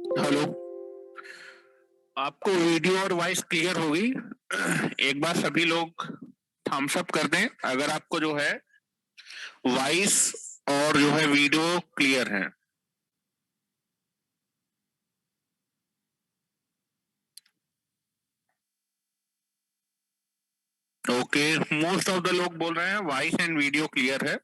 Hello. आपको video और voice clear होगी? एक बार सभी लोग थम्स अप कर दें अगर आपको जो है वॉइस और जो है वीडियो क्लियर है। ओके, मोस्ट ऑफ द लोग बोल रहे हैं वॉइस एंड वीडियो क्लियर है।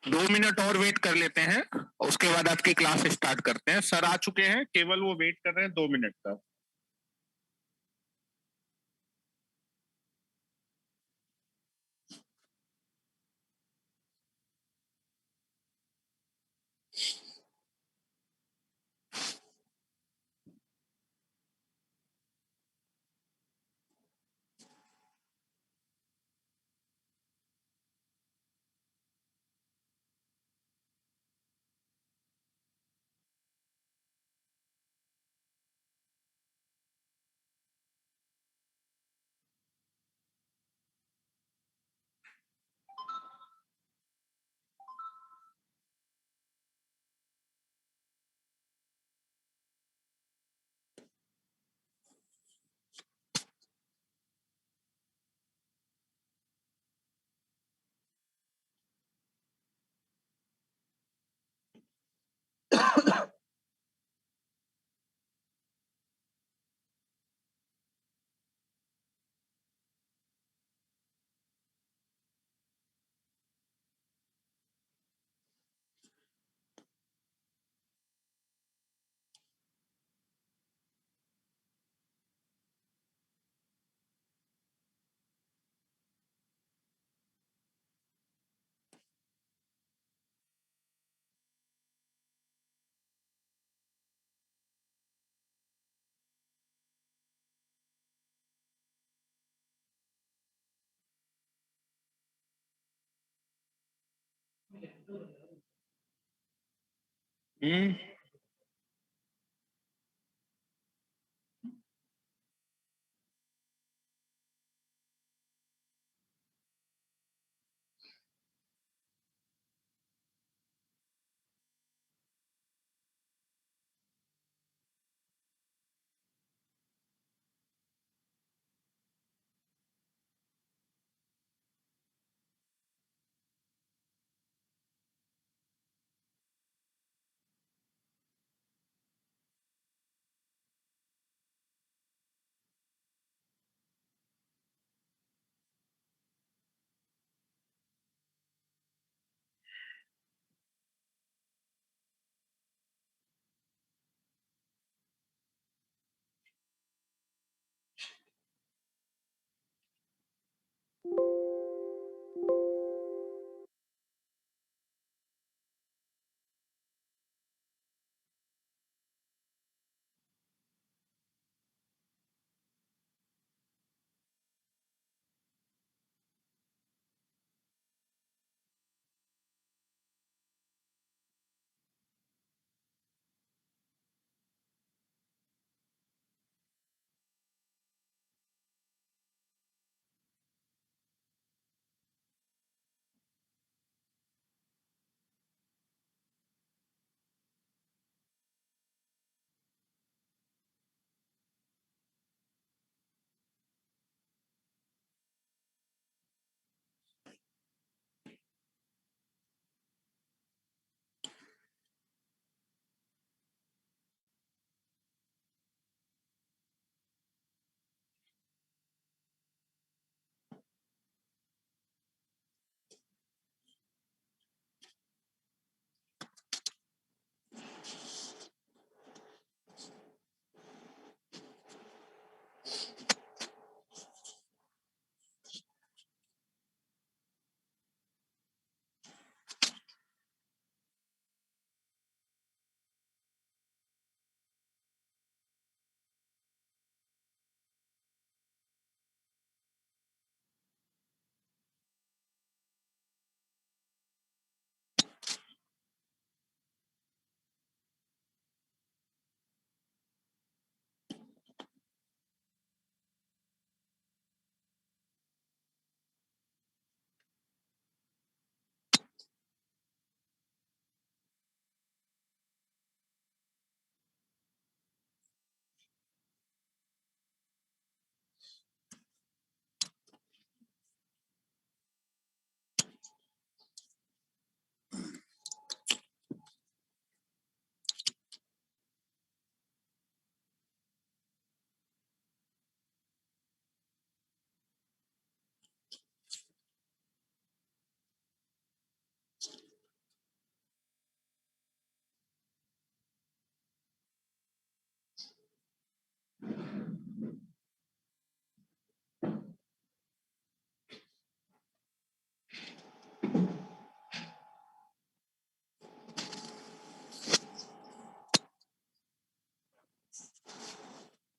2 मिनट और वेट कर लेते हैं, उसके बाद आपकी क्लास स्टार्ट करते हैं। सर आ चुके हैं, केवल वो वेट कर रहे हैं 2 मिनट का। हम्म।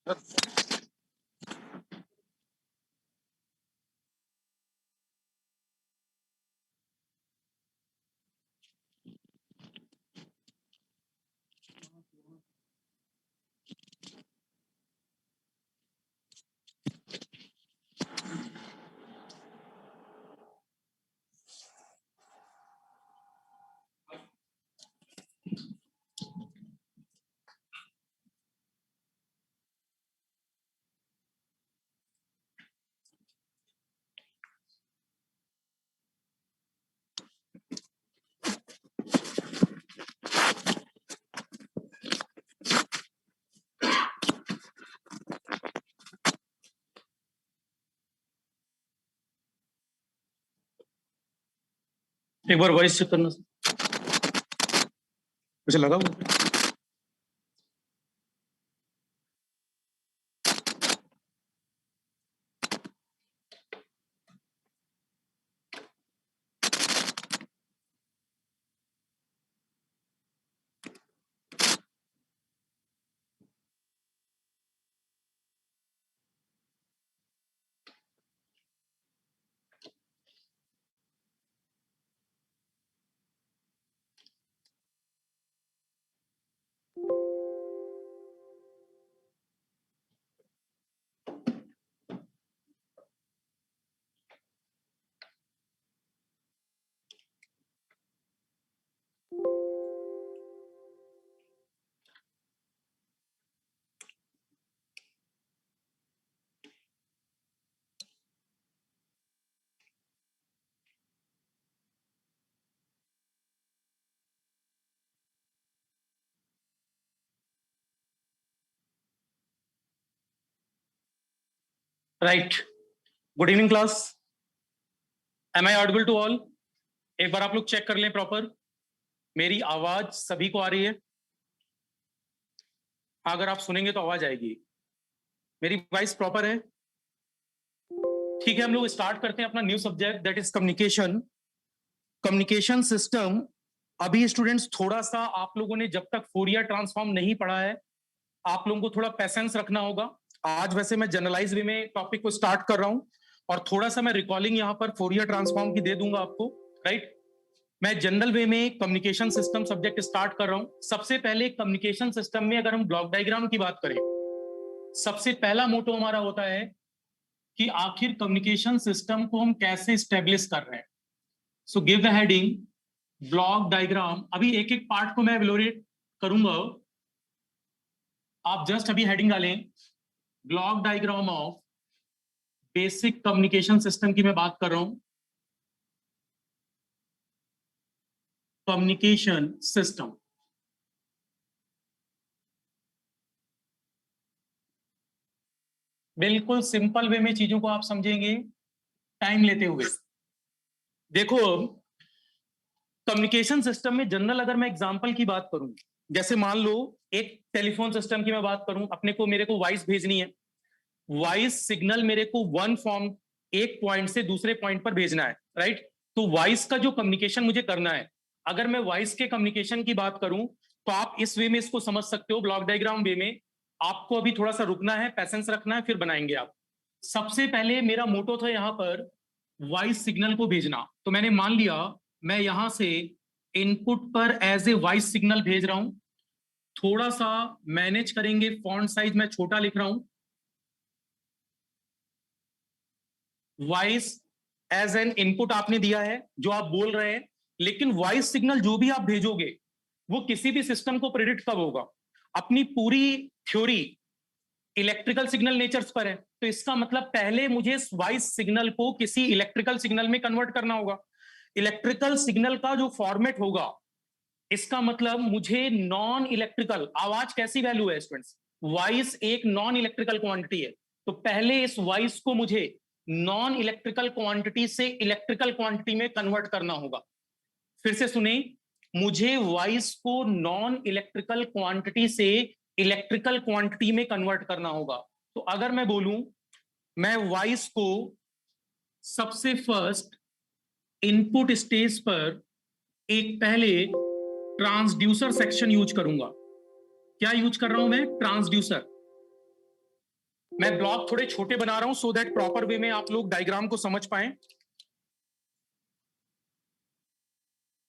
एक बार वॉइस चेक करना, मुझे लगा वो right. Good evening class, am I audible to all? एक बार आप लोग चेक कर लें प्रॉपर, मेरी आवाज सभी को आ रही है? अगर आप सुनेंगे तो आवाज आएगी। मेरी वॉइस प्रॉपर है? ठीक है, हम लोग स्टार्ट करते हैं अपना new subject, that is communication. Communication system. अभी स्टूडेंट्स थोड़ा सा आप लोगों ने जब तक फोरियर ट्रांसफॉर्म नहीं पढ़ा है, आप लोगों को थोड़ा पेशेंस रखना होगा। आज वैसे मैं जनरलाइज वे में टॉपिक को स्टार्ट कर रहा हूं और थोड़ा सा मैं रिकॉलिंग यहां पर फोरियर ट्रांसफॉर्म की दे दूंगा आपको, राइट। मैं जनरल वे में कम्युनिकेशन सिस्टम सब्जेक्ट स्टार्ट कर रहा हूं। सबसे पहले कम्युनिकेशन सिस्टम में अगर हम ब्लॉक डायग्राम की बात करें, सबसे पहला मोटो हमारा होता है कि आखिर कम्युनिकेशन सिस्टम को हम कैसे स्टेब्लिश कर रहे हैं। So give the heading block diagram. अभी एक एक पार्ट को मैं एलोरेट करूंगा, आप जस्ट अभी हेडिंग डालें block diagram of basic communication system की मैं बात कर रहा हूं। कम्युनिकेशन सिस्टम बिल्कुल सिंपल वे में चीजों को आप समझेंगे, टाइम लेते हुए। देखो, कम्युनिकेशन सिस्टम में जनरल अगर मैं एग्जांपल की बात करूं, जैसे मान लो एक टेलीफोन सिस्टम की मैं बात करूं, मेरे को वॉइस भेजनी है। वॉइस सिग्नल मेरे को वन फॉर्म, एक पॉइंट से दूसरे पॉइंट पर भेजना है, राइट। तो वॉइस का जो कम्युनिकेशन मुझे करना है, अगर मैं वॉइस के कम्युनिकेशन की बात करूं तो आप इस वे में इसको समझ सकते हो, ब्लॉक डायग्राम वे में। आपको अभी थोड़ा सा रुकना है, पैसेंस रखना है, फिर बनाएंगे आप। सबसे पहले मेरा मोटो था यहां पर वॉइस सिग्नल को भेजना, तो मैंने मान लिया मैं यहां से इनपुट पर एज ए वॉइस सिग्नल भेज रहा हूं। थोड़ा सा मैनेज करेंगे, फॉन्ट साइज मैं छोटा लिख रहा हूं। वॉइस एज एन इनपुट आपने दिया है जो आप बोल रहे हैं, लेकिन वॉइस सिग्नल जो भी आप भेजोगे वो किसी भी सिस्टम को प्रेडिक्ट कब होगा? अपनी पूरी थ्योरी इलेक्ट्रिकल सिग्नल नेचर्स पर है, तो इसका मतलब पहले मुझे वॉइस सिग्नल को किसी इलेक्ट्रिकल सिग्नल में कन्वर्ट करना होगा। इलेक्ट्रिकल सिग्नल का जो फॉर्मेट होगा, इसका मतलब मुझे नॉन इलेक्ट्रिकल आवाज कैसी वैल्यू है स्टूडेंट्स? वॉइस एक नॉन इलेक्ट्रिकल क्वांटिटी है, तो पहले इस वॉइस को मुझे नॉन इलेक्ट्रिकल क्वांटिटी से इलेक्ट्रिकल क्वांटिटी में कन्वर्ट करना होगा। फिर से सुने, मुझे वॉइस को नॉन इलेक्ट्रिकल क्वांटिटी से इलेक्ट्रिकल क्वांटिटी में कन्वर्ट करना होगा। तो अगर मैं बोलूं, मैं वॉइस को सबसे फर्स्ट इनपुट स्टेज पर एक पहले ट्रांसड्यूसर सेक्शन यूज करूंगा। क्या यूज कर रहा हूं मैं? ट्रांसड्यूसर। मैं ब्लॉक थोड़े छोटे बना रहा हूं सो दैट प्रॉपर वे में आप लोग डायग्राम को समझ पाए।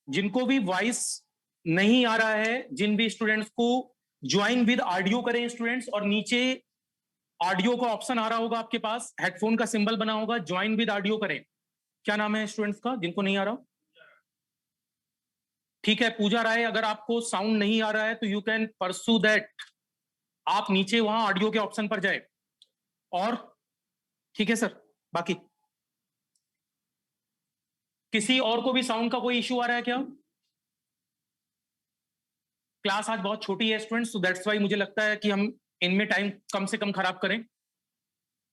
जिनको भी वॉइस नहीं आ रहा है, जिन भी स्टूडेंट्स को ज्वाइन विद ऑडियो करें स्टूडेंट्स, और नीचे ऑडियो का ऑप्शन आ रहा होगा आपके पास, हेडफोन का सिंबल बना होगा, ज्वाइन विद ऑडियो करें। क्या नाम है स्टूडेंट्स का जिनको नहीं आ रहा? ठीक है, पूजा राय, अगर आपको साउंड नहीं आ रहा है तो यू कैन परसू दैट, आप नीचे वहां ऑडियो के ऑप्शन पर जाए। और ठीक है सर, बाकी किसी और को भी साउंड का कोई इश्यू आ रहा है क्या? क्लास आज बहुत छोटी है स्टूडेंट्स, सो दैट्स वाई मुझे लगता है कि हम इनमें टाइम कम से कम खराब करें।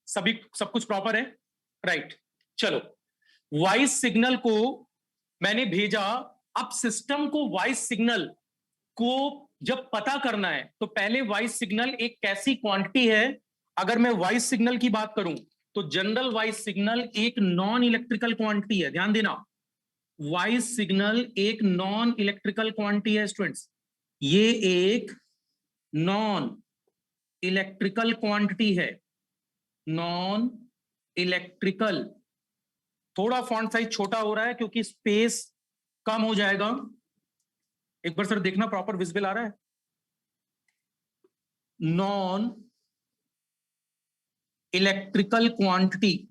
सभी सब कुछ प्रॉपर है, राइट? चलो, वॉइस सिग्नल को मैंने भेजा। अब सिस्टम को वॉइस सिग्नल को जब पता करना है तो पहले वॉइस सिग्नल एक कैसी क्वांटिटी है। अगर मैं वॉइस सिग्नल की बात करूं तो जनरल वॉइस सिग्नल एक नॉन इलेक्ट्रिकल क्वांटिटी है, ध्यान देना। वॉइस सिग्नल एक नॉन इलेक्ट्रिकल क्वांटिटी है स्टूडेंट्स, ये एक नॉन इलेक्ट्रिकल क्वांटिटी है, नॉन इलेक्ट्रिकल। थोड़ा फॉन्ट साइज छोटा हो रहा है क्योंकि स्पेस कम हो जाएगा। एक बार सर देखना प्रॉपर विजिबल आ रहा है? Non electrical quantity,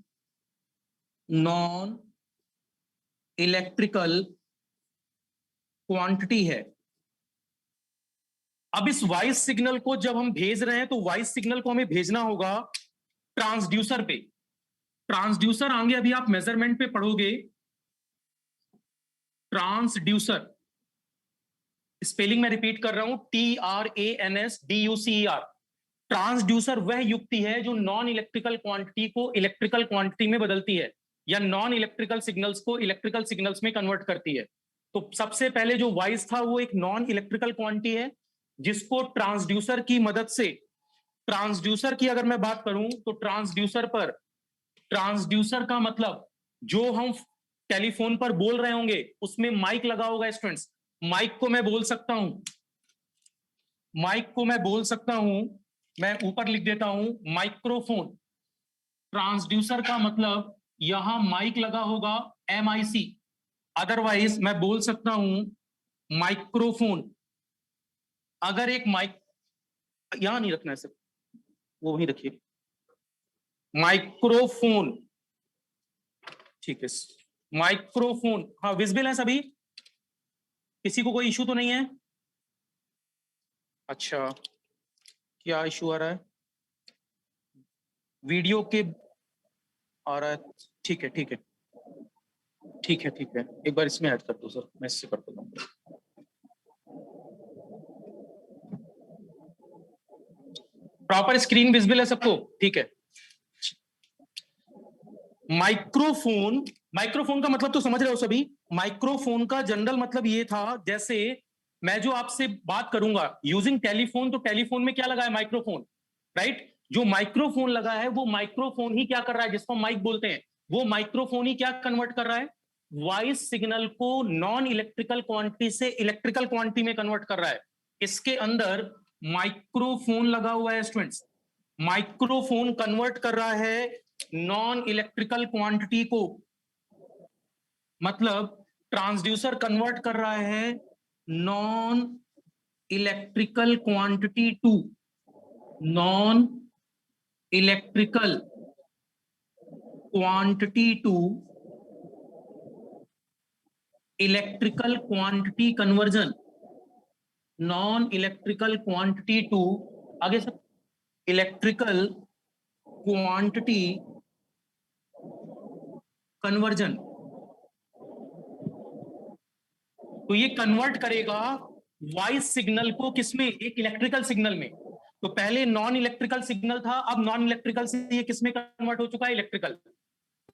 non electrical quantity है। अब इस वॉइस सिग्नल को जब हम भेज रहे हैं तो वॉइस सिग्नल को हमें भेजना होगा ट्रांसड्यूसर पे। ट्रांसड्यूसर आगे अभी आप मेजरमेंट पे पढ़ोगे। ट्रांसड्यूसर, स्पेलिंग में रिपीट कर रहा हूं, TRANSDUCER। ट्रांसड्यूसर वह युक्ति है जो नॉन इलेक्ट्रिकल क्वांटिटी को इलेक्ट्रिकल क्वांटिटी में बदलती है या नॉन इलेक्ट्रिकल सिग्नल्स को इलेक्ट्रिकल सिग्नल्स में कन्वर्ट करती है। तो सबसे पहले जो वॉइस था वो एक नॉन इलेक्ट्रिकल क्वांटिटी है जिसको ट्रांसड्यूसर की मदद से, ट्रांसड्यूसर की अगर मैं बात करूं तो ट्रांसड्यूसर पर, ट्रांसड्यूसर का मतलब जो हम टेलीफोन पर बोल रहे होंगे उसमें माइक लगा होगा स्टूडेंट्स। माइक को मैं बोल सकता हूं, माइक को मैं बोल सकता हूं, मैं ऊपर लिख देता हूं माइक्रोफोन। ट्रांसड्यूसर का मतलब यहां माइक लगा होगा, MIC। अदरवाइज मैं बोल सकता हूं माइक्रोफोन। अगर एक माइक, यहां नहीं रखना है सर, वो वहीं रखिए, माइक्रोफोन। ठीक है, माइक्रोफोन। हाँ विजिबल है सभी? किसी को कोई इशू तो नहीं है? अच्छा, क्या इशू आ रहा है? वीडियो के आ रहा है? ठीक है ठीक है ठीक है ठीक है, एक बार इसमें ऐड कर दो सर, मैं इससे कर देता हूँ। प्रॉपर स्क्रीन विजिबल है सबको? ठीक है। माइक्रोफोन, माइक्रोफोन का मतलब तो समझ रहे हो सभी। माइक्रोफोन का जनरल मतलब ये था, जैसे मैं जो आपसे बात करूंगा यूजिंग टेलीफोन, तो टेलीफोन में क्या लगा है? Microphone, right? जो माइक्रोफोन लगा है वो माइक्रोफोन ही क्या कर रहा है, जिसको माइक बोलते हैं, वो माइक्रोफोन ही क्या कन्वर्ट कर रहा है? वॉइस सिग्नल को नॉन इलेक्ट्रिकल क्वांटिटी से इलेक्ट्रिकल क्वांटिटी में कन्वर्ट कर रहा है। इसके अंदर माइक्रोफोन लगा हुआ है स्टूडेंट्स। माइक्रोफोन कन्वर्ट कर रहा है नॉन इलेक्ट्रिकल क्वांटिटी को, मतलब ट्रांसड्यूसर कन्वर्ट कर रहा है non electrical quantity to non electrical quantity to electrical quantity conversion, non electrical quantity to, आगे सब इलेक्ट्रिकल क्वांटिटी कन्वर्जन। तो ये कन्वर्ट करेगा वॉइस सिग्नल को किसमें? एक इलेक्ट्रिकल सिग्नल में। तो पहले नॉन इलेक्ट्रिकल सिग्नल था, अब नॉन इलेक्ट्रिकल से ये किसमें कन्वर्ट हो चुका है? इलेक्ट्रिकल।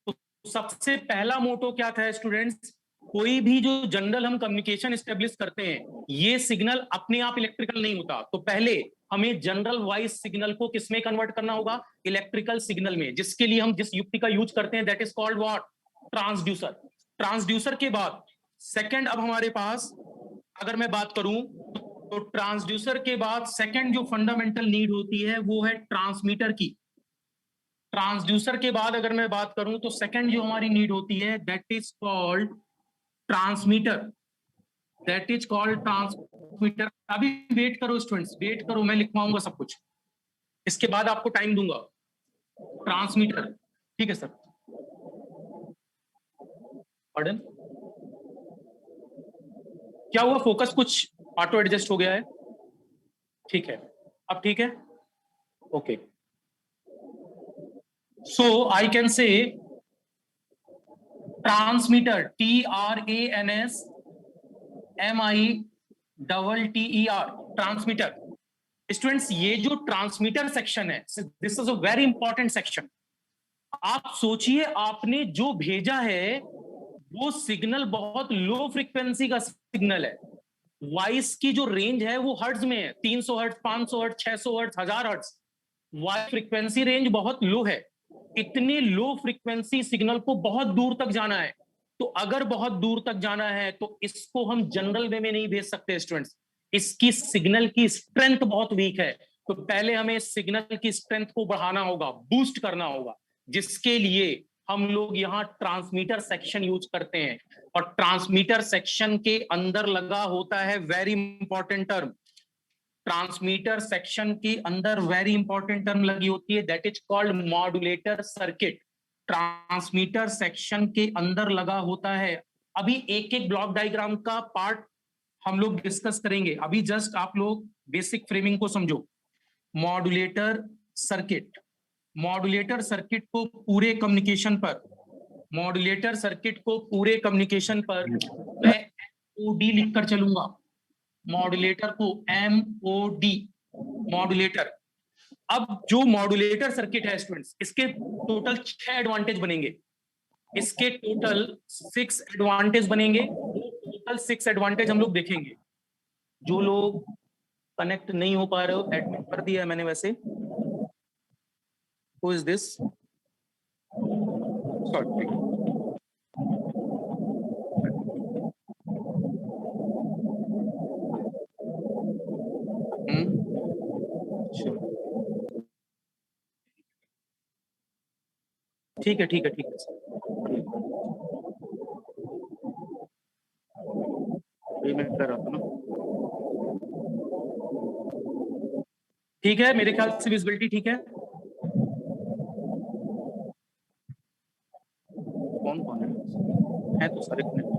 तो सबसे पहला मोटो क्या था स्टूडेंट्स? कोई भी जो जनरल हम कम्युनिकेशन स्टेब्लिश करते हैं, ये सिग्नल अपने आप इलेक्ट्रिकल नहीं होता। तो पहले हमें जनरल वॉइस सिग्नल को किसमें कन्वर्ट करना होगा? इलेक्ट्रिकल सिग्नल में, जिसके लिए हम जिस युक्ति का यूज करते हैं that is called what? Transducer. Transducer के बाद सेकंड, अब हमारे पास अगर मैं बात करूं तो ट्रांसड्यूसर के बाद सेकंड जो फंडामेंटल नीड होती है वो है ट्रांसमीटर की। ट्रांसड्यूसर के बाद अगर मैं बात करूं तो सेकंड जो हमारी नीड होती है that is called transmitter, that is called transmitter. अभी वेट करो स्टूडेंट्स, वेट करो, मैं लिखवाऊंगा सब कुछ, इसके बाद आपको टाइम दूंगा। ट्रांसमीटर, ठीक है सर, पढ़न क्या हुआ, फोकस कुछ ऑटो एडजस्ट हो गया है, ठीक है, अब ठीक है, okay. So I can say transmitter, TRANSMITER, transmitter. Students ये जो ट्रांसमीटर सेक्शन है, this is a very important section. आप सोचिए आपने जो भेजा है वो सिग्नल बहुत लो फ्रीक्वेंसी का सिग्नल है, वॉइस की जो रेंज है वो हर्ट्ज में है, 300 hertz, 500 hertz, 600 hertz, 1000 hertz, voice frequency range बहुत लो है। इतनी लो फ्रीक्वेंसी सिग्नल को बहुत दूर तक जाना है, तो अगर बहुत दूर तक जाना है तो इसको हम जनरल वे में नहीं भेज सकते स्टूडेंट्स, इसकी सिग्नल की स्ट्रेंथ बहुत वीक है। तो पहले हमें सिग्नल की स्ट्रेंथ को बढ़ाना होगा, बूस्ट करना होगा, जिसके लिए हम लोग यहाँ ट्रांसमीटर सेक्शन यूज करते हैं। और ट्रांसमीटर सेक्शन के अंदर लगा होता है very important term, transmitter section के अंदर वेरी इंपॉर्टेंट टर्म लगी होती है, that is called modulator circuit. Transmitter section के अंदर लगा होता है। अभी एक एक ब्लॉक डायग्राम का पार्ट हम लोग डिस्कस करेंगे, अभी जस्ट आप लोग बेसिक फ्रेमिंग को समझो। मॉड्यूलेटर सर्किट, मॉड्यूलेटर सर्किट को पूरे कम्युनिकेशन पर, मॉड्यूलेटर सर्किट को पूरे कम्युनिकेशन पर मैं MOD लिखकर चलूंगा, मॉड्यूलेटर को MOD, मॉड्यूलेटर। अब जो मॉड्यूलेटर सर्किट है स्टूडेंट्स, इसके टोटल 6 एडवांटेज बनेंगे, इसके टोटल 6 एडवांटेज बनेंगे, टोटल 6 एडवांटेज हम लोग देखेंगे। जो लोग कनेक्ट नहीं हो पा रहे हो, एडमिट कर दिया है मैंने वैसे। Who is this? सॉरी, ठीक है ठीक है ठीक है, ये मैं कर रहा था ना, ठीक है, मेरे ख्याल से विजिबिलिटी ठीक है। कौन कौन है तो सारे कनेक्ट,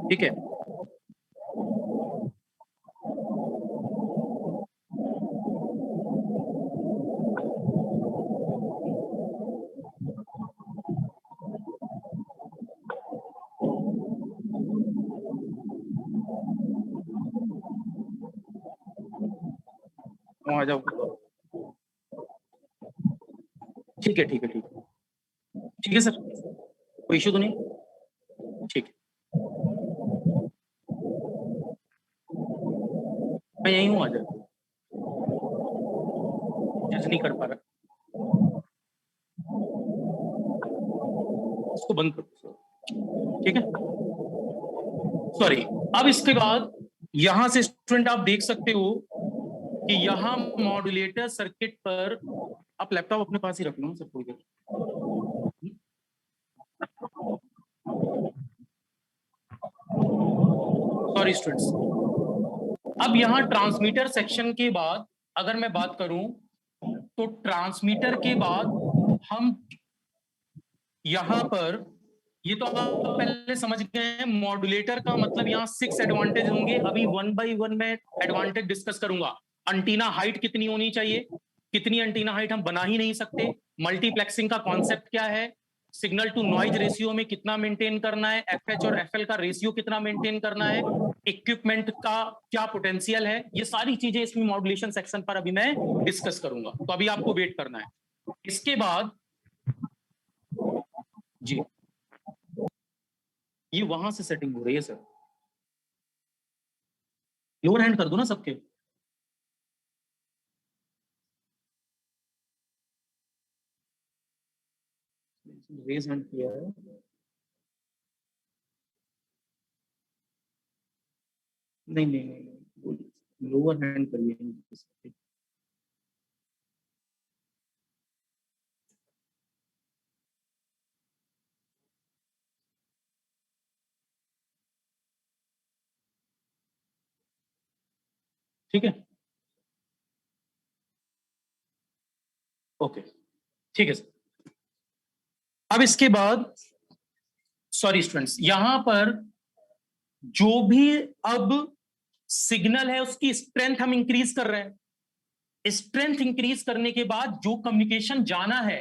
ठीक है। आ जाओ, ठीक है ठीक है ठीक है ठीक है सर, कोई इशू तो नहीं, ठीक है, मैं यही हूँ, आ जाओ, जज नहीं कर पा रहा, इसको बंद करो, ठीक है, सॉरी। अब इसके बाद यहां से स्टूडेंट आप देख सकते हो कि यहां मॉड्यूलेटर सर्किट पर, आप लैपटॉप अपने पास ही रख लो सर, थोड़ी देर, सॉरी स्टूडेंट्स। अब यहां ट्रांसमीटर सेक्शन के बाद अगर मैं बात करूं तो ट्रांसमीटर के बाद हम यहां पर, ये तो आप पहले समझ गए हैं, मॉड्यूलेटर का मतलब यहाँ 6 एडवांटेज होंगे। अभी वन बाय वन मैं एडवांटेज डिस्कस करूंगा। एंटीना हाइट कितनी होनी चाहिए, कितनी एंटीना हाइट हम बना ही नहीं सकते, मल्टीप्लेक्सिंग का कॉन्सेप्ट क्या है, सिग्नल टू नॉइज रेशियो में कितना मेंटेन करना है, FH और FL का रेशियो कितना मेंटेन करना है, इक्विपमेंट का क्या पोटेंशियल है, ये सारी चीजें इसमें मॉड्यूलेशन सेक्शन पर अभी मैं डिस्कस करूंगा। तो अभी आपको वेट करना है। इसके बाद जी, ये वहां से सेटिंग हो रही है सर, लोअर हैंड कर दो ना सबके, रेज हैंड किया है, नहीं नहीं नहीं, लोअर हैंड करिए, ठीक है, ओके, ठीक है सर। अब इसके बाद सॉरी स्टूडेंट्स, यहां पर जो भी अब सिग्नल है उसकी स्ट्रेंथ हम इंक्रीज कर रहे हैं। स्ट्रेंथ इंक्रीज करने के बाद जो कम्युनिकेशन जाना है,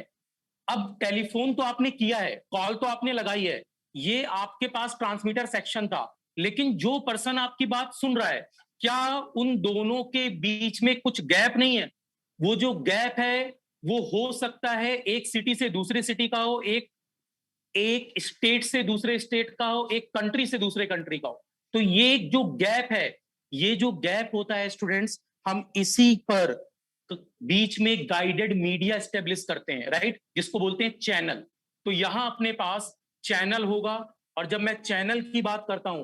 अब टेलीफोन तो आपने किया है, कॉल तो आपने लगाई है, ये आपके पास ट्रांसमीटर सेक्शन था, लेकिन जो पर्सन आपकी बात सुन रहा है, क्या उन दोनों के बीच में कुछ गैप नहीं है? वो जो गैप है वो हो सकता है एक सिटी से दूसरी सिटी का हो, एक एक स्टेट से दूसरे स्टेट का हो, एक कंट्री से दूसरे कंट्री का हो। तो ये जो गैप है, ये जो गैप होता है स्टूडेंट्स, हम इसी पर बीच में गाइडेड मीडिया स्टेब्लिश करते हैं, राइट, जिसको बोलते हैं चैनल। तो यहां अपने पास चैनल होगा, और जब मैं चैनल की बात करता हूं,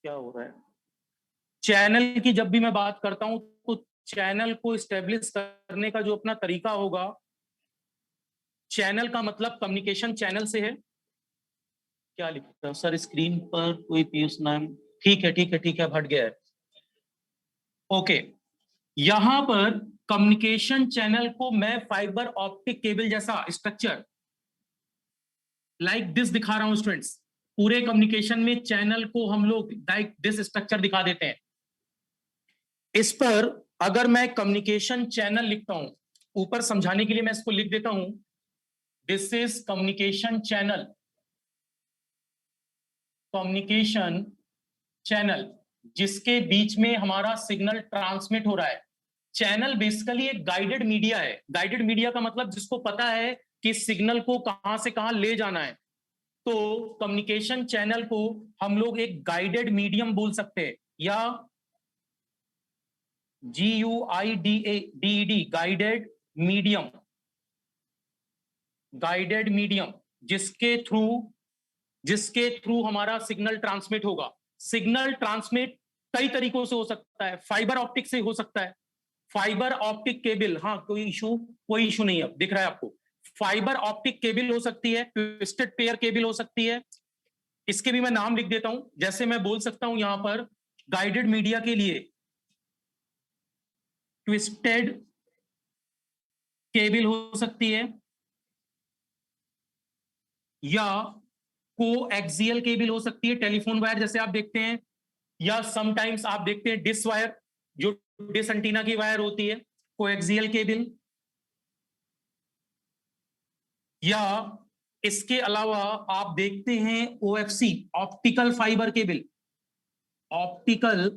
क्या हो रहा है, चैनल की जब भी मैं बात करता हूं तो चैनल को स्टेब्लिश करने का जो अपना तरीका होगा, चैनल का मतलब कम्युनिकेशन चैनल से है। क्या लिखता है सर स्क्रीन पर, कोई पीयूष नाम, ठीक है ठीक है ठीक है, हट गया है, ओके। यहां पर कम्युनिकेशन चैनल को मैं फाइबर ऑप्टिक केबल जैसा स्ट्रक्चर लाइक दिस दिखा रहा हूं स्टूडेंट्स। पूरे कम्युनिकेशन में चैनल को हम लोग लाइक दिस स्ट्रक्चर दिखा देते हैं। इस पर अगर मैं कम्युनिकेशन चैनल लिखता हूं, ऊपर समझाने के लिए मैं इसको लिख देता हूं, this is communication channel, communication channel जिसके बीच में हमारा सिग्नल ट्रांसमिट हो रहा है। चैनल बेसिकली एक गाइडेड मीडिया है। गाइडेड मीडिया का मतलब जिसको पता है कि सिग्नल को कहां से कहां ले जाना है। तो कम्युनिकेशन चैनल को हम लोग एक गाइडेड मीडियम बोल सकते हैं, या GUIDED, guided medium, guided medium जिसके थ्रू हमारा सिग्नल ट्रांसमिट होगा। सिग्नल ट्रांसमिट कई तरीकों से हो सकता है, फाइबर ऑप्टिक से हो सकता है, फाइबर ऑप्टिक केबल, हाँ कोई इशू नहीं है, दिख रहा है आपको, फाइबर ऑप्टिक केबल हो सकती है, ट्विस्टेड पेयर केबल हो सकती है। इसके भी मैं नाम लिख देता हूं, जैसे मैं बोल सकता हूं यहां पर गाइडेड मीडिया के लिए ट्विस्टेड केबल हो सकती है, या कोएक्सियल केबल हो सकती है, टेलीफोन वायर जैसे आप देखते हैं, या समटाइम्स आप देखते हैं डिश वायर, जो डिश एंटीना की वायर होती है, कोएक्सियल केबल। या इसके अलावा आप देखते हैं OFC, optical fibre cable, optical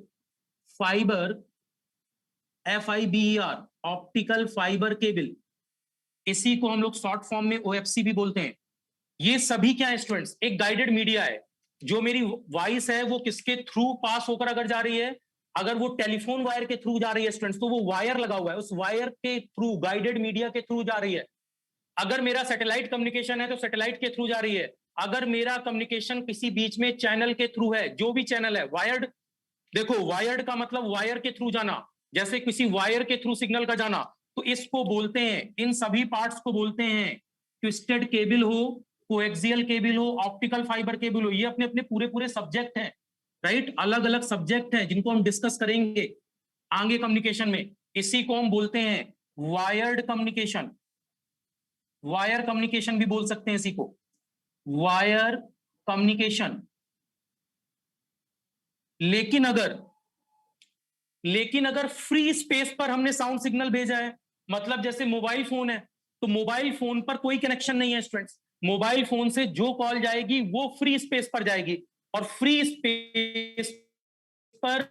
fibre, FIBER, optical fibre cable, इसी को हम लोग शॉर्ट फॉर्म में OFC भी बोलते हैं। ये सभी क्या है स्टूडेंट्स, एक गाइडेड मीडिया है। जो मेरी वॉइस है वो किसके थ्रू पास होकर अगर जा रही है, अगर वो टेलीफोन वायर के थ्रू जा रही है स्टूडेंट्स, तो वो वायर लगा हुआ है, उस वायर के थ्रू, गाइडेड मीडिया के थ्रू जा रही है। अगर मेरा सैटेलाइट कम्युनिकेशन है तो सैटेलाइट के थ्रू जा रही है। अगर मेरा कम्युनिकेशन किसी बीच में चैनल के थ्रू है, जो भी चैनल है, वायर्ड, देखो वायर्ड का मतलब वायर के थ्रू जाना, जैसे किसी वायर के थ्रू सिग्नल का जाना, तो इसको बोलते हैं, इन सभी पार्ट्स को बोलते हैं, ट्विस्टेड केबल हो, कोएक्सियल केबल हो, ऑप्टिकल फाइबर केबल हो, ये अपने अपने पूरे पूरे सब्जेक्ट हैं, राइट, अलग अलग सब्जेक्ट हैं जिनको हम डिस्कस करेंगे आगे कम्युनिकेशन में। इसी को हम बोलते हैं वायर्ड कम्युनिकेशन, वायर कम्युनिकेशन भी बोल सकते हैं इसी को, वायर कम्युनिकेशन। लेकिन अगर फ्री स्पेस पर हमने साउंड सिग्नल भेजा है, मतलब जैसे मोबाइल फोन है, तो मोबाइल फोन पर कोई कनेक्शन नहीं है स्टूडेंट्स, मोबाइल फोन से जो कॉल जाएगी वो फ्री स्पेस पर जाएगी, और फ्री स्पेस पर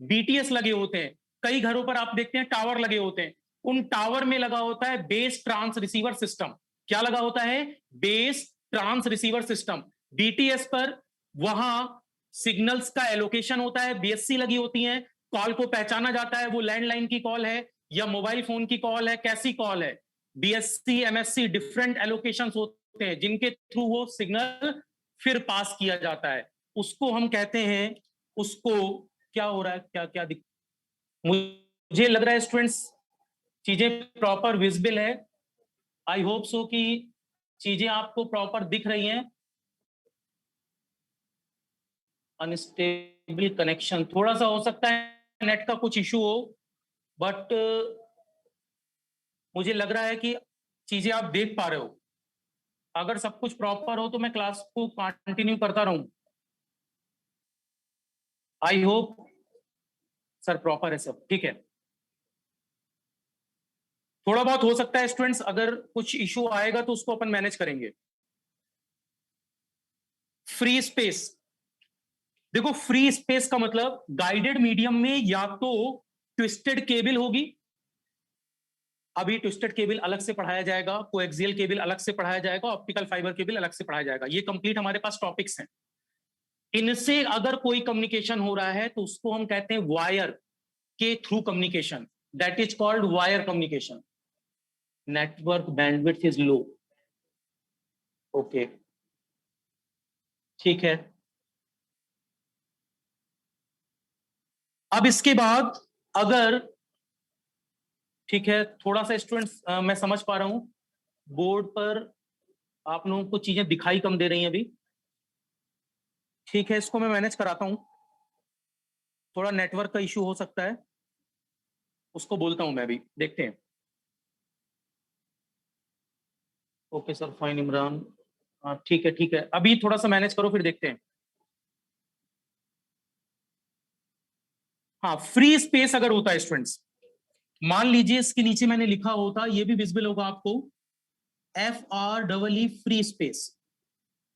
BTS लगे होते हैं। कई घरों पर आप देखते हैं टावर लगे होते हैं, उन टावर में लगा होता है बेस ट्रांस रिसीवर सिस्टम। क्या लगा होता है? Base trans receiver system. BTS पर वहां सिग्नल्स का एलोकेशन होता है, BSC लगी होती है, कॉल को पहचाना जाता है वो लैंडलाइन की कॉल है या मोबाइल फोन की कॉल है, कैसी कॉल है। BSC MSC डिफरेंट एलोकेशन होते हैं जिनके थ्रू वो सिग्नल फिर पास किया जाता है, उसको हम कहते हैं, उसको क्या हो रहा है, क्या क्या मुझे लग रहा है स्टूडेंट्स चीजें प्रॉपर विजिबल है, आई होप सो कि चीजें आपको प्रॉपर दिख रही हैं। अनस्टेबल कनेक्शन थोड़ा सा हो सकता है नेट का कुछ इशू हो, बट मुझे लग रहा है कि चीजें आप देख पा रहे हो। अगर सब कुछ प्रॉपर हो तो मैं क्लास को कंटिन्यू करता रहूं। आई होप सर प्रॉपर है सब, ठीक है। थोड़ा बहुत हो सकता है स्टूडेंट्स, अगर कुछ इशू आएगा तो उसको अपन मैनेज करेंगे। फ्री स्पेस, देखो फ्री स्पेस का मतलब गाइडेड मीडियम में या तो ट्विस्टेड केबल होगी, अभी ट्विस्टेड केबल अलग से पढ़ाया जाएगा, कोएक्सियल केबल अलग से पढ़ाया जाएगा, ऑप्टिकल फाइबर केबल अलग से पढ़ाया जाएगा। ये कंप्लीट हमारे पास टॉपिक्स हैं। इनसे अगर कोई कम्युनिकेशन हो रहा है तो उसको हम कहते हैं वायर के through communication, that is called wire communication. Network bandwidth is low, okay, ठीक है। अब इसके बाद अगर, ठीक है, थोड़ा सा स्टूडेंट्स मैं समझ पा रहा हूं बोर्ड पर आप लोगों को चीजें दिखाई कम दे रही हैं अभी, ठीक है, इसको मैं मैनेज कराता हूं। थोड़ा नेटवर्क का इशू हो सकता है, उसको बोलता हूं मैं अभी, देखते हैं। ओके सर, फाइन इमरान, हाँ ठीक है ठीक है, अभी थोड़ा सा मैनेज करो फिर देखते हैं। हाँ, फ्री स्पेस अगर होता है स्टूडेंट्स, मान लीजिए इसके नीचे मैंने लिखा होता, ये भी विजिबल होगा आपको, FREE फ्री स्पेस।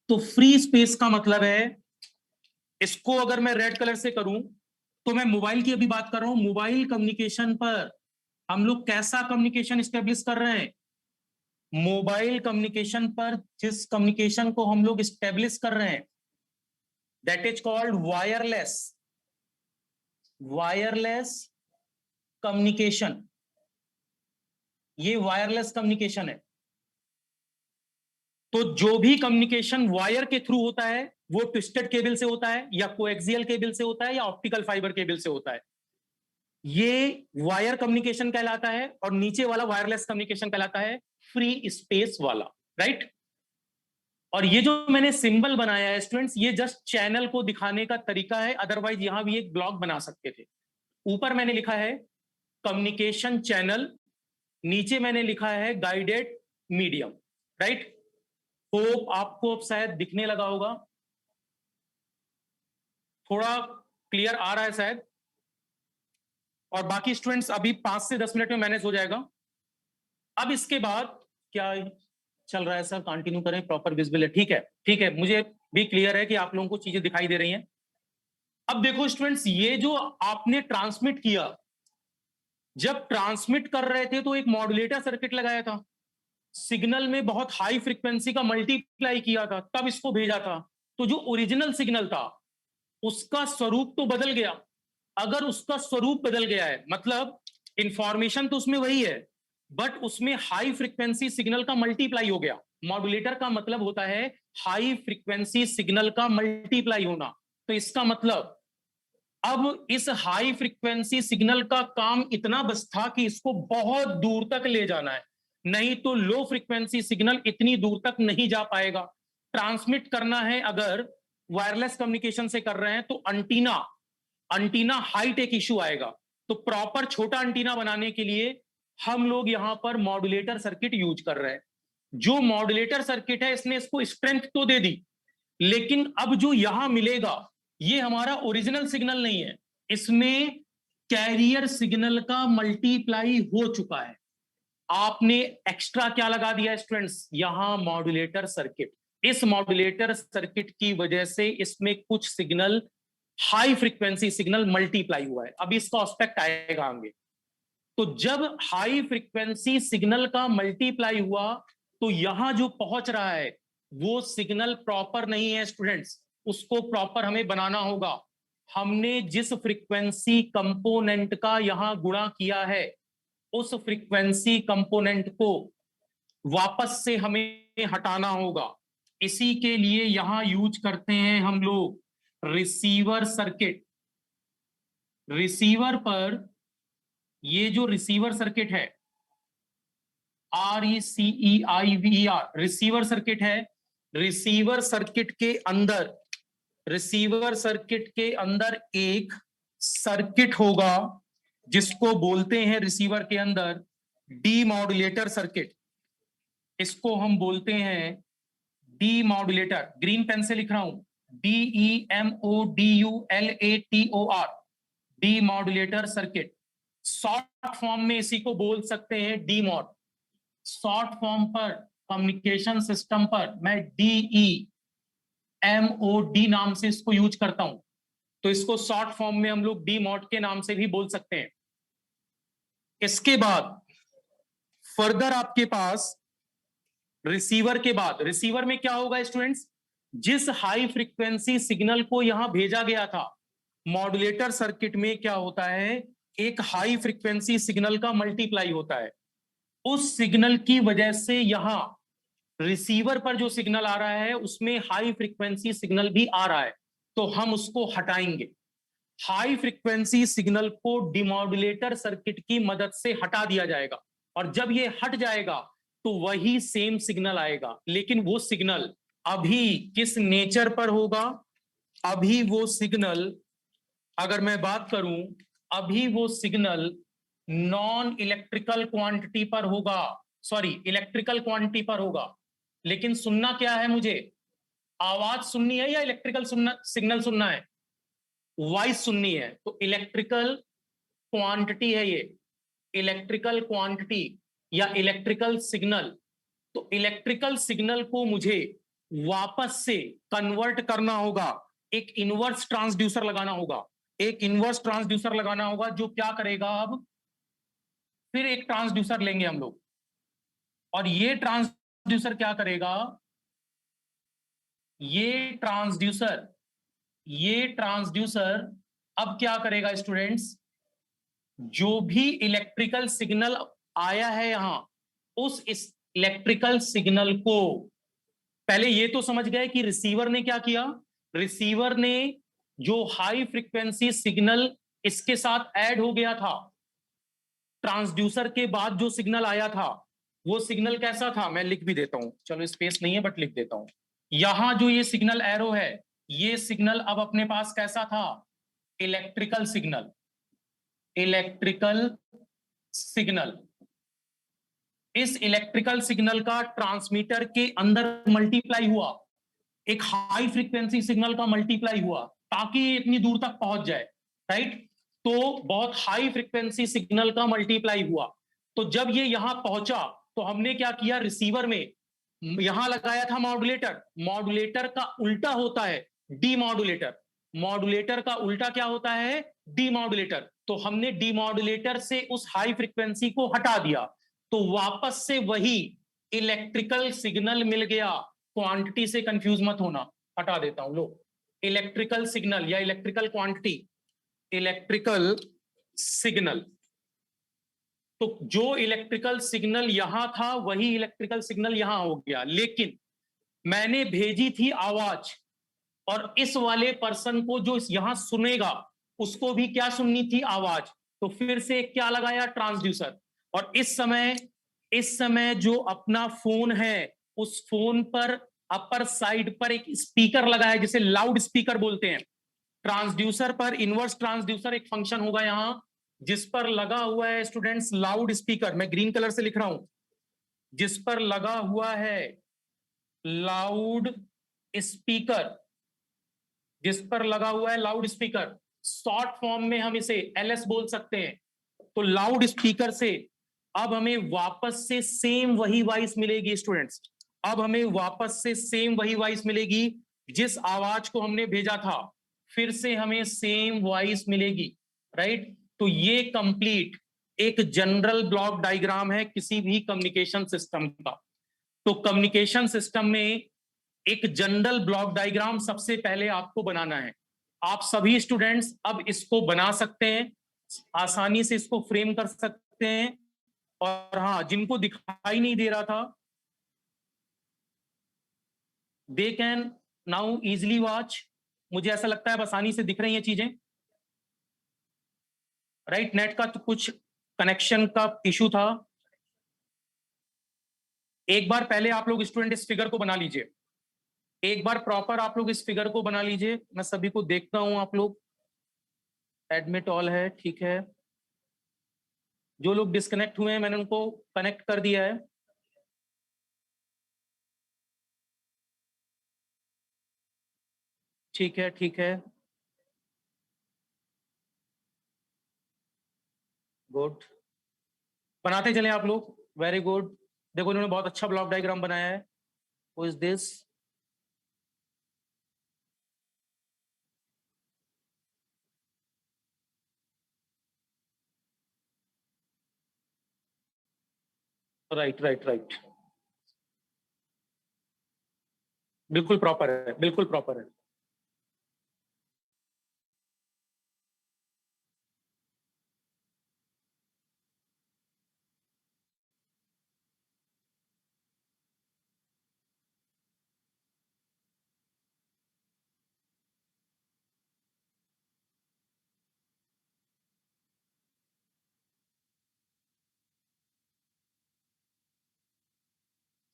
तो फ्री स्पेस का मतलब है, इसको अगर मैं रेड कलर से करूं तो मैं मोबाइल की अभी बात कर रहा हूं। मोबाइल कम्युनिकेशन पर हम लोग कैसा कम्युनिकेशन स्टेब्लिश कर रहे हैं? मोबाइल कम्युनिकेशन पर जिस कम्युनिकेशन को हम लोग स्टेब्लिश कर रहे हैं that is called wireless, wireless communication. ये वायरलेस कम्युनिकेशन है। तो जो भी कम्युनिकेशन वायर के थ्रू होता है वो ट्विस्टेड केबल से होता है या कोएक्सियल केबल से होता है या ऑप्टिकल फाइबर केबल से होता है, ये वायर कम्युनिकेशन कहलाता है। और नीचे वाला वायरलेस कम्युनिकेशन कहलाता है फ्री स्पेस वाला, राइट। और ये जो मैंने सिंबल बनाया है स्टूडेंट्स, ये जस्ट चैनल को दिखाने का तरीका है, अदरवाइज यहां भी एक ब्लॉक बना सकते थे। ऊपर मैंने लिखा है कम्युनिकेशन चैनल, नीचे मैंने लिखा है गाइडेड मीडियम, राइट। होप आपको अब शायद दिखने लगा होगा, थोड़ा क्लियर आ रहा है शायद। और बाकी स्टूडेंट्स अभी 5 से 10 मिनट में मैनेज हो जाएगा। अब इसके बाद क्या चल रहा है सर, कंटिन्यू करें, प्रॉपर विजिबल है, ठीक है ठीक है, मुझे भी क्लियर है कि आप लोगों को चीजें दिखाई दे रही हैं। अब देखो स्टूडेंट्स, ये जो आपने ट्रांसमिट किया, जब ट्रांसमिट कर रहे थे तो एक मॉड्यूलेटर सर्किट लगाया था, सिग्नल में बहुत हाई फ्रीक्वेंसी का मल्टीप्लाई किया था, तब इसको भेजा था। तो जो ओरिजिनल सिग्नल था उसका स्वरूप तो बदल गया। अगर उसका स्वरूप बदल गया है मतलब इंफॉर्मेशन तो उसमें वही है, बट उसमें हाई फ्रीक्वेंसी सिग्नल का मल्टीप्लाई हो गया। मॉड्यूलेटर का मतलब होता है हाई फ्रीक्वेंसी सिग्नल का मल्टीप्लाई होना। तो इसका मतलब अब इस हाई फ्रीक्वेंसी सिग्नल का काम इतना बस था कि इसको बहुत दूर तक ले जाना है, नहीं तो लो फ्रीक्वेंसी सिग्नल इतनी दूर तक नहीं जा पाएगा। ट्रांसमिट करना है अगर वायरलेस कम्युनिकेशन से कर रहे हैं तो antenna, antenna high tech issue आएगा। तो प्रॉपर छोटा अंटीना बनाने के लिए हम लोग यहां पर मॉड्यूलेटर सर्किट यूज कर रहे हैं। जो मॉड्यूलेटर सर्किट है इसने इसको स्ट्रेंथ तो दे दी, लेकिन अब जो यहां मिलेगा ये हमारा ओरिजिनल सिग्नल नहीं है, इसमें कैरियर सिग्नल का मल्टीप्लाई हो चुका है। आपने एक्स्ट्रा क्या लगा दिया स्टूडेंट्स, यहां मॉड्यूलेटर सर्किट। इस मॉड्यूलेटर सर्किट की वजह से इसमें कुछ signal, high frequency signal multiply हुआ है। अब इसका एस्पेक्ट आएगा आगे। तो जब हाई फ्रीक्वेंसी सिग्नल का मल्टीप्लाई हुआ तो यहां जो पहुंच रहा है वो सिग्नल प्रॉपर नहीं है स्टूडेंट्स, उसको प्रॉपर हमें बनाना होगा। हमने जिस फ्रीक्वेंसी कंपोनेंट का यहां गुणा किया है उस फ्रीक्वेंसी कंपोनेंट को वापस से हमें हटाना होगा। इसी के लिए यहां यूज करते हैं हम लोग रिसीवर सर्किट। रिसीवर पर ये जो रिसीवर सर्किट है RECEIVER रिसीवर सर्किट है। रिसीवर सर्किट के अंदर, रिसीवर सर्किट के अंदर एक सर्किट होगा जिसको बोलते हैं रिसीवर के अंदर डीमॉड्यूलेटर सर्किट। इसको हम बोलते हैं डीमॉड्यूलेटर, ग्रीन पेन से लिख रहा हूं, DEMODULATOR, demodulator circuit. Short form में इसी को बोल सकते हैं डीमॉड। शॉर्ट फॉर्म पर कम्युनिकेशन सिस्टम पर मैं DEMOD नाम से इसको यूज करता हूं, तो इसको शॉर्ट फॉर्म में हम लोग डीमॉड के नाम से भी बोल सकते हैं। इसके बाद फर्दर आपके पास रिसीवर के बाद, रिसीवर में क्या होगा स्टूडेंट्स, जिस हाई फ्रीक्वेंसी सिग्नल को यहां भेजा गया था, मॉड्यूलेटर सर्किट में क्या होता है, एक हाई फ्रीक्वेंसी सिग्नल का मल्टीप्लाई होता है। उस सिग्नल की वजह से यहां रिसीवर पर जो सिग्नल आ रहा है उसमें हाई फ्रीक्वेंसी सिग्नल भी आ रहा है, तो हम उसको हटाएंगे। हाई फ्रीक्वेंसी सिग्नल को डिमॉड्यूलेटर सर्किट की मदद से हटा दिया जाएगा, और जब ये हट जाएगा तो वही सेम सिग्नल आएगा, लेकिन वो सिग्नल अभी किस नेचर पर होगा, अभी वो सिग्नल, अगर मैं बात करूं, अभी वो सिग्नल नॉन इलेक्ट्रिकल क्वांटिटी पर होगा, सॉरी इलेक्ट्रिकल क्वांटिटी पर होगा। लेकिन सुनना क्या है मुझे, आवाज सुननी है या इलेक्ट्रिकल सुनना, सिग्नल सुनना है, वॉइस सुननी है। तो इलेक्ट्रिकल क्वांटिटी है ये, इलेक्ट्रिकल क्वांटिटी या इलेक्ट्रिकल सिग्नल। तो इलेक्ट्रिकल सिग्नल को मुझे वापस से कन्वर्ट करना होगा, एक इनवर्स ट्रांसड्यूसर लगाना होगा, एक इनवर्स ट्रांसड्यूसर लगाना होगा जो क्या करेगा, अब फिर एक ट्रांसड्यूसर लेंगे हम लोग, और ये ट्रांसड्यूसर क्या करेगा, ये ट्रांसड्यूसर अब क्या करेगा स्टूडेंट्स, जो भी इलेक्ट्रिकल सिग्नल आया है यहां, उस इलेक्ट्रिकल सिग्नल को, पहले ये तो समझ गए कि रिसीवर ने क्या किया, रिसीवर ने जो हाई फ्रीक्वेंसी सिग्नल इसके साथ ऐड हो गया था, ट्रांसड्यूसर के बाद जो सिग्नल आया था वो सिग्नल कैसा था, मैं लिख भी देता हूं, चलो स्पेस नहीं है बट लिख देता हूं। यहां जो ये सिग्नल एरो है, ये सिग्नल अब अपने पास कैसा था, इलेक्ट्रिकल सिग्नल, इलेक्ट्रिकल सिग्नल। इस इलेक्ट्रिकल सिग्नल का ट्रांसमीटर के अंदर मल्टीप्लाई हुआ, एक हाई फ्रीक्वेंसी सिग्नल का मल्टीप्लाई हुआ ताकि ये इतनी दूर तक पहुंच जाए, राइट। तो बहुत हाई फ्रीक्वेंसी सिग्नल का मल्टीप्लाई हुआ, तो जब ये यहां पहुंचा तो हमने क्या किया, रिसीवर में यहां लगाया था मॉड्यूलेटर। मॉड्यूलेटर का उल्टा होता है डीमॉड्यूलेटर, मॉड्यूलेटर का उल्टा क्या होता है, डीमॉड्यूलेटर। तो हमने डीमॉड्यूलेटर से उस हाई फ्रीक्वेंसी को हटा दिया, तो वापस से वही इलेक्ट्रिकल सिग्नल मिल गया। क्वांटिटी से कंफ्यूज मत होना, हटा देता हूं, लो, इलेक्ट्रिकल सिग्नल या इलेक्ट्रिकल क्वांटिटी, इलेक्ट्रिकल सिग्नल। तो जो इलेक्ट्रिकल सिग्नल यहां था वही इलेक्ट्रिकल सिग्नल यहां हो गया, लेकिन मैंने भेजी थी आवाज, और इस वाले पर्सन को जो यहां सुनेगा उसको भी क्या सुननी थी, आवाज। तो फिर से क्या लगाया, ट्रांसड्यूसर। और इस समय जो अपना फोन है, उस फोन पर अपर साइड पर एक स्पीकर लगा है जिसे लाउड स्पीकर बोलते हैं। ट्रांसड्यूसर पर इनवर्स ट्रांसड्यूसर एक फंक्शन होगा यहां जिस पर लगा हुआ है स्टूडेंट्स लाउड स्पीकर, मैं ग्रीन कलर से लिख रहा हूं, जिस पर लगा हुआ है लाउड स्पीकर, जिस पर लगा हुआ है लाउड स्पीकर, शॉर्ट फॉर्म में हम इसे LS बोल सकते हैं। तो लाउड स्पीकर से अब हमें वापस से सेम वही वॉइस मिलेगी स्टूडेंट्स, अब हमें वापस से सेम वही वॉइस मिलेगी, जिस आवाज को हमने भेजा था फिर से हमें सेम वॉइस मिलेगी, राइट। तो ये कंप्लीट एक जनरल ब्लॉक डायग्राम है किसी भी कम्युनिकेशन सिस्टम का। तो कम्युनिकेशन सिस्टम में एक जनरल ब्लॉक डायग्राम सबसे पहले आपको बनाना है। आप सभी स्टूडेंट्स अब इसको बना सकते हैं, आसानी से इसको फ्रेम कर सकते हैं। और हाँ, जिनको दिखाई नहीं दे रहा था, they can now easily watch. मुझे ऐसा लगता है अब आसानी से दिख रही हैं चीजें, राइट। नेट का तो कुछ कनेक्शन का इशू था। एक बार पहले आप लोग स्टूडेंट इस फिगर को बना लीजिए, एक बार प्रॉपर आप लोग इस फिगर को बना लीजिए, मैं सभी को देखता हूं आप लोग। एडमिट ऑल है, ठीक है। जो लोग डिस्कनेक्ट हुए हैं मैंने उनको कनेक्ट कर दिया है। ठीक है, ठीक है, गुड। बनाते चले आप लोग, वेरी गुड। देखो इन्होंने बहुत अच्छा ब्लॉक डायग्राम बनाया है। Who is this? Right right right, बिल्कुल प्रॉपर है, बिल्कुल प्रॉपर है।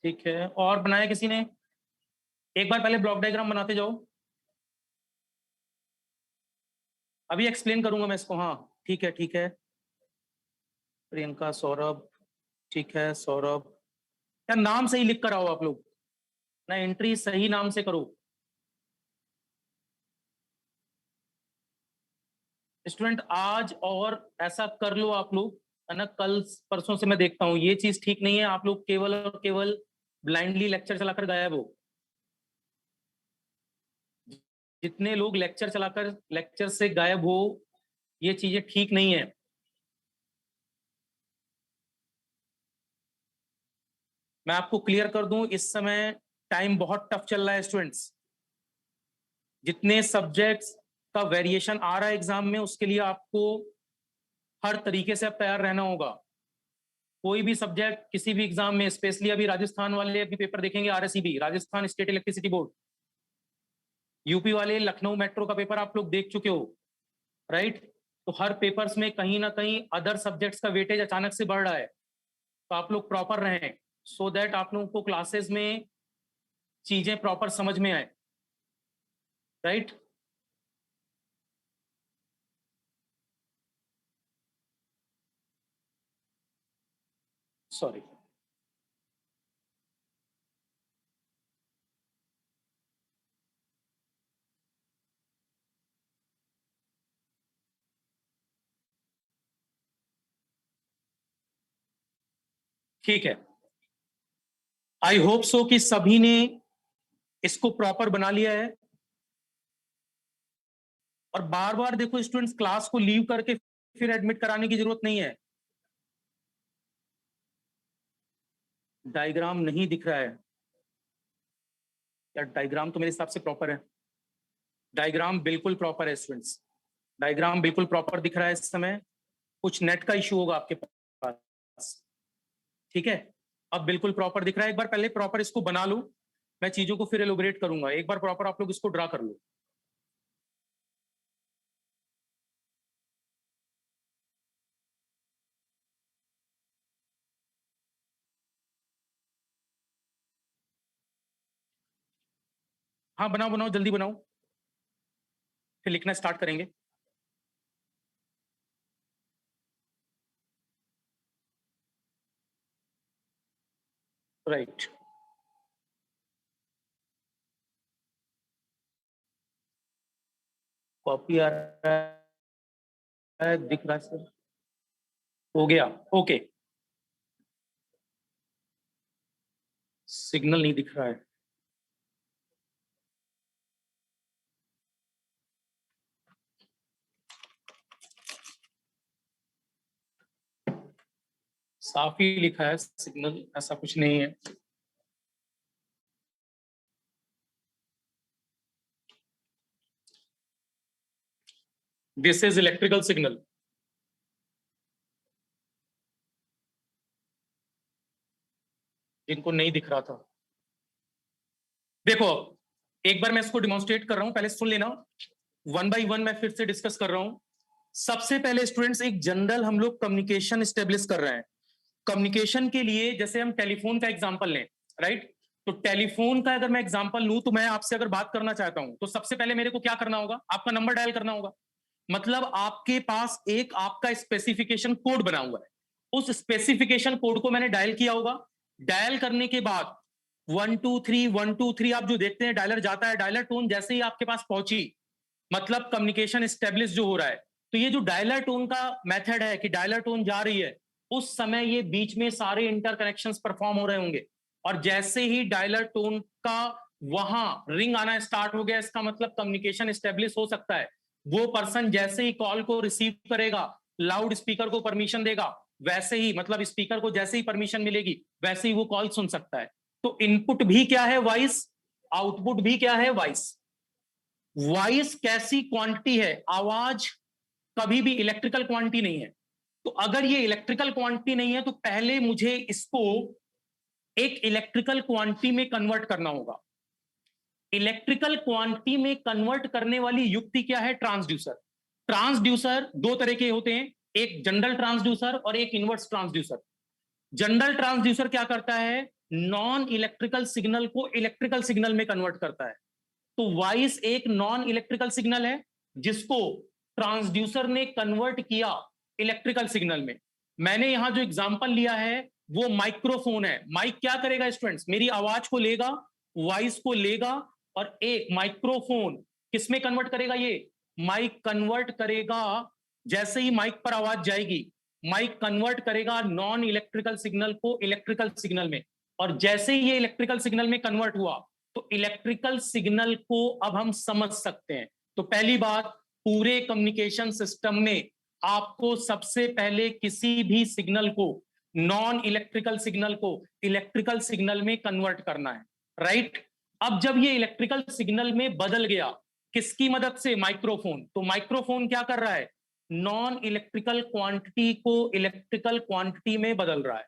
ठीक है, और बनाया किसी ने? एक बार पहले ब्लॉक डायग्राम बनाते जाओ, अभी एक्सप्लेन करूंगा मैं इसको। हाँ ठीक है, ठीक है। प्रियंका, सौरभ, ठीक है सौरभ। क्या नाम सही लिख कर आओ आप लोग ना, एंट्री सही नाम से करो। स्टूडेंट आज और ऐसा कर लो आप लोग, है ना। कल परसों से मैं देखता हूँ, ये चीज ठीक नहीं है। आप लोग केवल और केवल ब्लाइंडली लेक्चर चलाकर गायब हो। जितने लोग लेक्चर चलाकर लेक्चर से गायब हो, ये चीजें ठीक नहीं है। मैं आपको क्लियर कर दूं, इस समय टाइम बहुत टफ चल रहा है स्टूडेंट्स। जितने सब्जेक्ट्स का वेरिएशन आ रहा है एग्जाम में, उसके लिए आपको हर तरीके से अब तैयार रहना होगा। कोई भी सब्जेक्ट किसी भी एग्जाम में, स्पेशली अभी राजस्थान वाले अभी पेपर देखेंगे, RSEB, Rajasthan state electricity board. UP वाले लखनऊ मेट्रो का पेपर आप लोग देख चुके हो, राइट। तो हर पेपर्स में कहीं ना कहीं अदर सब्जेक्ट्स का वेटेज अचानक से बढ़ रहा है। तो आप लोग प्रॉपर रहें, सो दैट आप लोगों को क्लासेस में चीजें प्रॉपर समझ में आए, राइट। सॉरी, ठीक है। आई होप सो कि सभी ने इसको प्रॉपर बना लिया है। और बार बार देखो स्टूडेंट्स, क्लास को लीव करके फिर एडमिट कराने की जरूरत नहीं है। डायग्राम नहीं दिख रहा है यार? डायग्राम तो मेरे हिसाब से प्रॉपर है। डायग्राम बिल्कुल प्रॉपर है स्टूडेंट्स, डायग्राम बिल्कुल प्रॉपर दिख रहा है इस समय। कुछ नेट का इश्यू होगा आपके पास, ठीक है। अब बिल्कुल प्रॉपर दिख रहा है। एक बार पहले प्रॉपर इसको बना लो, मैं चीजों को फिर एलोबरेट करूंगा। एक बार प्रॉपर आप लोग इसको ड्रा कर लो। हाँ बनाओ बनाओ, जल्दी बनाओ, फिर लिखना स्टार्ट करेंगे। राइट, कॉपी आ रहा है, दिख रहा है सर? हो गया, ओके। सिग्नल नहीं दिख रहा है। साफ ही लिखा है सिग्नल, ऐसा कुछ नहीं है। This is electrical signal. जिनको नहीं दिख रहा था, देखो एक बार मैं इसको डिमॉन्स्ट्रेट कर रहा हूं, पहले सुन लेना। वन बाय वन मैं फिर से डिस्कस कर रहा हूं। सबसे पहले स्टूडेंट्स, एक जनरल हम लोग कम्युनिकेशन स्टेब्लिश कर रहे हैं। कम्युनिकेशन के लिए जैसे हम टेलीफोन का एग्जांपल लें, राइट। तो टेलीफोन का अगर मैं एग्जांपल लूं, तो मैं आपसे अगर बात करना चाहता हूं, तो सबसे पहले मेरे को क्या करना होगा? आपका नंबर डायल करना होगा। मतलब आपके पास एक आपका स्पेसिफिकेशन कोड बना हुआ है, उस स्पेसिफिकेशन कोड को मैंने डायल किया होगा। डायल करने के बाद 1 2 3 1 2 3 आप जो देखते हैं डायलर जाता है, डायलर टोन जैसे ही आपके पास पहुंची मतलब कम्युनिकेशन स्टेब्लिश जो हो रहा है। तो ये जो डायलर टोन का मेथड है कि डायलर टोन जा रही है, उस समय ये बीच में सारे इंटरकनेक्शंस परफॉर्म हो रहे होंगे, और जैसे ही डायलर टोन का वहां रिंग आना स्टार्ट हो गया, इसका मतलब कम्युनिकेशन स्टेब्लिश हो सकता है। वो पर्सन जैसे ही कॉल को रिसीव करेगा, लाउड स्पीकर को परमिशन देगा, वैसे ही मतलब स्पीकर को जैसे ही परमिशन मिलेगी वैसे ही वो कॉल सुन सकता है। तो इनपुट भी क्या है? वॉइस। आउटपुट भी क्या है? वॉइस। वॉइस कैसी क्वांटिटी है? आवाज कभी भी इलेक्ट्रिकल क्वांटिटी नहीं है। तो अगर ये इलेक्ट्रिकल क्वांटिटी नहीं है तो पहले मुझे इसको एक इलेक्ट्रिकल क्वांटिटी में कन्वर्ट करना होगा। इलेक्ट्रिकल क्वांटिटी में कन्वर्ट करने वाली युक्ति क्या है? ट्रांसड्यूसर। ट्रांसड्यूसर दो तरह के होते हैं, एक जनरल ट्रांसड्यूसर और एक इनवर्स ट्रांसड्यूसर। जनरल ट्रांसड्यूसर क्या करता है? नॉन इलेक्ट्रिकल सिग्नल को इलेक्ट्रिकल सिग्नल में कन्वर्ट करता है। तो वॉइस एक नॉन इलेक्ट्रिकल सिग्नल है जिसको ट्रांसड्यूसर ने कन्वर्ट किया इलेक्ट्रिकल सिग्नल में। मैंने यहां जो एग्जांपल लिया है वो माइक्रोफोन है। माइक क्या करेगा स्टूडेंट्स? मेरी आवाज को लेगा, वॉइस को लेगा, और एक माइक्रोफोन किसमें कन्वर्ट करेगा? ये माइक कन्वर्ट करेगा। जैसे ही माइक पर आवाज जाएगी, माइक कन्वर्ट करेगा नॉन इलेक्ट्रिकल सिग्नल को इलेक्ट्रिकल सिग्नल में, और जैसे ही ये इलेक्ट्रिकल सिग्नल में कन्वर्ट हुआ तो इलेक्ट्रिकल सिग्नल को अब हम समझ सकते हैं। तो पहली बात, पूरे कम्युनिकेशन सिस्टम में आपको सबसे पहले किसी भी सिग्नल को, नॉन इलेक्ट्रिकल सिग्नल को इलेक्ट्रिकल सिग्नल में कन्वर्ट करना है, राइट? अब जब ये इलेक्ट्रिकल सिग्नल में बदल गया, किसकी मदद से? माइक्रोफोन। तो माइक्रोफोन क्या कर रहा है? नॉन इलेक्ट्रिकल क्वांटिटी को इलेक्ट्रिकल क्वांटिटी में बदल रहा है।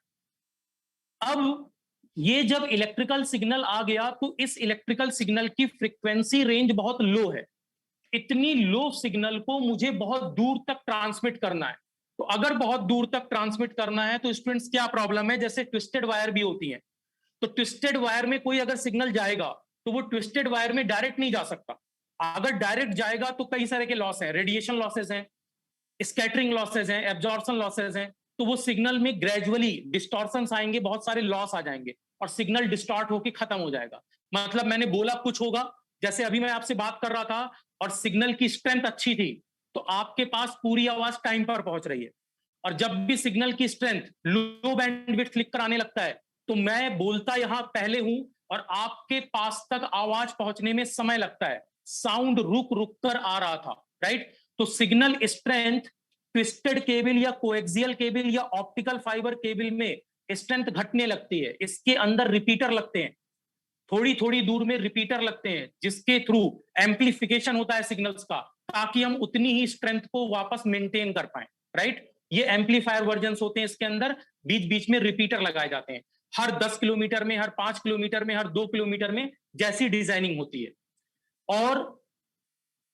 अब ये जब इलेक्ट्रिकल सिग्नल आ गया तो इस इलेक्ट्रिकल सिग्नल की फ्रीक्वेंसी रेंज बहुत लो है। इतनी लो सिग्नल को मुझे बहुत दूर तक ट्रांसमिट करना है। तो अगर बहुत दूर तक ट्रांसमिट करना है तो स्टूडेंट्स क्या प्रॉब्लम है? जैसे ट्विस्टेड वायर भी होती है, तो ट्विस्टेड वायर में कोई अगर सिग्नल जाएगा तो वो ट्विस्टेड वायर में डायरेक्ट नहीं जा सकता। अगर डायरेक्ट जाएगा तो कई सारे के लॉस हैं, रेडिएशन लॉसेस हैं, स्कैटरिंग लॉसेस हैं, एब्जॉर्प्शन लॉसेस हैं। तो वो सिग्नल में ग्रेजुअली डिस्टॉर्शंस आएंगे, बहुत सारे लॉस आ जाएंगे और सिग्नल डिस्टॉर्ट होकर खत्म हो जाएगा। मतलब मैंने बोला कुछ होगा, जैसे अभी मैं आपसे बात कर रहा था और सिग्नल की स्ट्रेंथ अच्छी थी तो आपके पास पूरी आवाज टाइम पर पहुंच रही है, और जब भी सिग्नल की स्ट्रेंथ लो बैंडविड्थ लिख कर आने लगता है तो मैं बोलता यहां पहले हूं और आपके पास तक आवाज पहुंचने में समय लगता है। साउंड रुक रुक कर आ रहा था, राइट? तो सिग्नल स्ट्रेंथ ट्विस्टेड केबल या कोएक्सियल केबल या ऑप्टिकल फाइबर केबल में स्ट्रेंथ घटने लगती है। इसके अंदर रिपीटर लगते हैं, थोड़ी थोड़ी दूर में रिपीटर लगते हैं जिसके थ्रू एम्पलीफिकेशन होता है सिग्नल्स का, ताकि हम उतनी ही स्ट्रेंथ को वापस मेंटेन कर पाए, राइट? ये एम्पलीफायर वर्जन्स होते हैं, इसके अंदर बीच बीच में रिपीटर लगाए जाते हैं, हर 10 किलोमीटर में, हर 5 किलोमीटर में, हर 2 किलोमीटर में, जैसी डिजाइनिंग होती है। और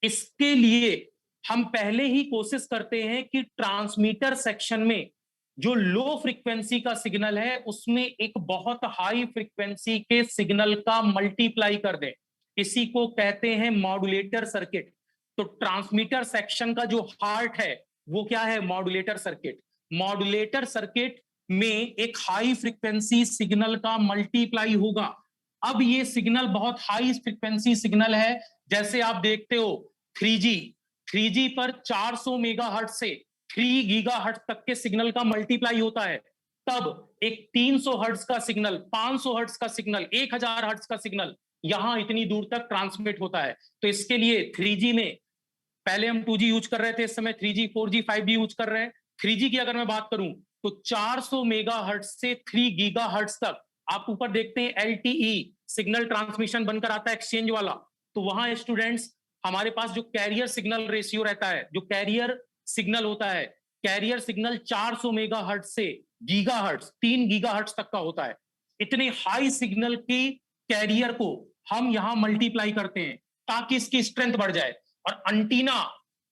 इसके लिए हम पहले ही कोशिश करते हैं कि ट्रांसमीटर सेक्शन में जो लो फ्रीक्वेंसी का सिग्नल है उसमें एक बहुत हाई फ्रीक्वेंसी के सिग्नल का मल्टीप्लाई कर दें। इसी को कहते हैं मॉड्यूलेटर सर्किट। तो ट्रांसमीटर सेक्शन का जो हार्ट है वो क्या है? Modulator circuit. मॉड्यूलेटर सर्किट में एक हाई फ्रीक्वेंसी सिग्नल का मल्टीप्लाई होगा। अब ये सिग्नल बहुत हाई फ्रीक्वेंसी सिग्नल है, जैसे आप देखते हो 3G, 3G पर 400 मेगाहर्ट्ज से 3 गीगाहर्ट्ज तक के सिग्नल का मल्टीप्लाई होता है। तब एक 300 हर्ट्ज का सिग्नल, 500 हर्ट्ज का सिग्नल, 1000 हर्ट्ज का सिग्नल यहां इतनी दूर तक ट्रांसमिट होता है। तो इसके लिए 3G में, पहले हम 2G यूज कर रहे थे, इस समय 3G 4G 5G यूज कर रहे हैं। 3G की अगर मैं बात करूं तो 400 मेगाहर्ट्ज से 3 गीगाहर्ट्ज तक आप ऊपर देखते हैं LTE सिग्नल ट्रांसमिशन बनकर आता है, एक्सचेंज वाला। तो वहां स्टूडेंट्स हमारे पास जो कैरियर सिग्नल रेशियो रहता है, जो कैरियर सिग्नल होता है, कैरियर सिग्नल 400 मेगाहर्ट्ज से गीगाहर्ट्ज, 3 गीगाहर्ट्ज तक का होता है। इतने हाई सिग्नल की कैरियर को हम यहां मल्टीप्लाई करते हैं ताकि इसकी स्ट्रेंथ बढ़ जाए। और अंटीना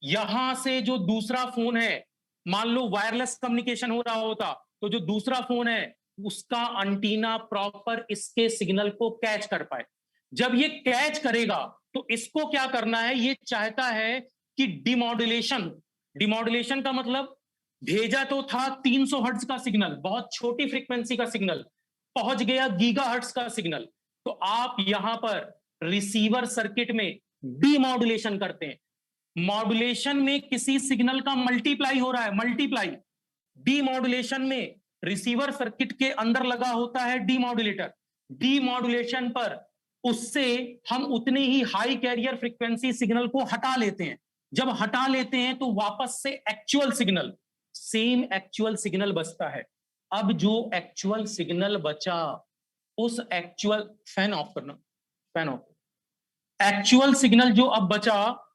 यहां से जो दूसरा फोन है, मान लो वायरलेस कम्युनिकेशन हो रहा होता तो जो दूसरा फोन है उसका अंटीना प्रॉपर इसके सिग्नल को कैच कर पाए। जब ये कैच करेगा तो इसको क्या करना है? ये चाहता है कि डिमॉड्यूलेशन, डिमॉड्यूलेशन का मतलब भेजा तो था 300 हर्ट्ज का सिग्नल, बहुत छोटी फ्रीक्वेंसी का सिग्नल, पहुंच गया गीगाहर्ट्ज का सिग्नल, तो आप यहां पर रिसीवर सर्किट में डीमॉड्यूलेशन करते हैं। मॉड्यूलेशन में किसी सिग्नल का मल्टीप्लाई हो रहा है, मल्टीप्लाई। डीमॉड्यूलेशन में रिसीवर सर्किट के अंदर लगा होता है डीमॉड्यूलेटर। डीमॉड्यूलेशन पर उससे हम उतने ही हाई कैरियर फ्रीक्वेंसी सिग्नल को हटा लेते हैं। जब हटा लेते हैं तो वापस से actual signal, same actual signal बचता है। अब जो एक्चुअल सिग्नल बचा, उस एक्चुअल, फैन ऑफ करना, फैन ऑफ, एक्चुअल सिग्नल जो अब बचा,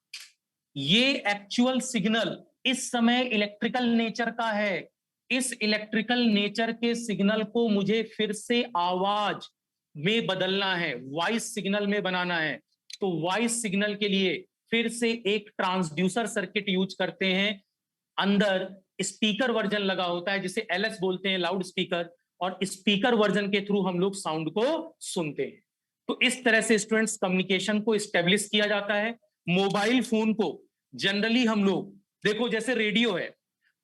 ये एक्चुअल सिग्नल इस समय इलेक्ट्रिकल नेचर का है। इस इलेक्ट्रिकल नेचर के सिग्नल को मुझे फिर से आवाज में बदलना है, वॉइस सिग्नल में बनाना है। तो वॉइस सिग्नल के लिए फिर से एक ट्रांसड्यूसर सर्किट यूज करते हैं। अंदर स्पीकर वर्जन लगा होता है जिसे एलएस बोलते हैं, लाउड स्पीकर, और स्पीकर वर्जन के थ्रू हम लोग साउंड को सुनते हैं। तो इस तरह से स्टूडेंट्स कम्युनिकेशन को स्टेब्लिश किया जाता है। मोबाइल फोन को जनरली हम लोग, देखो जैसे रेडियो है,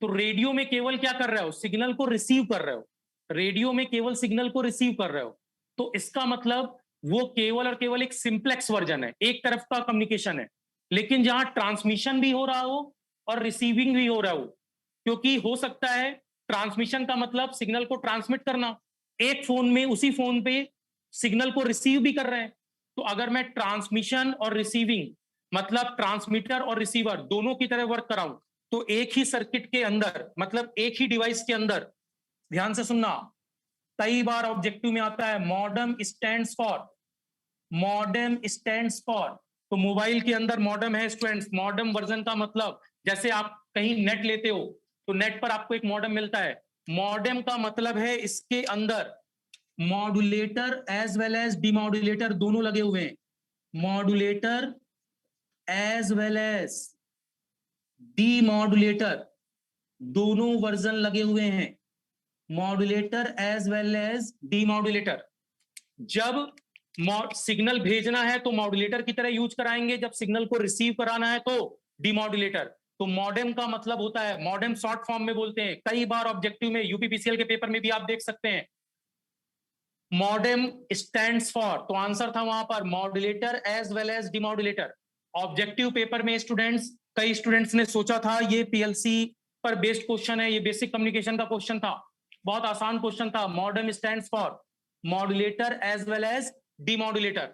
तो रेडियो में केवल क्या कर रहे हो, सिग्नल को रिसीव कर रहे हो। रेडियो में केवल सिग्नल को रिसीव कर रहे हो, तो इसका मतलब वो केवल और केवल एक सिंप्लेक्स वर्जन है, एक तरफ का कम्युनिकेशन है। लेकिन जहां ट्रांसमिशन भी हो रहा हो और रिसीविंग भी हो रहा हो, क्योंकि हो सकता है ट्रांसमिशन का मतलब सिग्नल को ट्रांसमिट करना, एक फोन में उसी फोन पे सिग्नल को रिसीव भी कर रहे हैं। तो अगर मैं ट्रांसमिशन और रिसीविंग, मतलब ट्रांसमीटर और रिसीवर दोनों की तरह वर्क कराऊं, तो एक ही सर्किट के अंदर, मतलब एक ही डिवाइस के अंदर, ध्यान से सुनना, कई बार ऑब्जेक्टिव में आता है modem stands for, modem stands for. तो मोबाइल के अंदर मॉडेम है स्टूडेंट्स। मॉडेम वर्जन का मतलब, जैसे आप कहीं नेट लेते हो तो नेट पर आपको एक मॉडेम मिलता है। मॉडेम का मतलब है इसके अंदर modulator as well as demodulator दोनों लगे हुए हैं। Modulator as well as demodulator दोनों वर्जन लगे हुए हैं। Modulator as well as demodulator. जब सिग्नल भेजना है तो मॉड्यूलेटर की तरह यूज कराएंगे, जब सिग्नल को रिसीव कराना है तो डीमॉड्यूलेटर। तो मॉडेम का मतलब होता है, मॉडेम शॉर्ट फॉर्म में बोलते हैं, कई बार ऑब्जेक्टिव में यूपीपीसीएल के पेपर में भी आप देख सकते हैं मॉडेम स्टैंड्स फॉर, तो आंसर था वहां पर modulator as well as demodulator. Objective paper में स्टूडेंट्स, कई स्टूडेंट्स ने सोचा था ये पीएलसी पर बेस्ड क्वेश्चन है, ये बेसिक कम्युनिकेशन का क्वेश्चन था, बहुत आसान क्वेश्चन था। Modem stands for modulator as well as demodulator.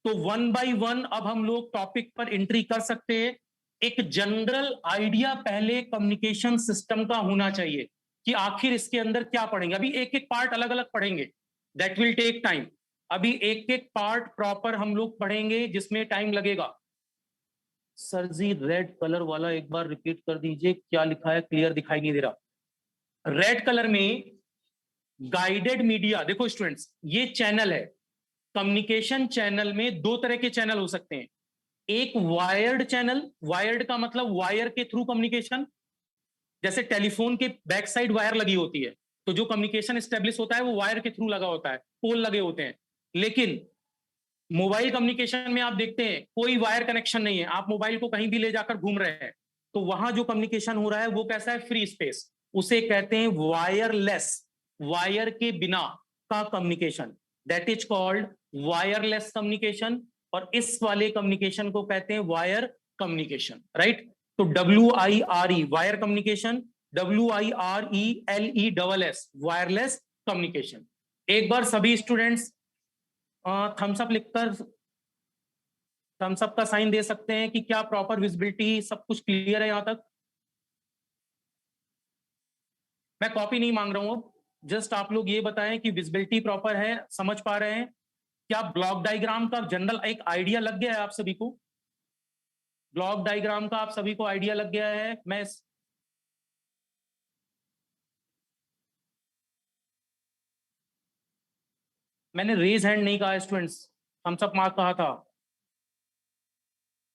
तो वन बाय वन अब हम लोग टॉपिक पर एंट्री कर सकते हैं। एक जनरल आइडिया पहले कम्युनिकेशन सिस्टम का होना चाहिए कि आखिर इसके अंदर क्या पढ़ेंगे। अभी एक एक पार्ट अलग अलग पढ़ेंगे, दैट विल टेक टाइम। अभी एक एक पार्ट प्रॉपर हम लोग पढ़ेंगे जिसमें टाइम लगेगा। सर जी रेड कलर वाला एक बार रिपीट कर दीजिए, क्या लिखा है, क्लियर दिखाई नहीं दे रहा। रेड कलर में गाइडेड मीडिया, देखो स्टूडेंट्स ये चैनल है। कम्युनिकेशन चैनल में दो तरह के चैनल हो सकते हैं, एक वायर्ड चैनल, वायर्ड का मतलब वायर के थ्रू कम्युनिकेशन, जैसे टेलीफोन के बैक साइड वायर लगी होती है, तो जो कम्युनिकेशन स्टेब्लिश होता है वो वायर के थ्रू लगा होता है, पोल लगे होते हैं। लेकिन मोबाइल कम्युनिकेशन में आप देखते हैं कोई वायर कनेक्शन नहीं है, आप मोबाइल को कहीं भी ले जाकर घूम रहे हैं, तो वहां जो कम्युनिकेशन हो रहा है वो कैसा है, फ्री स्पेस, उसे कहते हैं वायरलेस, वायर के बिना का communication, that is called wireless communication. और इस वाले कम्युनिकेशन को कहते हैं वायर कम्युनिकेशन, राइट। तो WIRE wire communication, WIRELESS wireless communication. एक बार सभी स्टूडेंट्स थम्स अप लिखकर थम्स अप का साइन दे सकते हैं कि क्या प्रॉपर विजिबिलिटी सब कुछ क्लियर है यहां तक। मैं कॉपी नहीं मांग रहा हूं, जस्ट आप लोग ये बताएं कि विजिबिलिटी प्रॉपर है, समझ पा रहे हैं। क्या ब्लॉक डायग्राम का जनरल एक आइडिया लग गया है आप सभी को, ब्लॉक डायग्राम का आप सभी को आइडिया लग गया है। मैंने रेज हैंड नहीं कहा स्टूडेंट्स, थम्स अप मार्क कहा था,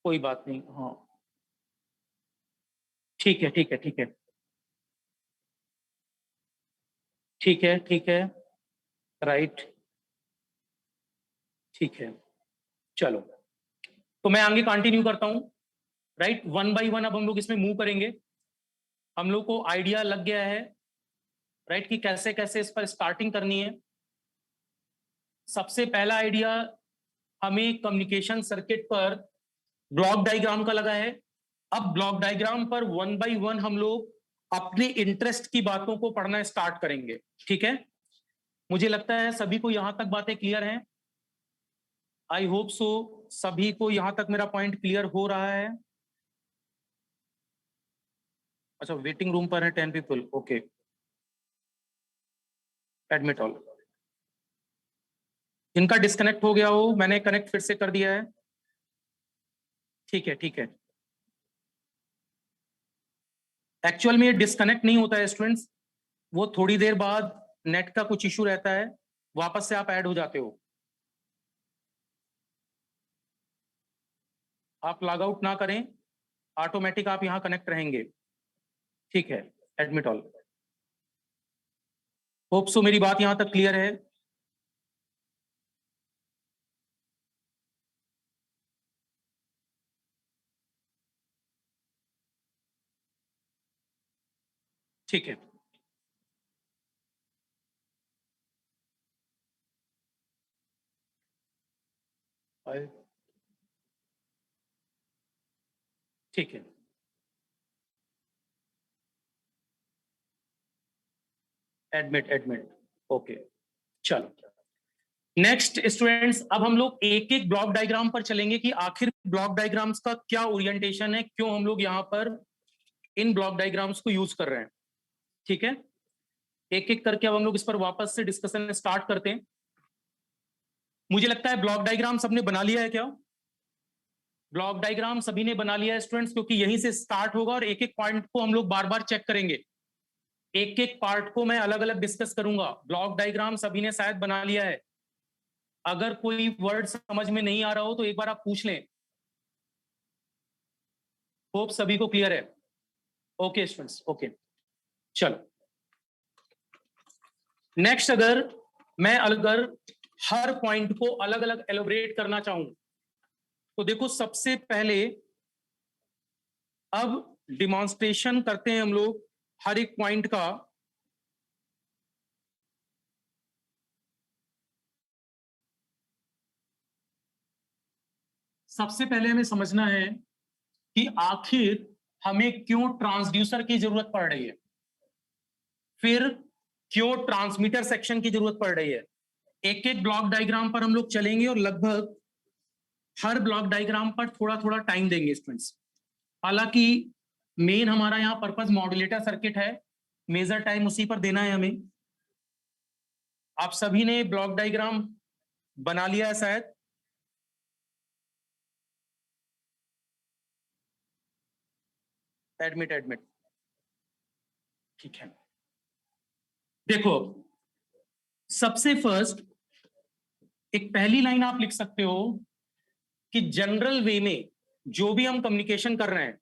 कोई बात नहीं, हाँ ठीक है ठीक है ठीक है ठीक है ठीक है, राइट, ठीक है। चलो तो मैं आगे कंटिन्यू करता हूं। राइट। वन बाय वन अब हम लोग इसमें मूव करेंगे। हम लोग को आइडिया लग गया है राइट कि कैसे कैसे इस पर स्टार्टिंग करनी है। सबसे पहला आइडिया हमें कम्युनिकेशन सर्किट पर ब्लॉक डायग्राम का लगा है। अब ब्लॉक डायग्राम पर वन बाय वन हम लोग अपने इंटरेस्ट की बातों को पढ़ना स्टार्ट करेंगे। ठीक है, मुझे लगता है सभी को यहां तक बातें क्लियर हैं। आई होप सो सभी को यहां तक मेरा पॉइंट क्लियर हो रहा है। अच्छा, वेटिंग रूम पर है 10 पीपल, ओके। Admit all. इनका डिस्कनेक्ट हो गया हो, मैंने कनेक्ट फिर से कर दिया है। ठीक है ठीक है। एक्चुअल में ये डिस्कनेक्ट नहीं होता है स्टूडेंट्स, वो थोड़ी देर बाद नेट का कुछ इशू रहता है, वापस से आप ऐड हो जाते हो। आप लॉग आउट ना करें, ऑटोमेटिक आप यहां कनेक्ट रहेंगे। ठीक है, एडमिट ऑल। होप सो मेरी बात यहां तक क्लियर है। ठीक है, ठीक है। Admit admit, okay. चलो नेक्स्ट स्टूडेंट्स, अब हम लोग एक एक ब्लॉक डायग्राम पर चलेंगे कि आखिर ब्लॉक डायग्राम्स का क्या ओरिएंटेशन है, क्यों हम लोग यहाँ पर इन ब्लॉक डायग्राम्स को यूज कर रहे हैं। ठीक है, एक एक करके अब हम लोग इस पर वापस से डिस्कशन स्टार्ट करते हैं। मुझे लगता है ब्लॉक डायग्राम सबने बना लिया है क्या? ब्लॉक डायग्राम सभी ने बना लिया है स्टूडेंट्स, क्योंकि यहीं से स्टार्ट होगा और एक एक पॉइंट को हम लोग बार बार चेक करेंगे। एक एक पार्ट को मैं अलग अलग डिस्कस करूंगा। ब्लॉक डायग्राम सभी ने शायद बना लिया है। अगर कोई वर्ड समझ में नहीं आ रहा हो तो एक बार आप पूछ लें। होप सभी को क्लियर है। Okay students, okay. चलो नेक्स्ट, अगर मैं हर पॉइंट को अलग अलग एलोबरेट करना चाहूं तो देखो, सबसे पहले अब डिमॉन्स्ट्रेशन करते हैं हम लोग हर एक पॉइंट का। सबसे पहले हमें समझना है कि आखिर हमें क्यों ट्रांसड्यूसर की जरूरत पड़ रही है, फिर क्यों ट्रांसमीटर सेक्शन की जरूरत पड़ रही है। एक एक ब्लॉक डायग्राम पर हम लोग चलेंगे और लगभग हर ब्लॉक डायग्राम पर थोड़ा थोड़ा टाइम देंगे स्टूडेंट्स। हालांकि मेन हमारा यहाँ पर्पस मॉड्यूलेटर सर्किट है, मेजर टाइम उसी पर देना है हमें। आप सभी ने ब्लॉक डायग्राम बना लिया है शायद। एडमिट एडमिट, ठीक है। देखो, सबसे फर्स्ट एक पहली लाइन आप लिख सकते हो कि जनरल वे में जो भी हम कम्युनिकेशन कर रहे हैं,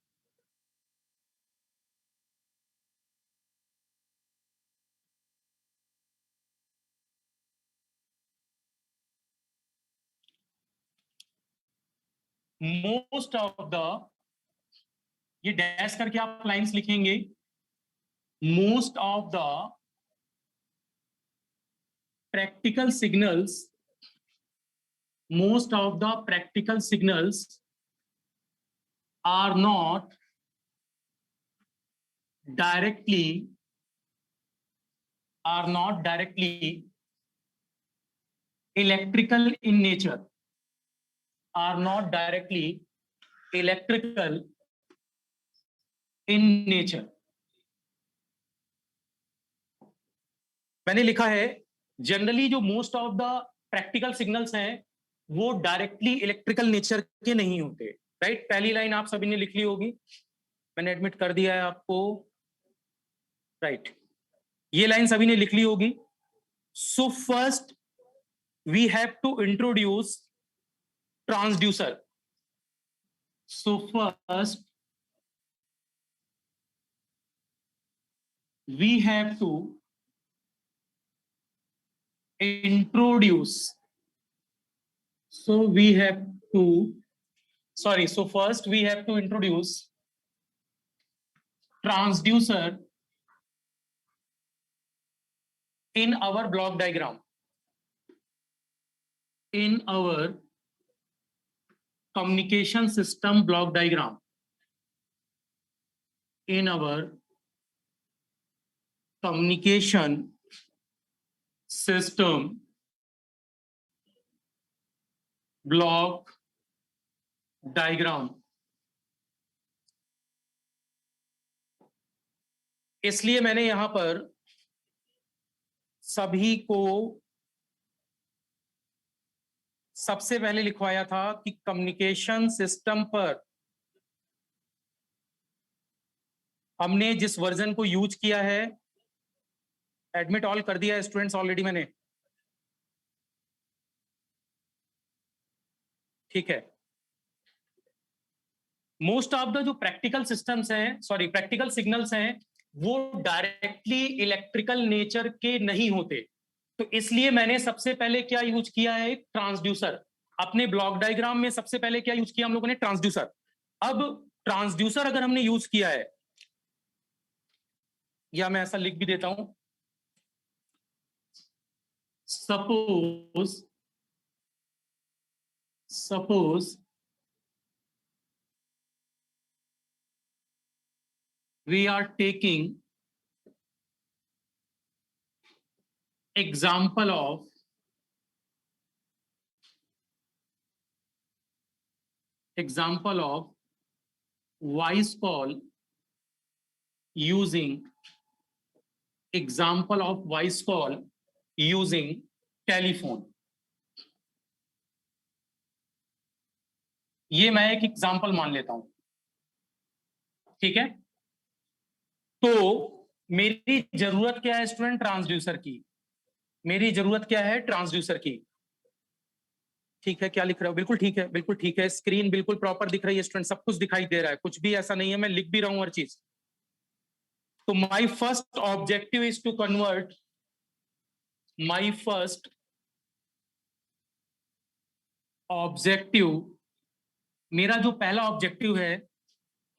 मोस्ट ऑफ द, ये डैश करके आप लाइंस लिखेंगे, most of the practical signals, most of the practical signals are not directly electrical in nature, are not directly electrical in nature। मैंने लिखा है जनरली जो most of the practical signals हैं वो डायरेक्टली इलेक्ट्रिकल नेचर के नहीं होते। Right, पहली लाइन आप सभी ने लिख ली होगी, मैंने एडमिट कर दिया है आपको। राइट, ये लाइन सभी ने लिख ली होगी। So first we have to introduce transducer. So first we have to introduce, so we have to sorry, so first we have to introduce transducer in our block diagram. In our communication system block diagram. In our communication system block diagram. इसलिए मैंने यहां पर सभी को सबसे पहले लिखवाया था कि कम्युनिकेशन सिस्टम पर हमने जिस वर्जन को यूज किया है, एडमिट ऑल कर दिया है स्टूडेंट्स ऑलरेडी मैंने, ठीक है. मोस्ट ऑफ द जो प्रैक्टिकल सिस्टम्स हैं, सॉरी प्रैक्टिकल सिग्नल्स हैं, वो डायरेक्टली इलेक्ट्रिकल नेचर के नहीं होते. तो इसलिए मैंने सबसे पहले क्या यूज किया है, ट्रांसड्यूसर. अपने ब्लॉक डायग्राम में सबसे पहले क्या यूज किया हम लोगों ने, ट्रांसड्यूसर. अब ट्रांसड्यूसर अगर हमने यूज किया है, या मैं ऐसा लिख भी देता हूं, suppose we are taking example of voice call using telephone. ये मैं एक एग्जांपल मान लेता हूं, ठीक है. तो मेरी जरूरत क्या है स्टूडेंट, ट्रांसड्यूसर की. मेरी जरूरत क्या है, ट्रांसड्यूसर की. ठीक है, क्या लिख रहे हो, बिल्कुल ठीक है, बिल्कुल ठीक है. स्क्रीन बिल्कुल प्रॉपर दिख रही है स्टूडेंट, सब कुछ दिखाई दे रहा है, कुछ भी ऐसा नहीं है, मैं लिख भी रहा हूं हर चीज. तो my first objective is to convert, my first objective, मेरा जो पहला ऑब्जेक्टिव है,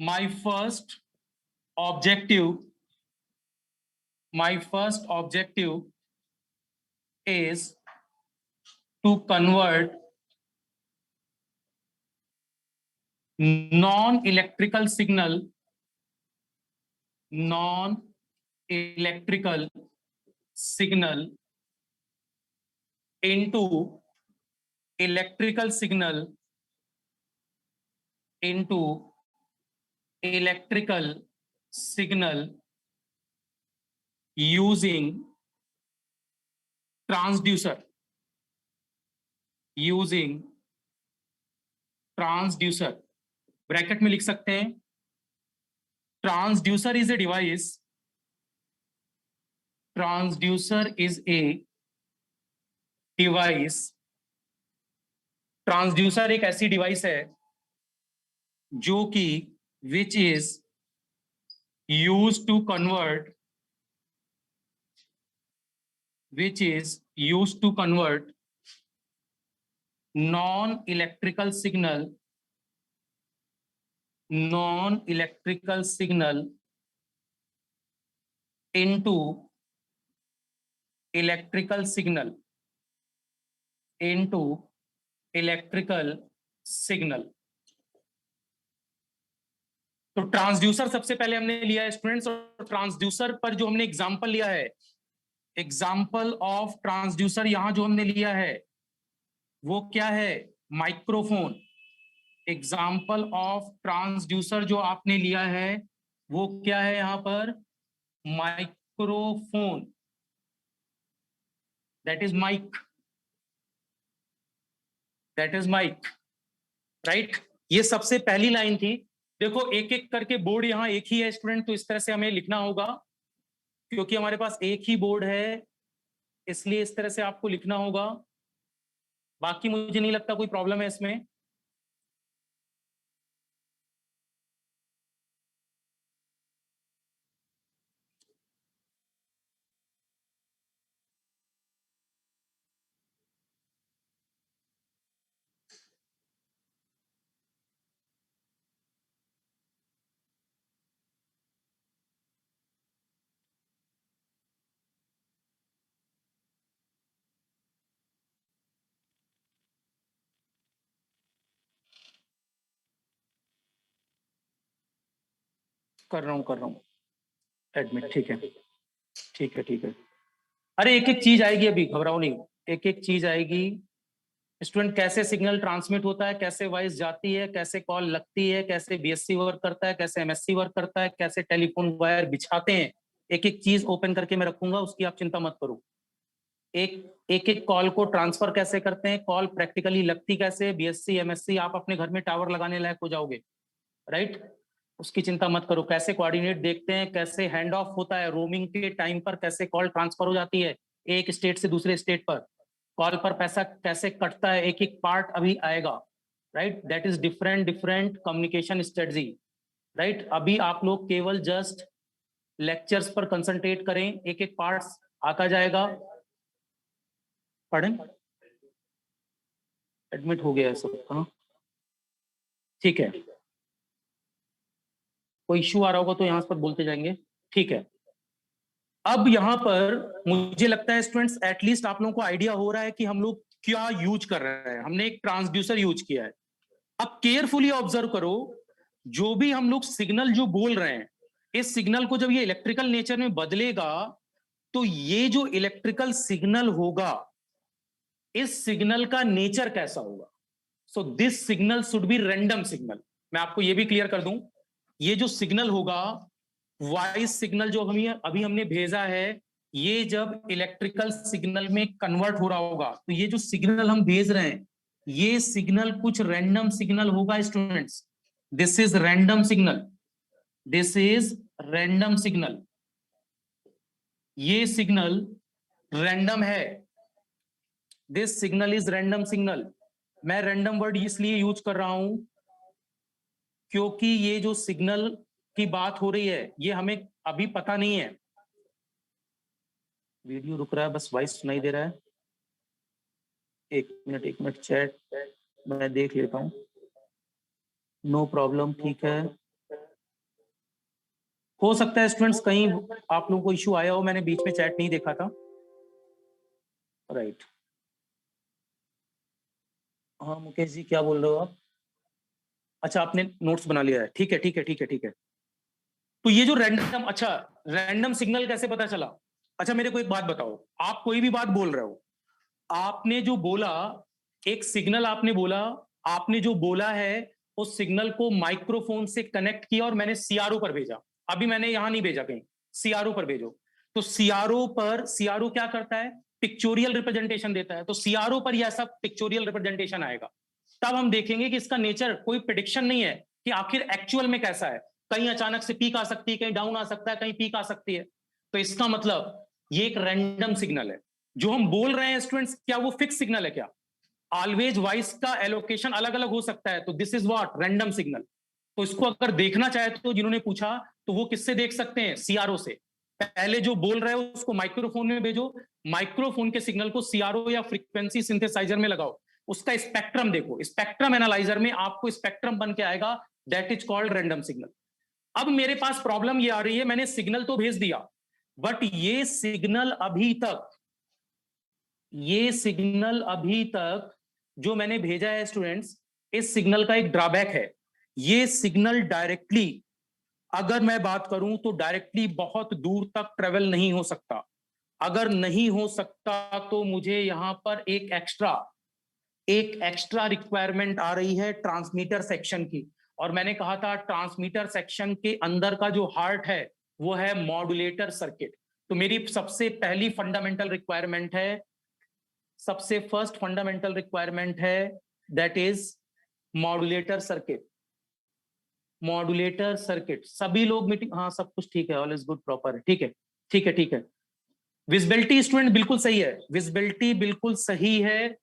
my first objective is to convert non-electrical signal into electrical signal using transducer. Bracket में लिख सकते हैं, transducer is a device. Transducer एक ऐसी डिवाइस है जो कि which is used to convert non-electrical signal into electrical signal. तो ट्रांसड्यूसर सबसे पहले हमने लिया है स्टूडेंट्स, और ट्रांसड्यूसर पर जो हमने एग्जांपल लिया है, एग्जांपल ऑफ ट्रांसड्यूसर यहां जो हमने लिया है वो क्या है, माइक्रोफोन. एग्जाम्पल ऑफ ट्रांसड्यूसर जो आपने लिया है वो क्या है, यहां पर microphone. That is mic, right. ये सबसे पहली लाइन थी. देखो एक एक करके बोर्ड यहां एक ही है स्टूडेंट, तो इस तरह से हमें लिखना होगा, क्योंकि हमारे पास एक ही बोर्ड है, इसलिए इस तरह से आपको लिखना होगा. बाकी मुझे नहीं लगता कोई प्रॉब्लम है इसमें. कर रहा हूँ एडमिट। ठीक है ठीक है ठीक है। अरे एक एक चीज आएगी, अभी घबराओ नहीं, एक एक चीज आएगी। स्टूडेंट कैसे सिग्नल ट्रांसमिट होता है, कैसे वॉइस जाती है, कैसे कॉल लगती है, कैसे बीएससी वर्क करता है, कैसे एमएससी वर्क करता है, कैसे टेलीफोन वायर बिछाते हैं, एक एक चीज ओपन करके मैं रखूंगा, उसकी आप चिंता मत करो। एक एक कॉल को ट्रांसफर कैसे करते हैं, कॉल प्रैक्टिकली लगती कैसे, बीएससी एमएससी आप अपने घर में टावर लगाने लायक हो जाओगे, राइट, उसकी चिंता मत करो। कैसे कोऑर्डिनेट देखते हैं, कैसे हैंड ऑफ होता है रोमिंग के टाइम पर, कैसे कॉल ट्रांसफर हो जाती है एक स्टेट से दूसरे स्टेट पर, कॉल पर पैसा कैसे कटता है, एक एक पार्ट अभी आएगा, right. That is different different communication strategy, right. अभी आप लोग केवल जस्ट लेक्चर्स पर कंसंट्रेट करें, एक एक पार्ट्स आता जाएगा। पढ़ें, एडमिट हो गया है सब, हाँ ठीक है। कोई इश्यू आ रहा होगा तो यहाँ पर बोलते जाएंगे, ठीक है। अब यहाँ पर मुझे लगता है स्टूडेंट्स एटलीस्ट आप लोगों को आइडिया हो रहा है कि हम लोग क्या यूज कर रहे हैं। हमने एक ट्रांसड्यूसर यूज किया है। अब केयरफुली ऑब्जर्व करो, जो भी हम लोग सिग्नल जो बोल रहे हैं, इस सिग्नल को जब ये इलेक्ट्रिकल नेचर में बदलेगा, तो ये जो इलेक्ट्रिकल सिग्नल होगा, इस सिग्नल का नेचर कैसा होगा। So this signal should be random signal. मैं आपको ये भी क्लियर कर दूं, ये जो सिग्नल होगा, वॉइस सिग्नल जो हमें अभी हमने भेजा है, ये जब इलेक्ट्रिकल सिग्नल में कन्वर्ट हो रहा होगा, तो ये जो सिग्नल हम भेज रहे हैं, ये सिग्नल कुछ रैंडम सिग्नल होगा students. This is random signal, this is random signal, ये सिग्नल रैंडम है, this signal is random signal. मैं रैंडम वर्ड इसलिए यूज कर रहा हूं क्योंकि ये जो सिग्नल की बात हो रही है, ये हमें अभी पता नहीं है। वीडियो रुक रहा है, बस वॉइस सुनाई दे रहा है। एक मिनट चैट मैं देख लेता हूं, नो प्रॉब्लम, ठीक है। हो सकता है स्टूडेंट्स कहीं आप लोगों को इश्यू आया हो, मैंने बीच में चैट नहीं देखा था, राइट। हाँ मुकेश जी क्या बोल रहे हो आप? अच्छा आपने नोट्स बना लिया है, ठीक है ठीक है ठीक है ठीक है। तो ये जो रैंडम, अच्छा रैंडम सिग्नल कैसे पता चला? अच्छा मेरे को एक बात बताओ, आप कोई भी बात बोल रहे हो, आपने जो बोला, एक सिग्नल आपने बोला, आपने जो बोला है उस सिग्नल को माइक्रोफोन से कनेक्ट किया और मैंने सीआरओ पर भेजा। अभी मैंने यहां नहीं भेजा कहीं, सीआरओ पर भेजो। तो सीआरओ पर, सीआरओ क्या करता है, पिक्चोरियल रिप्रेजेंटेशन देता है, तो सीआरओ पर यह सब पिक्चोरियल रिप्रेजेंटेशन आएगा। तब हम देखेंगे कि इसका नेचर, कोई प्रिडिक्शन नहीं है कि आखिर एक्चुअल में कैसा है। कहीं अचानक से पीक आ सकती है, कहीं डाउन आ सकता है, कहीं पीक आ सकती है। तो इसका मतलब ये एक रैंडम सिग्नल है। जो हम बोल रहे हैं स्टूडेंट्स, क्या वो फिक्स सिग्नल है क्या? ऑलवेज वॉइस का एलोकेशन अलग अलग हो सकता है, तो this is what random signal. तो इसको अगर देखना चाहे तो जिन्होंने पूछा, तो वो किससे देख सकते हैं? सीआरओ से। पहले जो बोल रहे हो उसको माइक्रोफोन में भेजो, माइक्रोफोन के सिग्नल को सीआरओ या फ्रीक्वेंसी सिंथेसाइजर में लगाओ, उसका स्पेक्ट्रम देखो, स्पेक्ट्रम एनालाइजर में आपको स्पेक्ट्रम बन के आएगा, that is called random signal. अब मेरे पास प्रॉब्लम ये आ रही है, मैंने सिग्नल तो भेज दिया, बट ये सिग्नल अभी तक जो मैंने भेजा है स्टूडेंट्स, इस सिग्नल का एक ड्रॉबैक है। ये सिग्नल डायरेक्टली, अगर मैं बात करूं तो डायरेक्टली बहुत दूर तक ट्रेवल नहीं हो सकता। अगर नहीं हो सकता तो मुझे यहां पर एक एक्स्ट्रा रिक्वायरमेंट आ रही है ट्रांसमीटर सेक्शन की। और मैंने कहा था ट्रांसमीटर सेक्शन के अंदर का जो हार्ट है वो है मॉड्यूलेटर सर्किट। तो मेरी सबसे पहली फंडामेंटल रिक्वायरमेंट है, सबसे फर्स्ट फंडामेंटल रिक्वायरमेंट है, that is modulator circuit. Modulator circuit, सभी लोग मीटिंग, हाँ सब कुछ ठीक है, ऑल इज गुड प्रॉपर है, ठीक है ठीक है ठीक है। विजिबिलिटी स्टूडेंट बिल्कुल सही है, विजिबिलिटी बिल्कुल सही है।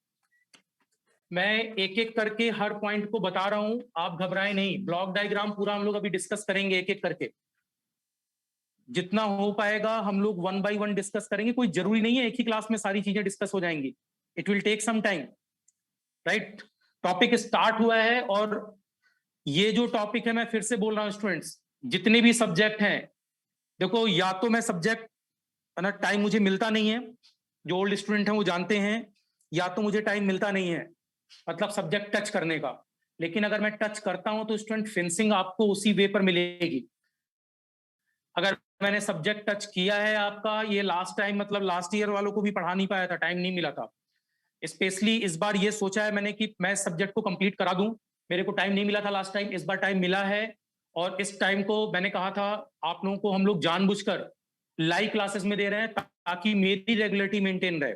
मैं एक एक करके हर पॉइंट को बता रहा हूं, आप घबराएं नहीं। ब्लॉक डायग्राम पूरा हम लोग अभी डिस्कस करेंगे एक एक करके, जितना हो पाएगा हम लोग वन बाय वन डिस्कस करेंगे। कोई जरूरी नहीं है एक ही क्लास में सारी चीजें डिस्कस हो जाएंगी, it will take some time, right. Topic start हुआ है, और ये जो टॉपिक है मैं फिर से बोल रहा हूं स्टूडेंट्स, जितने भी सब्जेक्ट हैं, देखो या तो मैं सब्जेक्ट है ना, टाइम मुझे मिलता नहीं है, जो ओल्ड स्टूडेंट हैं वो जानते हैं, या तो मुझे टाइम मिलता नहीं है मतलब सब्जेक्ट टच करने का। लेकिन अगर मैं टच करता हूं तो स्टूडेंट फिनिशिंग आपको उसी वे पर मिलेगी। अगर मैंने सब्जेक्ट टच किया है आपका, ये लास्ट टाइम मतलब लास्ट ईयर वालों को भी पढ़ा नहीं पाया था, टाइम नहीं मिला था। स्पेशली इस बार ये सोचा है मैंने कि मैं सब्जेक्ट को कंप्लीट करा दूं। मेरे को टाइम नहीं मिला था लास्ट टाइम, इस बार टाइम मिला है। और इस टाइम को मैंने कहा था आप लोगों को हम लोग जानबूझकर लाइव क्लासेस में दे रहे हैं ताकि मेरी रेगुलरिटी मेंटेन रहे,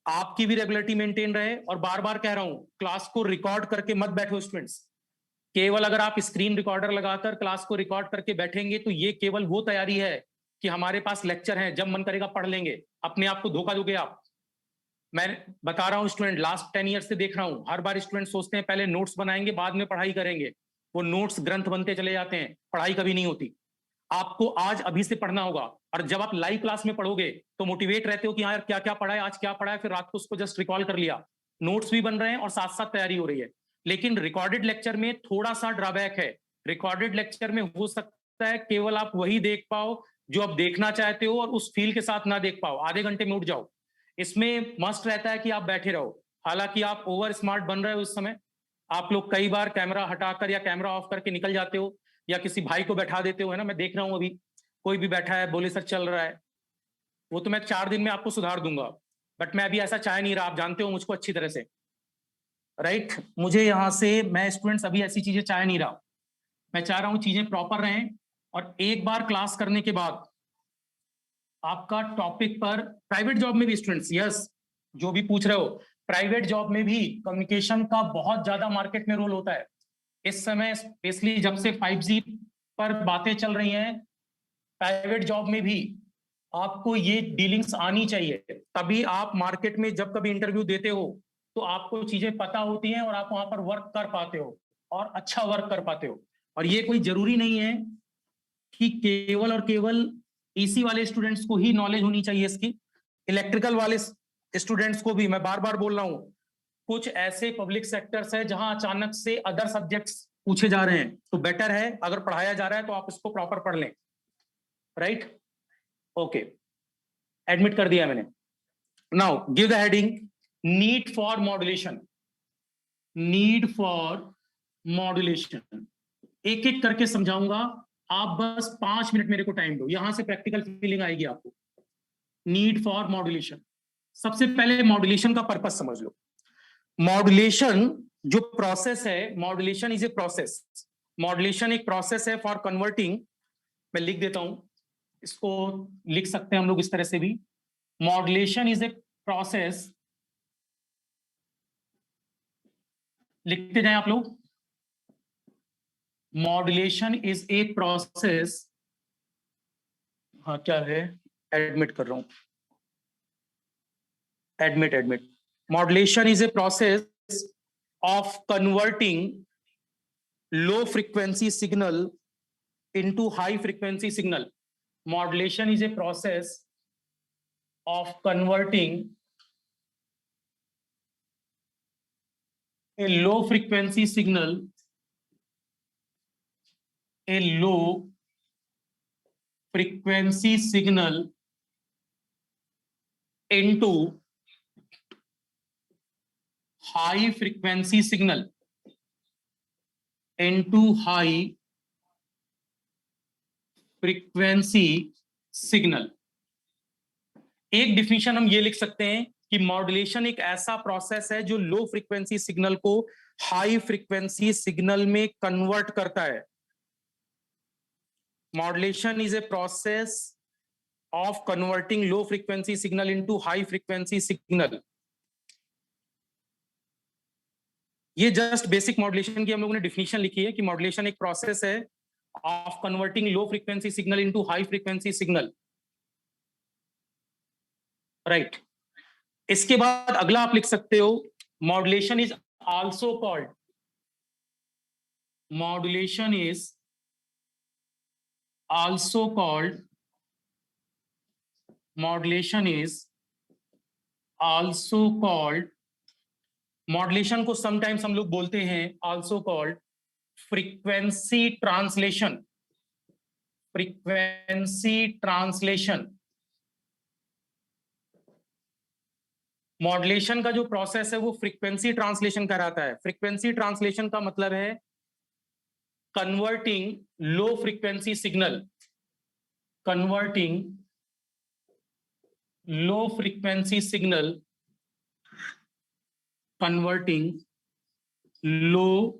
आपकी भी रेगुलरिटी मेंटेन रहे। और बार बार कह रहा हूं, क्लास को रिकॉर्ड करके मत बैठो स्टूडेंट्स। केवल अगर आप स्क्रीन रिकॉर्डर लगाकर क्लास को रिकॉर्ड करके बैठेंगे तो ये केवल वो तैयारी है कि हमारे पास लेक्चर है, जब मन करेगा पढ़ लेंगे। अपने आप को धोखा दोगे आप। मैं बता रहा हूं स्टूडेंट, लास्ट 10 ईयर से देख रहा हूं, हर बार स्टूडेंट सोचते हैं पहले नोट्स बनाएंगे बाद में पढ़ाई करेंगे। वो नोट्स ग्रंथ बनते चले जाते हैं, पढ़ाई कभी नहीं होती। आपको आज अभी से पढ़ना होगा। और जब आप लाइव क्लास में पढ़ोगे तो मोटिवेट रहते हो कि हाँ यार क्या क्या पढ़ा है, आज क्या पढ़ा है, फिर रात को उसको जस्ट रिकॉल कर लिया। नोट्स भी बन रहे हैं और साथ साथ तैयारी हो रही है। लेकिन रिकॉर्डेड लेक्चर में थोड़ा सा ड्रॉबैक है। रिकॉर्डेड लेक्चर में हो सकता है केवल आप वही देख पाओ जो आप देखना चाहते हो, और उस फील के साथ ना देख पाओ, आधे घंटे में उठ जाओ। इसमें मस्ट रहता है कि आप बैठे रहो। हालांकि आप ओवर स्मार्ट बन रहे हो उस समय। आप लोग कई बार कैमरा हटाकर या कैमरा ऑफ करके निकल जाते हो, या किसी भाई को बैठा देते हो, है ना। मैं देख रहा हूं अभी कोई भी बैठा है, बोले सर चल रहा है। वो तो मैं 4 दिन में आपको सुधार दूंगा, बट मैं अभी ऐसा चाह नहीं रहा, आप जानते हो मुझको अच्छी तरह से, राइट। मुझे यहां से, मैं स्टूडेंट्स अभी ऐसी चीजें चाह नहीं रहा। मैं चाह रहा हूं चीजें प्रॉपर रहें। और एक बार क्लास करने के बाद आपका टॉपिक पर, प्राइवेट जॉब में भी स्टूडेंट्स, यस, जो भी पूछ रहे हो, प्राइवेट जॉब में भी कम्युनिकेशन का बहुत ज्यादा मार्केट में रोल होता है। इस समय स्पेशली जब से 5G पर बातें चल रही हैं, प्राइवेट जॉब में भी आपको ये डीलिंग्स आनी चाहिए। तभी आप मार्केट में जब कभी इंटरव्यू देते हो तो आपको चीजें पता होती हैं और आप वहां पर वर्क कर पाते हो, और अच्छा वर्क कर पाते हो। और ये कोई जरूरी नहीं है कि केवल और केवल ईसी वाले स्टूडेंट्स को ही नॉलेज होनी चाहिए इसकी। इलेक्ट्रिकल वाले स्टूडेंट्स को भी, मैं बार बार बोल रहा हूं, कुछ ऐसे पब्लिक सेक्टर्स है जहां अचानक से अदर सब्जेक्ट्स पूछे जा रहे हैं, तो बेटर है अगर पढ़ाया जा रहा है तो आप इसको प्रॉपर पढ़ लें, राइट। ओके, एडमिट कर दिया मैंने। Now give the heading, need for modulation. Need for modulation एक एक करके समझाऊंगा, आप बस 5 मिनट मेरे को टाइम दो, यहां से प्रैक्टिकल फीलिंग आएगी आपको। नीड फॉर मॉड्यूलेशन, सबसे पहले मॉड्यूलेशन का पर्पस समझ लो। मॉड्यूलेशन जो प्रोसेस है, modulation is a process. Modulation एक प्रोसेस है फॉर कन्वर्टिंग, मैं लिख देता हूं, इसको लिख सकते हैं हम लोग इस तरह से भी। मॉड्यूलेशन इज ए प्रोसेस, लिखते जाएं आप लोग। मॉड्यूलेशन इज ए प्रोसेस, हाँ क्या है, एडमिट कर रहा हूं, admit. Modulation is a process of converting low frequency signal into high frequency signal. Modulation is a process of converting a low frequency signal, a low frequency signal into high frequency signal, into high frequency signal. एक definition हम ये लिख सकते हैं कि modulation एक ऐसा process है जो लो फ्रीक्वेंसी सिग्नल को हाई फ्रीक्वेंसी सिग्नल में कन्वर्ट करता है। Modulation is a process of converting low frequency signal into high frequency signal. ये जस्ट बेसिक मॉड्यूलेशन की हम लोगों ने डिफिनेशन लिखी है कि मॉड्यूलेशन एक प्रोसेस है of converting low frequency signal into high frequency signal, right। इसके बाद अगला आप लिख सकते हो, modulation is also called, modulation is also called, modulation is also called, modulation को sometimes हम लोग बोलते हैं also called frequency translation, frequency translation। Modulation का जो प्रोसेस है वो फ्रीक्वेंसी ट्रांसलेशन कराता है। फ्रीक्वेंसी ट्रांसलेशन का मतलब है converting low frequency signal converting low frequency signal, converting low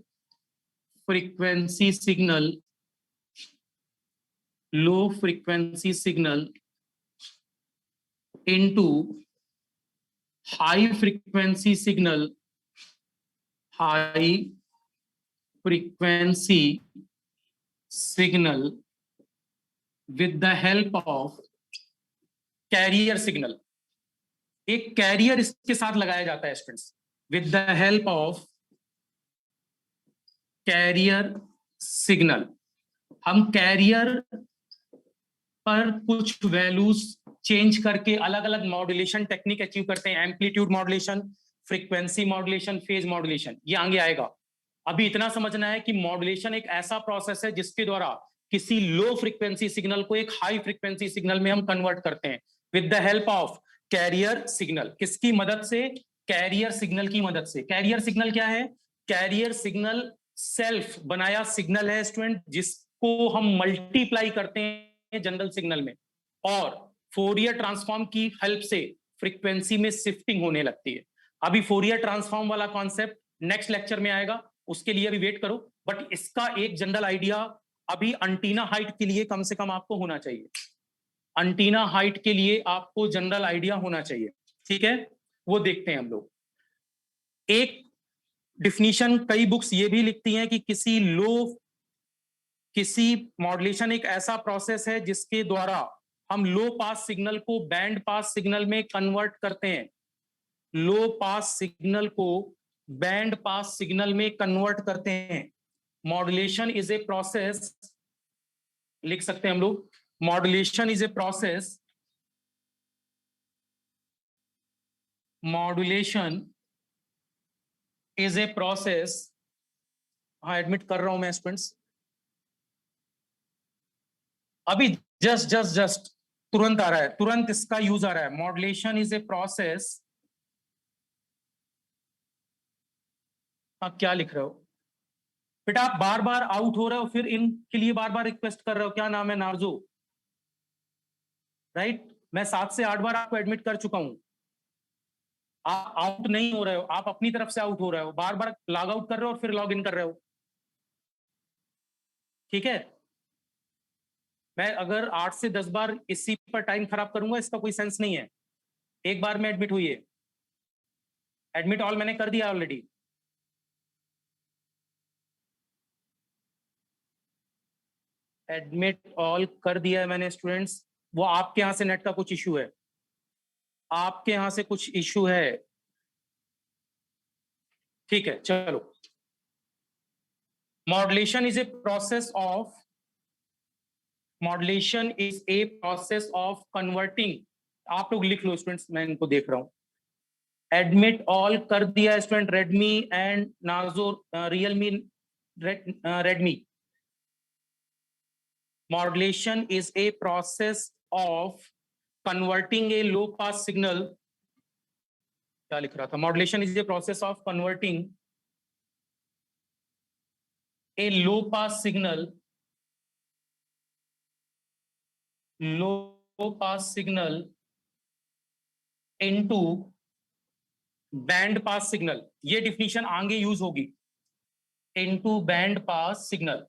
frequency signal, low frequency signal into high frequency signal, high frequency signal with the help of carrier signal. एक career इसके साथ लगाया जाता है students, with the help of carrier signal. हम career पर कुछ values change करके अलग अलग मॉड्यूलेशन टेक्निक अचीव करते हैं. Amplitude modulation, frequency modulation, phase modulation, ये आगे आएगा. अभी इतना समझना है कि मॉड्यूलेशन एक ऐसा प्रोसेस है जिसके द्वारा किसी लो फ्रीक्वेंसी सिग्नल को एक हाई फ्रीक्वेंसी सिग्नल में हम कन्वर्ट करते हैं with the help of carrier signal. किसकी मदद से? कैरियर सिग्नल की मदद से. कैरियर सिग्नल क्या है? कैरियर सिग्नल सेल्फ बनाया सिग्नल है स्टूडेंट, जिसको हम मल्टीप्लाई करते हैं जनरल सिग्नल में, और फोरियर ट्रांसफॉर्म की हेल्प से फ्रीक्वेंसी में शिफ्टिंग होने लगती है. अभी फोरियर ट्रांसफॉर्म वाला कॉन्सेप्ट नेक्स्ट लेक्चर में आएगा, उसके लिए अभी वेट करो. बट इसका एक जनरल आइडिया अभी एंटीना हाइट के लिए कम से कम आपको होना चाहिए. एंटीना हाइट के लिए आपको जनरल आइडिया होना चाहिए, ठीक है? वो देखते हैं हम लोग. एक डिफिनीशन कई बुक्स ये भी लिखती हैं कि किसी मॉड्यूलेशन एक ऐसा प्रोसेस है जिसके द्वारा हम लो पास सिग्नल को बैंड पास सिग्नल में कन्वर्ट करते हैं. लो पास सिग्नल को बैंड पास सिग्नल में कन्वर्ट करते हैं. मॉड्यूलेशन इज ए प्रोसेस, लिख सकते हैं हम लोग, modulation is a process, modulation is a process. हाँ, एडमिट कर रहा हूं मैं स्टूडेंट्स. अभी जस्ट तुरंत आ रहा है, तुरंत इसका यूज आ रहा है. Modulation is a process. आप क्या लिख रहे हो बेटा? आप बार बार आउट हो रहे हो, फिर इनके लिए बार बार रिक्वेस्ट कर रहे हो. क्या नाम है? Narzo, right? मैं 7 से 8 बार आपको एडमिट कर चुका हूं. आप आउट नहीं हो रहे हो, आप अपनी तरफ से आउट हो रहे हो. बार बार लॉग आउट कर रहे हो और फिर लॉग इन कर रहे हो. ठीक है? मैं अगर 8 से 10 बार इसी पर टाइम खराब करूंगा, इसका कोई सेंस नहीं है. एक बार में एडमिट हुई है, एडमिट ऑल मैंने कर दिया ऑलरेडी. एडमिट ऑल कर दिया है मैंने स्टूडेंट्स. वो आपके यहां से नेट का कुछ इश्यू है, आपके यहां से कुछ इश्यू है. ठीक है, चलो. Modulation is a process of, modulation is a process of converting. आप लोग लिख लो स्टूडेंट्स, मैं इनको देख रहा हूं. एडमिट ऑल कर दिया student. Redmi and Narzo, Realme, Redmi. Modulation is a process of converting a low pass signal. क्या लिख रहा था? Modulation is a process of converting a low pass signal, low pass signal into band pass signal. ये definition आगे use होगी. into band pass signal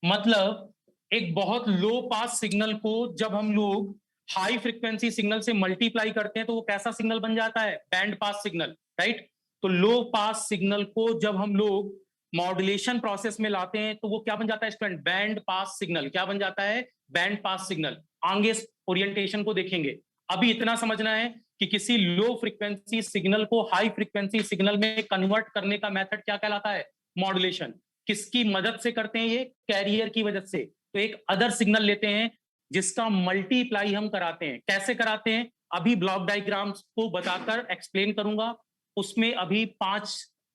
मतलब एक बहुत लो पास सिग्नल को जब हम लोग हाई फ्रीक्वेंसी सिग्नल से मल्टीप्लाई करते हैं तो वो कैसा सिग्नल बन जाता है? Band pass signal, right? तो लो पास सिग्नल को जब हम लोग मॉड्यूलेशन प्रोसेस में लाते हैं तो वो क्या बन जाता है स्टूडेंट? Band pass signal. क्या बन जाता है? Band pass signal. आगे ओरिएंटेशन को देखेंगे. अभी इतना समझना है कि किसी लो फ्रीक्वेंसी सिग्नल को हाई फ्रीक्वेंसी सिग्नल में कन्वर्ट करने का मेथड क्या कहलाता है? मॉड्यूलेशन. किसकी मदद से करते हैं ये? कैरियर की मदद से. तो एक अदर सिग्नल लेते हैं जिसका मल्टीप्लाई हम कराते हैं. कैसे कराते हैं अभी ब्लॉक डायग्राम्स को बताकर एक्सप्लेन करूंगा. उसमें अभी 5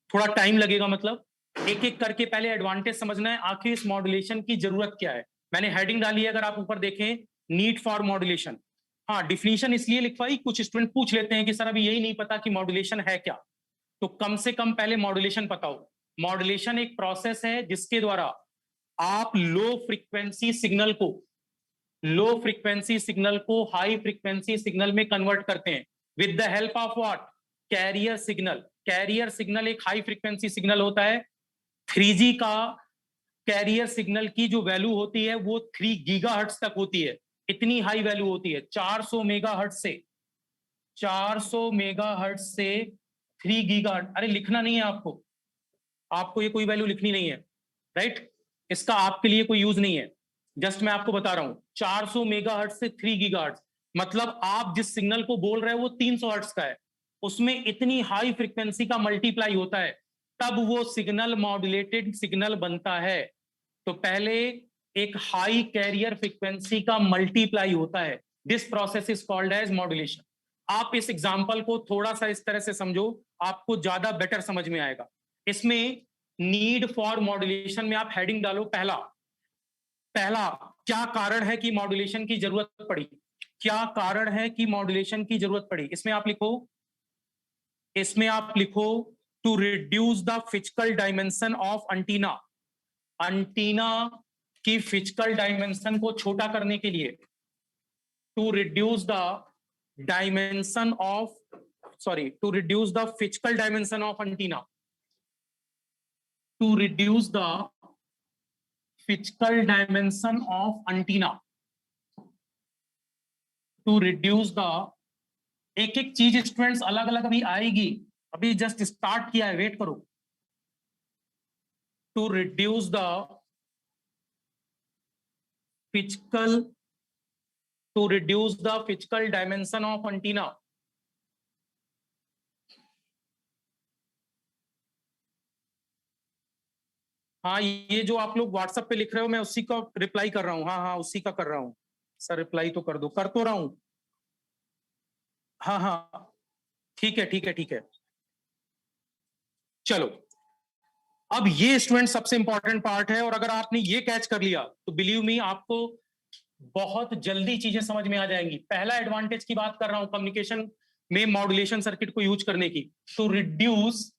थोड़ा टाइम लगेगा. मतलब एक एक करके पहले एडवांटेज समझना है, आखिर इस मॉड्यूलेशन की जरूरत क्या है. मैंने हेडिंग डाली है, अगर आप ऊपर देखें, नीड फॉर मॉड्यूलेशन. हाँ, डिफिनीशन इसलिए लिखवाई, कुछ स्टूडेंट पूछ लेते हैं कि सर अभी यही नहीं पता कि मॉड्यूलेशन है क्या. तो कम से कम पहले मॉड्यूलेशन पता हो. मॉड्यूलेशन एक प्रोसेस है जिसके द्वारा आप लो फ्रीक्वेंसी सिग्नल को लो फ्रीक्वेंसी सिग्नल को हाई फ्रीक्वेंसी सिग्नल में कन्वर्ट करते हैं with the help of what, carrier signal. Carrier signal एक हाई फ्रीक्वेंसी सिग्नल होता है। 3G का कैरियर सिग्नल की जो वैल्यू होती है वो 3 गीगाहर्ट्ज तक होती है। इतनी हाई वैल्यू होती है, 400 मेगाहर्ट्ज से 3 गीगाहर्ट्ज। अरे लिखना नहीं है आपको, आपको ये कोई वैल्यू लिखनी नहीं है, राइट? इसका आपके लिए कोई यूज नहीं है, जस्ट मैं आपको बता रहा हूं। 400 मेगाहर्ट्ज से 3 गीगाहर्ट्ज, मतलब आप जिस सिग्नल को बोल रहे हो वो 300 हर्ट्ज का है, उसमें इतनी हाई फ्रीक्वेंसी का मल्टीप्लाई होता है, तब वो सिग्नल मॉड्यूलेटेड सिग्नल बनता है। तो पहले एक हाई कैरियर फ्रीक्वेंसी का मल्टीप्लाई होता है, this process is called as modulation. आप इस एग्जांपल को थोड़ा सा इस तरह से समझो, आपको ज्यादा बेटर समझ में आएगा। इसमें नीड फॉर मॉड्यूलेशन में आप हेडिंग डालो पहला। पहला, क्या कारण है कि मॉड्यूलेशन की जरूरत पड़ी? क्या कारण है कि मॉड्यूलेशन की जरूरत पड़ी? इसमें आप लिखो to reduce the physical dimension of antenna. Antenna की फिजिकल डायमेंशन को छोटा करने के लिए, to reduce the dimension of to reduce the physical dimension of antenna, to reduce the physical dimension of antenna, to reduce the, एक एक चीज students अलग अलग अभी आएगी, अभी जस्ट स्टार्ट किया है, वेट करो। To reduce the physical, to reduce the physical dimension of antenna. हाँ, ये जो आप लोग व्हाट्सएप पे लिख रहे हो मैं उसी का रिप्लाई कर रहा हूँ। हाँ हाँ, उसी का कर रहा हूँ सर, रिप्लाई तो कर दो, कर तो रहा हूँ। हाँ हाँ, ठीक है ठीक है ठीक है, चलो। अब ये स्टूडेंट सबसे इंपॉर्टेंट पार्ट है, और अगर आपने ये कैच कर लिया तो बिलीव मी आपको बहुत जल्दी चीजें समझ में आ जाएंगी। पहला एडवांटेज की बात कर रहा हूं कम्युनिकेशन में मॉड्यूलेशन सर्किट को यूज करने की, टू रिड्यूस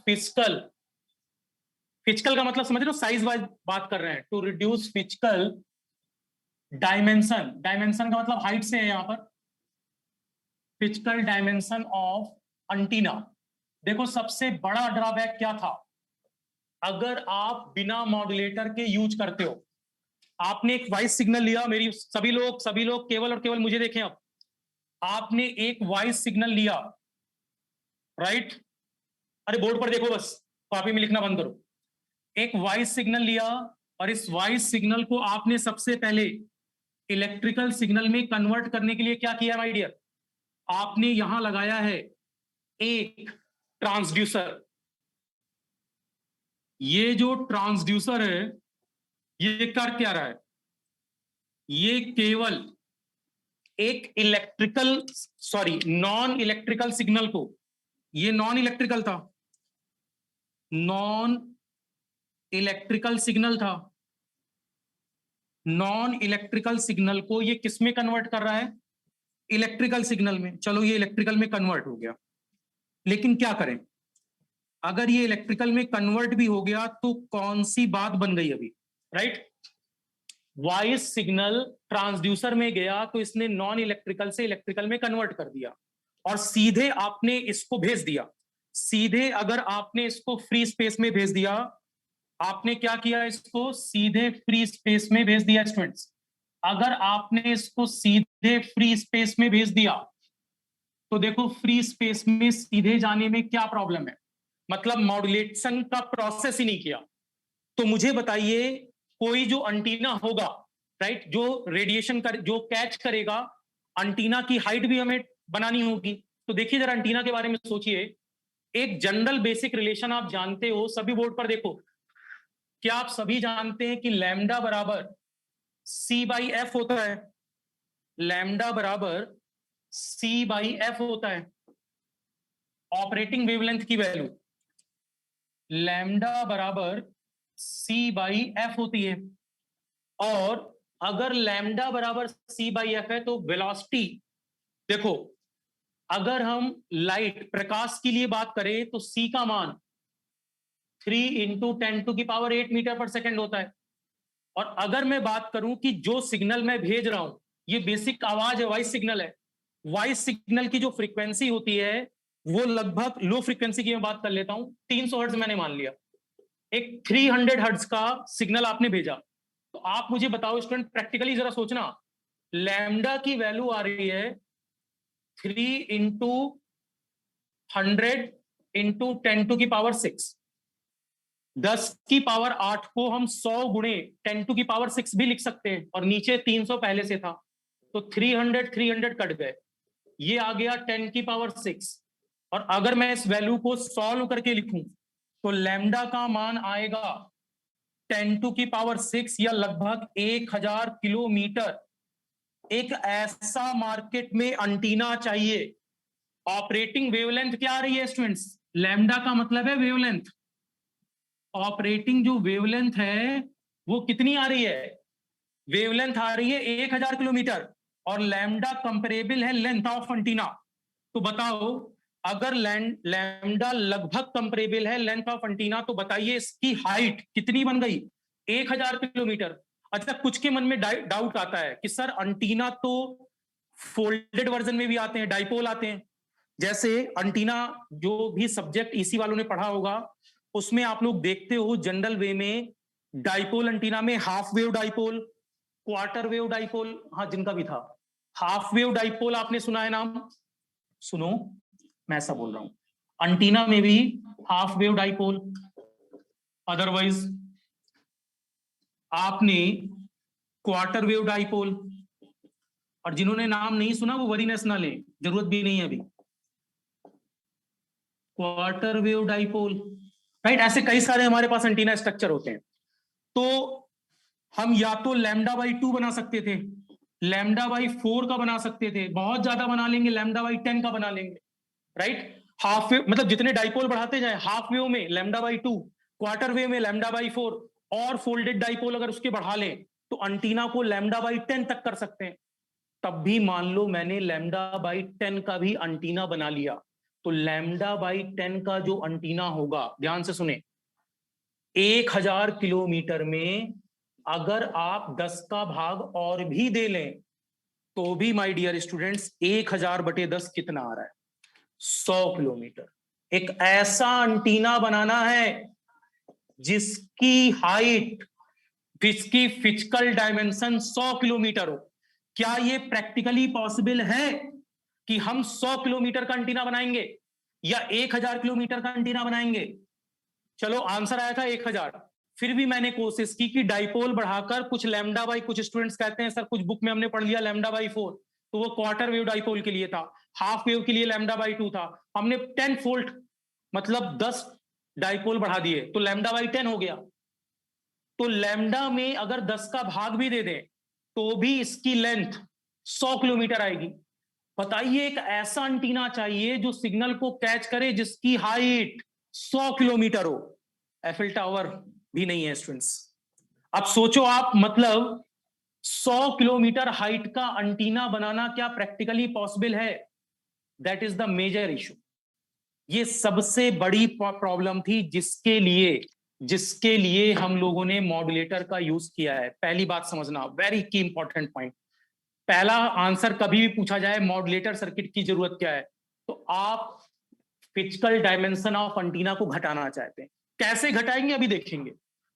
फिजिकल। फिजिकल का मतलब समझ रहे हो, साइज वाइज बात कर रहे हैं। To reduce physical dimension, dimension का मतलब हाइट से है यहां पर, फिजिकल डायमेंशन ऑफ एंटीना। देखो सबसे बड़ा ड्रॉबैक क्या था, अगर आप बिना मॉड्यूलेटर के यूज करते हो, आपने एक वॉइस सिग्नल लिया, मेरी सभी लोग केवल और केवल मुझे देखें। अब आपने एक वॉइस सिग्नल लिया, राइट? अरे बोर्ड पर देखो, बस कॉपी में लिखना बंद करो। एक वॉइस सिग्नल लिया, और इस वॉइस सिग्नल को आपने सबसे पहले इलेक्ट्रिकल सिग्नल में कन्वर्ट करने के लिए क्या किया माय डियर? आपने यहां लगाया है एक ट्रांसड्यूसर। ये जो ट्रांसड्यूसर है ये कर क्या रहा है? ये केवल एक नॉन इलेक्ट्रिकल सिग्नल को, ये नॉन इलेक्ट्रिकल था, नॉन इलेक्ट्रिकल सिग्नल था, नॉन इलेक्ट्रिकल सिग्नल को ये किस में कन्वर्ट कर रहा है? इलेक्ट्रिकल सिग्नल में। चलो ये इलेक्ट्रिकल में कन्वर्ट हो गया, लेकिन क्या करें, अगर ये इलेक्ट्रिकल में कन्वर्ट भी हो गया तो कौन सी बात बन गई अभी, राइट? वॉइस सिग्नल ट्रांसड्यूसर में गया तो इसने नॉन इलेक्ट्रिकल से इलेक्ट्रिकल में कन्वर्ट कर दिया, और सीधे आपने इसको भेज दिया। सीधे अगर आपने इसको फ्री स्पेस में भेज दिया, आपने क्या किया, इसको सीधे फ्री स्पेस में भेज दिया स्टूडेंट्स। अगर आपने इसको सीधे फ्री स्पेस में भेज दिया तो देखो फ्री स्पेस में सीधे जाने में क्या प्रॉब्लम है, मतलब मॉड्यूलेशन का प्रोसेस ही नहीं किया। तो मुझे बताइए, कोई जो एंटीना होगा, राइट, जो रेडिएशन कर, जो कैच करेगा, एंटीना की हाइट भी हमें बनानी होगी। तो देखिए जरा एंटीना के बारे में सोचिए, एक जनरल बेसिक रिलेशन आप जानते हो, सभी बोर्ड पर देखो। क्या आप सभी जानते हैं कि लैम्डा बराबर C/F होता है? लैम्डा बराबर C/F होता है, ऑपरेटिंग वेवलेंथ की वैल्यू लैम्डा बराबर C/F होती है। और अगर लैम्डा बराबर C/F है तो वेलोसिटी, देखो अगर हम लाइट प्रकाश के लिए बात करें तो C का मान 3 × 10⁸ मीटर पर सेकेंड होता है, और अगर मैं बात करूं कि जो सिग्नल मैं भेज रहा हूं ये बेसिक आवाज है, वॉइस सिग्नल है, वॉइस सिग्नल की जो फ्रीक्वेंसी होती है वो लगभग, लो फ्रीक्वेंसी की मैं बात कर लेता हूं, 300 हर्ट्ज मैंने मान लिया, एक 300 हर्ट्ज का सिग्नल आपने भेजा, तो आप मुझे बताओ स्टूडेंट, प्रैक्टिकली जरा सोचना, लैम्डा की वैल्यू आ रही है 3 × 100 × 10⁻⁶, 10⁻⁸ को हम 100 × 10⁻⁶ भी लिख सकते हैं, और नीचे 300 पहले से था, तो 300 कट गए, ये आ गया 10⁻⁶। और अगर मैं इस वैल्यू को सॉल्व करके लिखूं तो लैम्डा का मान आएगा 10⁻⁶, या लगभग 1000 किलोमीटर। एक ऐसा मार्केट में अंटीना चाहिए। ऑपरेटिंग वेवलेंथ क्या आ रही है स्टूडेंट्स? लैम्डा का मतलब है वेवलेंथ। ऑपरेटिंग जो वेवलेंथ है वो कितनी आ रही है? वेवलेंथ आ रही है 1000 किलोमीटर, और लैम्डा कंपेरेबल है लेंथ ऑफ एंटीना। तो बताओ, अगर लैम्डा लगभग कंपेरेबल है लेंथ ऑफ एंटीना, तो बताइए इसकी हाइट कितनी बन गई? 1000 किलोमीटर। अच्छा, कुछ के मन में डाउट आता है कि सर एंटीना तो फोल्डेड वर्जन में भी आते हैं, डाइपोल आते हैं। जैसे एंटीना, जो भी सब्जेक्ट ईसी वालों ने पढ़ा होगा उसमें आप लोग देखते हो जनरल वे में डाइपोल एंटीना में half wave dipole, quarter wave dipole, हाँ जिनका भी था, हाफ वेव डाइपोल आपने सुना है नाम? सुनो, मैं ऐसा बोल रहा हूं, एंटीना में भी हाफ वेव डाइपोल, अदरवाइज आपने क्वार्टर वेव डाइपोल, और जिन्होंने नाम नहीं सुना वो वरीनेस ना लें, जरूरत भी नहीं है अभी। क्वार्टर वेव डाइपोल, राइट, ऐसे कई सारे हमारे पास एंटीना स्ट्रक्चर होते हैं। तो हम या तो λ/2 बना सकते थे, λ/4 का बना सकते थे, बहुत ज्यादा बना लेंगे λ/10 का बना लेंगे, राइट। हाफ वेव मतलब जितने डाइपोल बढ़ाते जाए, हाफ वेव में λ/2, क्वार्टर वेव में λ/4, और फोल्डेड डाइपोल अगर उसके बढ़ा लें तो एंटीना को λ/10 तक कर सकते हैं। तब भी मान लो मैंने λ/10 का भी एंटीना बना लिया, तो λ/10 का जो एंटीना होगा, ध्यान से सुने, 1000 किलोमीटर में अगर आप 10 का भाग और भी दे लें तो भी माय डियर स्टूडेंट्स 1000/10 कितना आ रहा है? 100 किलोमीटर। एक ऐसा एंटीना बनाना है जिसकी हाइट, जिसकी फिजिकल डायमेंशन 100 किलोमीटर हो। क्या ये प्रैक्टिकली पॉसिबल है कि हम 100 किलोमीटर का एंटीना बनाएंगे या 1000 किलोमीटर का एंटीना बनाएंगे? चलो आंसर आया था 1000। फिर भी मैंने कोशिश की कि डाइपोल बढ़ाकर कुछ λ/, कुछ स्टूडेंट्स कहते हैं सर कुछ बुक में हमने पढ़ लिया λ/4, तो वो क्वार्टर वेव डाइपोल के लिए था, हाफ वेव के लिए λ/2 था, हमने 10 फोल्ड मतलब 10 डाइपोल बढ़ा दिए तो λ/10 हो गया। तो लैम्डा में अगर 10 का भाग भी दे दें तो भी इसकी लेंथ 100 किलोमीटर आएगी। बताइए, एक ऐसा एंटीना चाहिए जो सिग्नल को कैच करे जिसकी हाइट 100 किलोमीटर हो। एफिल टावर भी नहीं है स्टूडेंट्स। अब सोचो आप, मतलब 100 किलोमीटर हाइट का एंटीना बनाना क्या प्रैक्टिकली पॉसिबल है? That is the major issue. ये सबसे बड़ी प्रॉब्लम थी जिसके लिए हम लोगों ने मॉड्यूलेटर का यूज किया है। पहली बात समझना, वेरी की इंपॉर्टेंट पॉइंट। पहला आंसर कभी भी पूछा जाए मॉड्यूलेटर सर्किट की जरूरत क्या है, तो आप फिजिकल डायमेंशन ऑफ एंटीना को घटाना चाहते हैं। कैसे घटाएंगे अभी देखेंगे,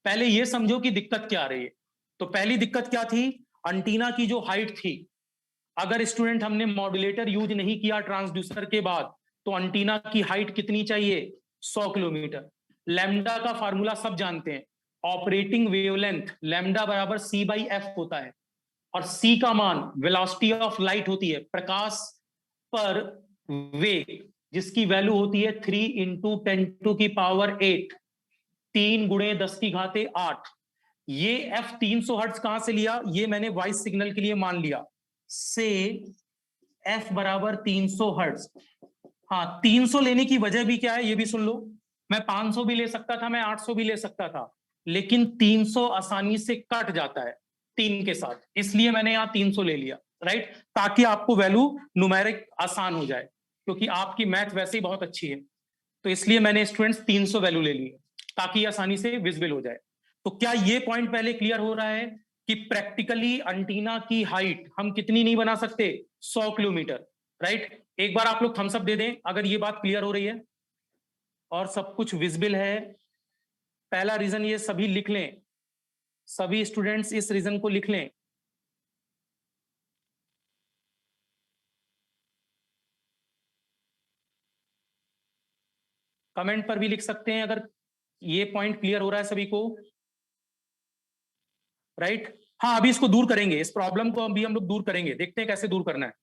पहले ये समझो कि दिक्कत क्या आ रही है। तो पहली दिक्कत क्या थी? एंटीना की जो हाइट थी, अगर स्टूडेंट हमने मॉड्यूलेटर यूज नहीं किया ट्रांसड्यूसर के बाद, तो एंटीना की हाइट कितनी चाहिए? 100 किलोमीटर। लैम्डा का फार्मूला सब जानते हैं, ऑपरेटिंग वेवलेंथ लैम्डा बराबर c/f होता है, और c का मान वेलोसिटी ऑफ लाइट होती है, प्रकाश पर वेग, जिसकी वैल्यू होती है 3 × 10⁸, 3 × 10⁸ ये f 300 हर्ट्ज कहां से लिया? ये मैंने वॉइस सिग्नल के लिए मान लिया, से f बराबर 300 हर्ट्ज। हाँ, 300 लेने की वजह भी क्या है ये भी सुन लो। मैं 500 भी ले सकता था, मैं 800 भी ले सकता था, लेकिन 300 आसानी से कट जाता है 3 के साथ, इसलिए मैंने यहां 300 ले लिया, राइट, ताकि आपको वैल्यू न्यूमेरिक आसान हो जाए, क्योंकि आपकी मैथ वैसे ही बहुत अच्छी है, तो इसलिए मैंने स्टूडेंट्स 300 वैल्यू ले ली है ताकि आसानी से विजिबल हो जाए। तो क्या ये पॉइंट पहले क्लियर हो रहा है कि प्रैक्टिकली एंटीना की हाइट हम कितनी नहीं बना सकते? 100 किलोमीटर, राइट? एक बार आप लोग थम्स अप दे दें अगर ये बात क्लियर हो रही है और सब कुछ विजिबल है। पहला रीजन ये सभी लिख लें, सभी स्टूडेंट्स इस रीजन को लिख लें। कमेंट पर भी लिख सकते हैं अगर ये पॉइंट क्लियर हो रहा है सभी को, राइट? हाँ, अभी इसको दूर करेंगे, इस प्रॉब्लम को अभी हम लोग दूर करेंगे, देखते हैं कैसे दूर करना है।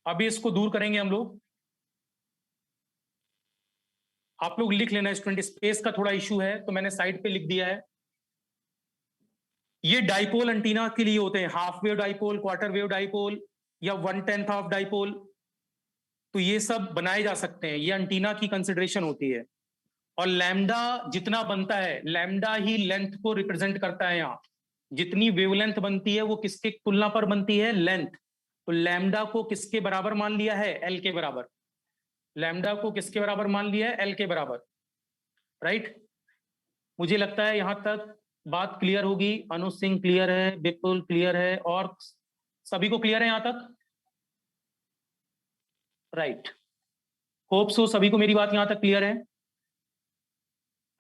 अभी इसको दूर करेंगे हम लोग। आप लोग लिख लेना स्टूडेंट, स्पेस का थोड़ा इशू है तो मैंने साइड पे लिख दिया है। ये डाइपोल एंटीना के लिए होते हैं, half wave dipole, quarter wave dipole या 1/10 ऑफ डाइपोल। तो ये सब बनाए जा सकते हैं, ये एंटीना की कंसिडरेशन होती है। और लैम्डा जितना बनता है, लैम्डा ही लेंथ को रिप्रेजेंट करता है। यहाँ जितनी वेवलेंथ बनती है वो किसके तुलना पर बनती है? लेंथ। तो लैम्डा को किसके बराबर मान लिया है? एल के बराबर। लैम्डा को किसके बराबर मान लिया है? एल के बराबर, राइट? मुझे लगता है यहां तक बात क्लियर होगी। अनुज सिंह क्लियर है, विपुल क्लियर है, और सभी को क्लियर है यहां तक? राइट, होप सो सभी को मेरी बात यहां तक क्लियर है,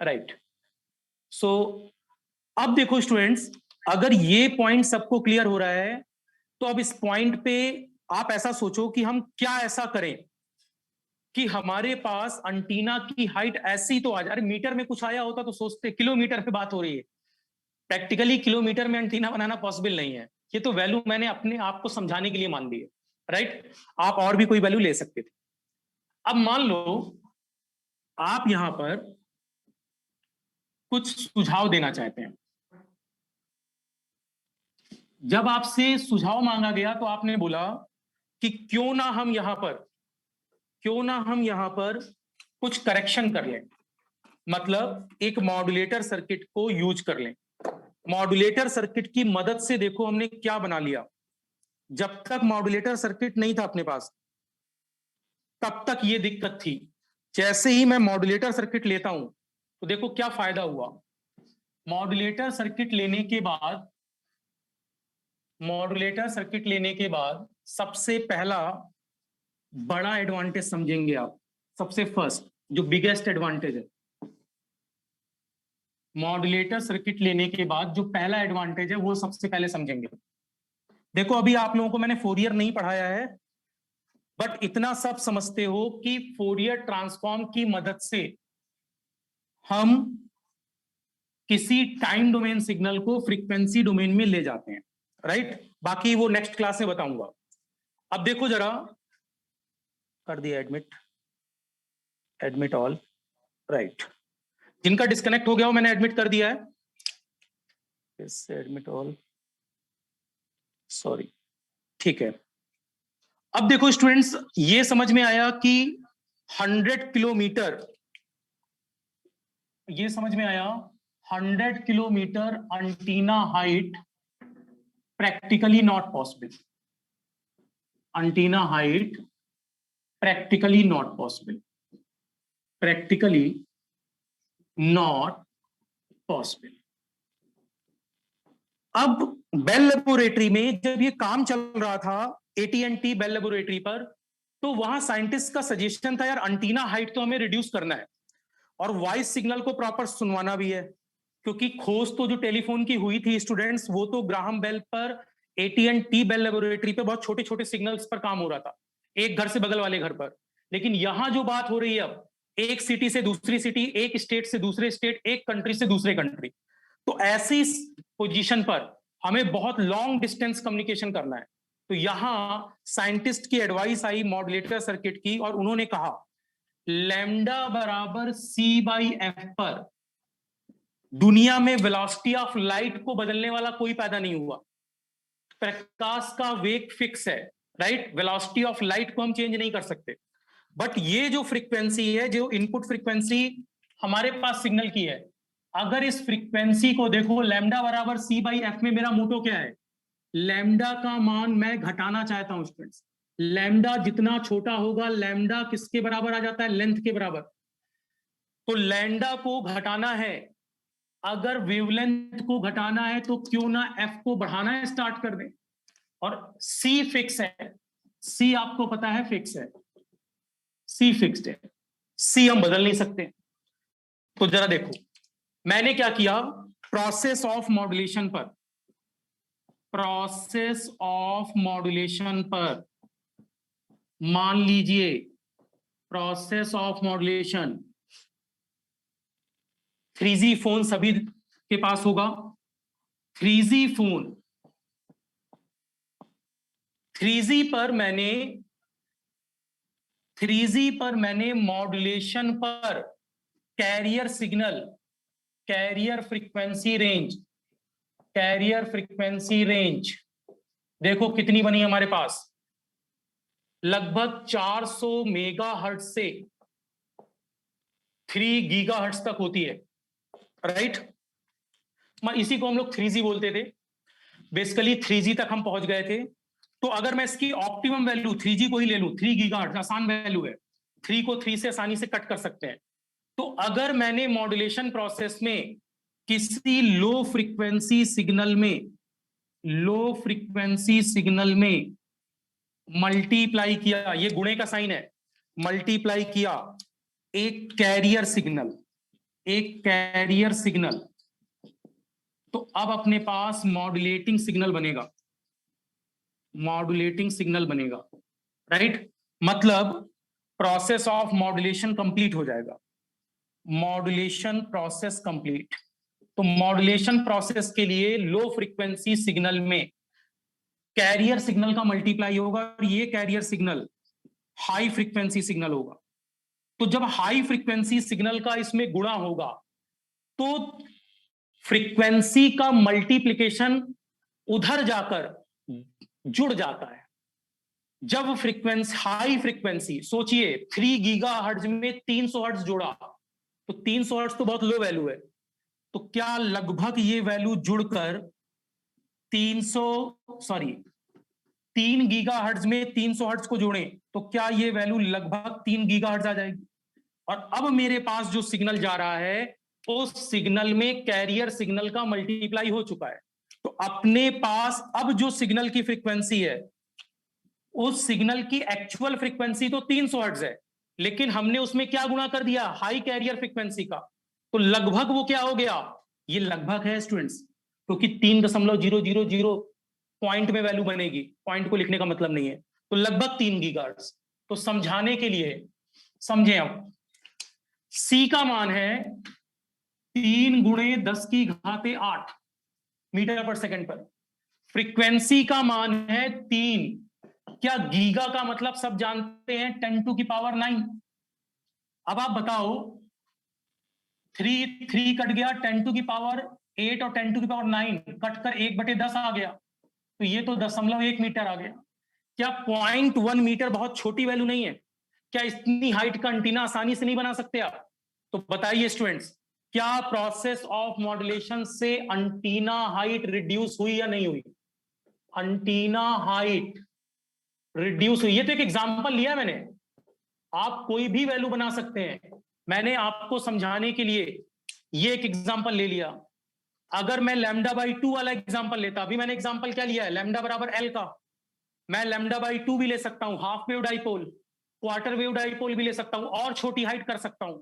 राइट? सो अब देखो स्टूडेंट्स, अगर ये पॉइंट सबको क्लियर हो रहा है तो अब इस पॉइंट पे आप ऐसा सोचो कि हम क्या ऐसा करें कि हमारे पास एंटीना की हाइट ऐसी तो आ जाए। अरे मीटर में कुछ आया होता तो सोचते, किलोमीटर पे बात हो रही है। प्रैक्टिकली किलोमीटर में एंटीना बनाना पॉसिबल नहीं है। ये तो वैल्यू मैंने अपने आप को समझाने के लिए मान ली है, राइट? आप और भी कोई वैल्यू ले सकते थे। अब मान लो आप यहां पर कुछ सुझाव देना चाहते हैं। जब आपसे सुझाव मांगा गया तो आपने बोला कि क्यों ना हम यहां पर कुछ करेक्शन कर लें, मतलब एक मॉड्यूलेटर सर्किट को यूज कर लें। मॉड्यूलेटर सर्किट की मदद से देखो हमने क्या बना लिया। जब तक मॉड्यूलेटर सर्किट नहीं था अपने पास तब तक ये दिक्कत थी। जैसे ही मैं मॉड्यूलेटर सर्किट लेता हूं तो देखो क्या फायदा हुआ। मॉड्यूलेटर सर्किट लेने के बाद सबसे पहला बड़ा एडवांटेज समझेंगे आप। सबसे फर्स्ट जो बिगेस्ट एडवांटेज है, मॉड्यूलेटर सर्किट लेने के बाद जो पहला एडवांटेज है वो सबसे पहले समझेंगे। देखो अभी आप लोगों को मैंने फोरियर नहीं पढ़ाया है, बट इतना सब समझते हो कि फोरियर ट्रांसफॉर्म की मदद से हम किसी टाइम डोमेन सिग्नल को फ्रीक्वेंसी डोमेन में ले जाते हैं, राइट? बाकी वो नेक्स्ट क्लास में बताऊंगा। अब देखो जरा, कर दिया एडमिट ऑल, राइट? जिनका डिस्कनेक्ट हो गया हो मैंने एडमिट कर दिया है, एडमिट ऑल, सॉरी, ठीक है। अब देखो स्टूडेंट्स, ये समझ में आया कि 100 किलोमीटर, ये समझ में आया 100 kilometre antenna height practically not possible. Antenna height practically not possible, practically not possible. अब बेल लेबोरेटरी में जब ये काम चल रहा था, AT&T बेल लेबोरेटरी पर, तो वहां साइंटिस्ट का सजेशन था यार एंटीना हाइट तो हमें रिड्यूस करना है और वॉइस सिग्नल को प्रॉपर सुनवाना भी है, क्योंकि खोज तो जो टेलीफोन की हुई थी स्टूडेंट्स, वो तो ग्राहम बेल पर AT&T बेल लेबोरेटरी पे बहुत छोटे छोटे सिग्नल्स पर काम हो रहा था, एक घर से बगल वाले घर पर। लेकिन यहां जो बात हो रही है अब, एक सिटी से दूसरी सिटी, एक स्टेट से दूसरे स्टेट, एक कंट्री से दूसरे कंट्री, तो ऐसी पोजीशन पर हमें बहुत लॉन्ग डिस्टेंस कम्युनिकेशन करना है। तो यहां साइंटिस्ट की एडवाइस आई मॉड्यूलेटर सर्किट की, और उन्होंने कहा लैम्डा बराबर C/F पर दुनिया में वेलोसिटी ऑफ लाइट को बदलने वाला कोई पैदा नहीं हुआ। प्रकाश का वेग फिक्स है, राइट? वेलोसिटी ऑफ लाइट को हम चेंज नहीं कर सकते। बट ये जो फ्रीक्वेंसी है, जो इनपुट फ्रीक्वेंसी हमारे पास सिग्नल की है, अगर इस फ्रीक्वेंसी को देखो, लैम्डा बराबर C/F में मेरा मोटो क्या है? लैम्डा का मान मैं घटाना चाहता हूं स्टूडेंट्स। लैम्डा जितना छोटा होगा, लैम्डा किसके बराबर आ जाता है? लेंथ के बराबर। तो लैम्डा को घटाना है, अगर वेवलेंथ को घटाना है तो क्यों ना एफ को बढ़ाना है, स्टार्ट कर दें। और सी फिक्स है, सी आपको पता है फिक्स है, सी फिक्स्ड है, सी हम बदल नहीं सकते। तो जरा देखो मैंने क्या किया, प्रोसेस ऑफ मॉड्यूलेशन पर, प्रोसेस ऑफ मॉड्यूलेशन पर मान लीजिए, process of modulation 3G phone सभी के पास होगा, 3G फोन, 3G पर मैंने 3G पर मैंने मॉड्यूलेशन पर carrier signal, carrier frequency range, carrier frequency range देखो कितनी बनी हमारे पास, लगभग 400 मेगाहर्ट्ज से 3 गीगाहर्ट्ज तक होती है, राइट। इसी को हम लोग 3G बोलते थे, बेसिकली 3G तक हम पहुंच गए थे। तो अगर मैं इसकी ऑप्टिमम वैल्यू 3G को ही ले लूं, 3 गीगाहर्ट्ज आसान वैल्यू है, 3 को 3 से आसानी से कट कर सकते हैं। तो अगर मैंने मॉड्यूलेशन प्रोसेस में किसी लो फ्रीक्वेंसी सिग्नल में, लो फ्रीक्वेंसी सिग्नल में मल्टीप्लाई किया, ये गुणे का साइन है, मल्टीप्लाई किया एक कैरियर सिग्नल, एक कैरियर सिग्नल, तो अब अपने पास मॉड्यूलेटिंग सिग्नल बनेगा, मॉड्यूलेटिंग सिग्नल बनेगा, राइट। मतलब प्रोसेस ऑफ मॉड्यूलेशन कंप्लीट हो जाएगा, मॉड्यूलेशन प्रोसेस कंप्लीट। तो मॉड्यूलेशन प्रोसेस के लिए लो फ्रीक्वेंसी सिग्नल में कैरियर सिग्नल का मल्टीप्लाई होगा और ये carrier signal high frequency signal होगा। तो जब हाई फ्रीक्वेंसी सिग्नल का इसमें गुणा होगा तो फ्रीक्वेंसी का मल्टीप्लिकेशन उधर जाकर जुड़ जाता है। जब फ्रीक्वेंसी, हाई फ्रीक्वेंसी, सोचिए 3 गीगाहर्ट्ज में 300 हर्ट्ज जोड़ा, तो 300 हर्ट्ज तो बहुत लो वैल्यू है, तो क्या लगभग ये वैल्यू जुड़कर 3 गीगाहर्ट्ज में 300 हर्ट्ज को जोड़ें तो क्या ये वैल्यू लगभग 3 गीगाहर्ट्ज आ जाएगी। और अब मेरे पास जो सिग्नल जा रहा है उस सिग्नल में कैरियर सिग्नल का मल्टीप्लाई हो चुका है। तो अपने पास अब जो सिग्नल की फ्रीक्वेंसी है, उस सिग्नल की एक्चुअल फ्रीक्वेंसी तो 300 हर्ट्ज है, लेकिन हमने उसमें क्या गुणा कर दिया, हाई कैरियर फ्रीक्वेंसी का। तो लगभग वो क्या हो गया, ये लगभग है स्टूडेंट्स, क्योंकि 3.000 पॉइंट में वैल्यू बनेगी, पॉइंट को लिखने का मतलब नहीं है, तो लगभग 3 गीगाहर्ट्ज। तो समझाने के लिए समझें, अब सी का मान है 3 गुणे 10 की घाते 8 मीटर पर सेकंड पर, फ्रीक्वेंसी का मान है 3, क्या गीगा का मतलब सब जानते हैं 10⁻⁹। अब आप बताओ 3 कट गया, 10⁸ और 10⁹ कट कर 1/10 आ गया, तो ये तो 0.1 मीटर आ गया। क्या 0.1 मीटर बहुत छोटी वैल्यू नहीं है? क्या इतनी हाइट का एंटीना आसानी से नहीं बना सकते आप? तो बताइए स्टूडेंट्स, क्या प्रोसेस ऑफ मॉड्यूलेशन से एंटीना हाइट रिड्यूस हुई या नहीं हुई? एंटीना हाइट रिड्यूस हुई। ये तो एक एग्जांपल लिया मैंने, आप कोई भी वैल्यू बना सकते हैं, मैंने आपको समझाने के लिए ये एक एग्जांपल ले लिया। अगर मैं λ/2 वाला एग्जांपल लेता, अभी मैंने एग्जांपल क्या लिया है, लैम्डा बराबर एल का, मैं λ/2 भी ले सकता हूं, half wave dipole, quarter wave dipole भी ले सकता हूं, और छोटी हाइट कर सकता हूं।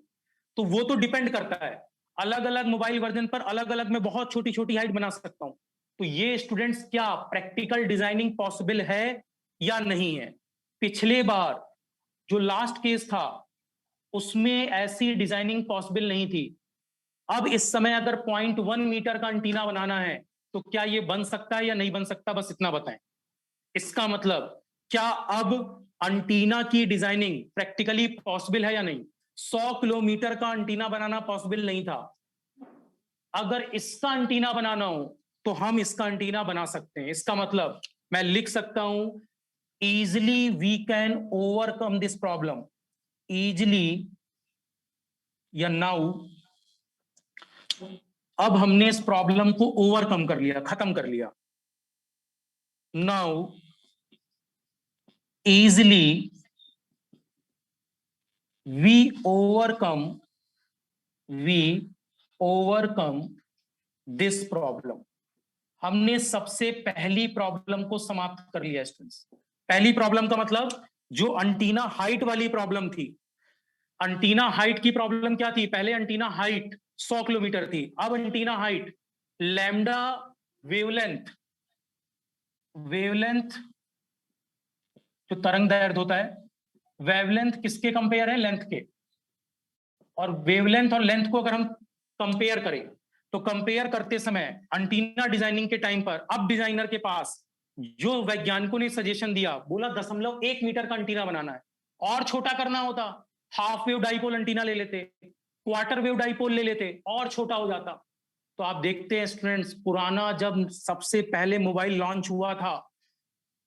तो वो तो डिपेंड करता है, अलग अलग मोबाइल वर्जन पर अलग अलग मैं बहुत छोटी छोटी हाइट बना सकता हूं। तो ये स्टूडेंट्स क्या प्रैक्टिकल डिजाइनिंग पॉसिबल है या नहीं है? पिछले बार जो लास्ट केस था उसमें ऐसी डिजाइनिंग पॉसिबल नहीं थी। अब इस समय अगर 0.1 मीटर का एंटीना बनाना है तो क्या ये बन सकता है या नहीं बन सकता, बस इतना बताएं। इसका मतलब क्या अब एंटीना की डिजाइनिंग प्रैक्टिकली पॉसिबल है या नहीं? 100 किलोमीटर का एंटीना बनाना पॉसिबल नहीं था, अगर इसका एंटीना बनाना हो तो हम इसका एंटीना बना सकते हैं। इसका मतलब मैं लिख सकता हूं, easily we can overcome this problem, easily या नाउ, अब हमने इस प्रॉब्लम को ओवरकम कर लिया, खत्म कर लिया। Now easily we overcome we overcome this problem. हमने सबसे पहली प्रॉब्लम को समाप्त कर लिया स्टूडेंट्स। पहली प्रॉब्लम का मतलब जो एंटीना हाइट वाली प्रॉब्लम थी। एंटीना हाइट की प्रॉब्लम क्या थी? पहले एंटीना हाइट 100 किलोमीटर थी, अब antenna height lambda wavelength, wavelength जो तरंग दैर्ध्य होता है, वेवलेंथ किसके कंपेयर है? लेंथ के। और वेवलेंथ और लेंथ को अगर हम कंपेयर करें तो कंपेयर करते समय एंटीना डिजाइनिंग के टाइम पर अब डिजाइनर के पास जो वैज्ञानिकों ने सजेशन दिया, बोला 0.1 मीटर का एंटीना बनाना है, और छोटा करना होता हाफ वेव डाइपोल एंटीना ले लेते, क्वार्टर वेव डाइपोल ले लेते, और छोटा हो जाता। तो आप देखते हैं स्टूडेंट्स, पुराना जब सबसे पहले मोबाइल लॉन्च हुआ था,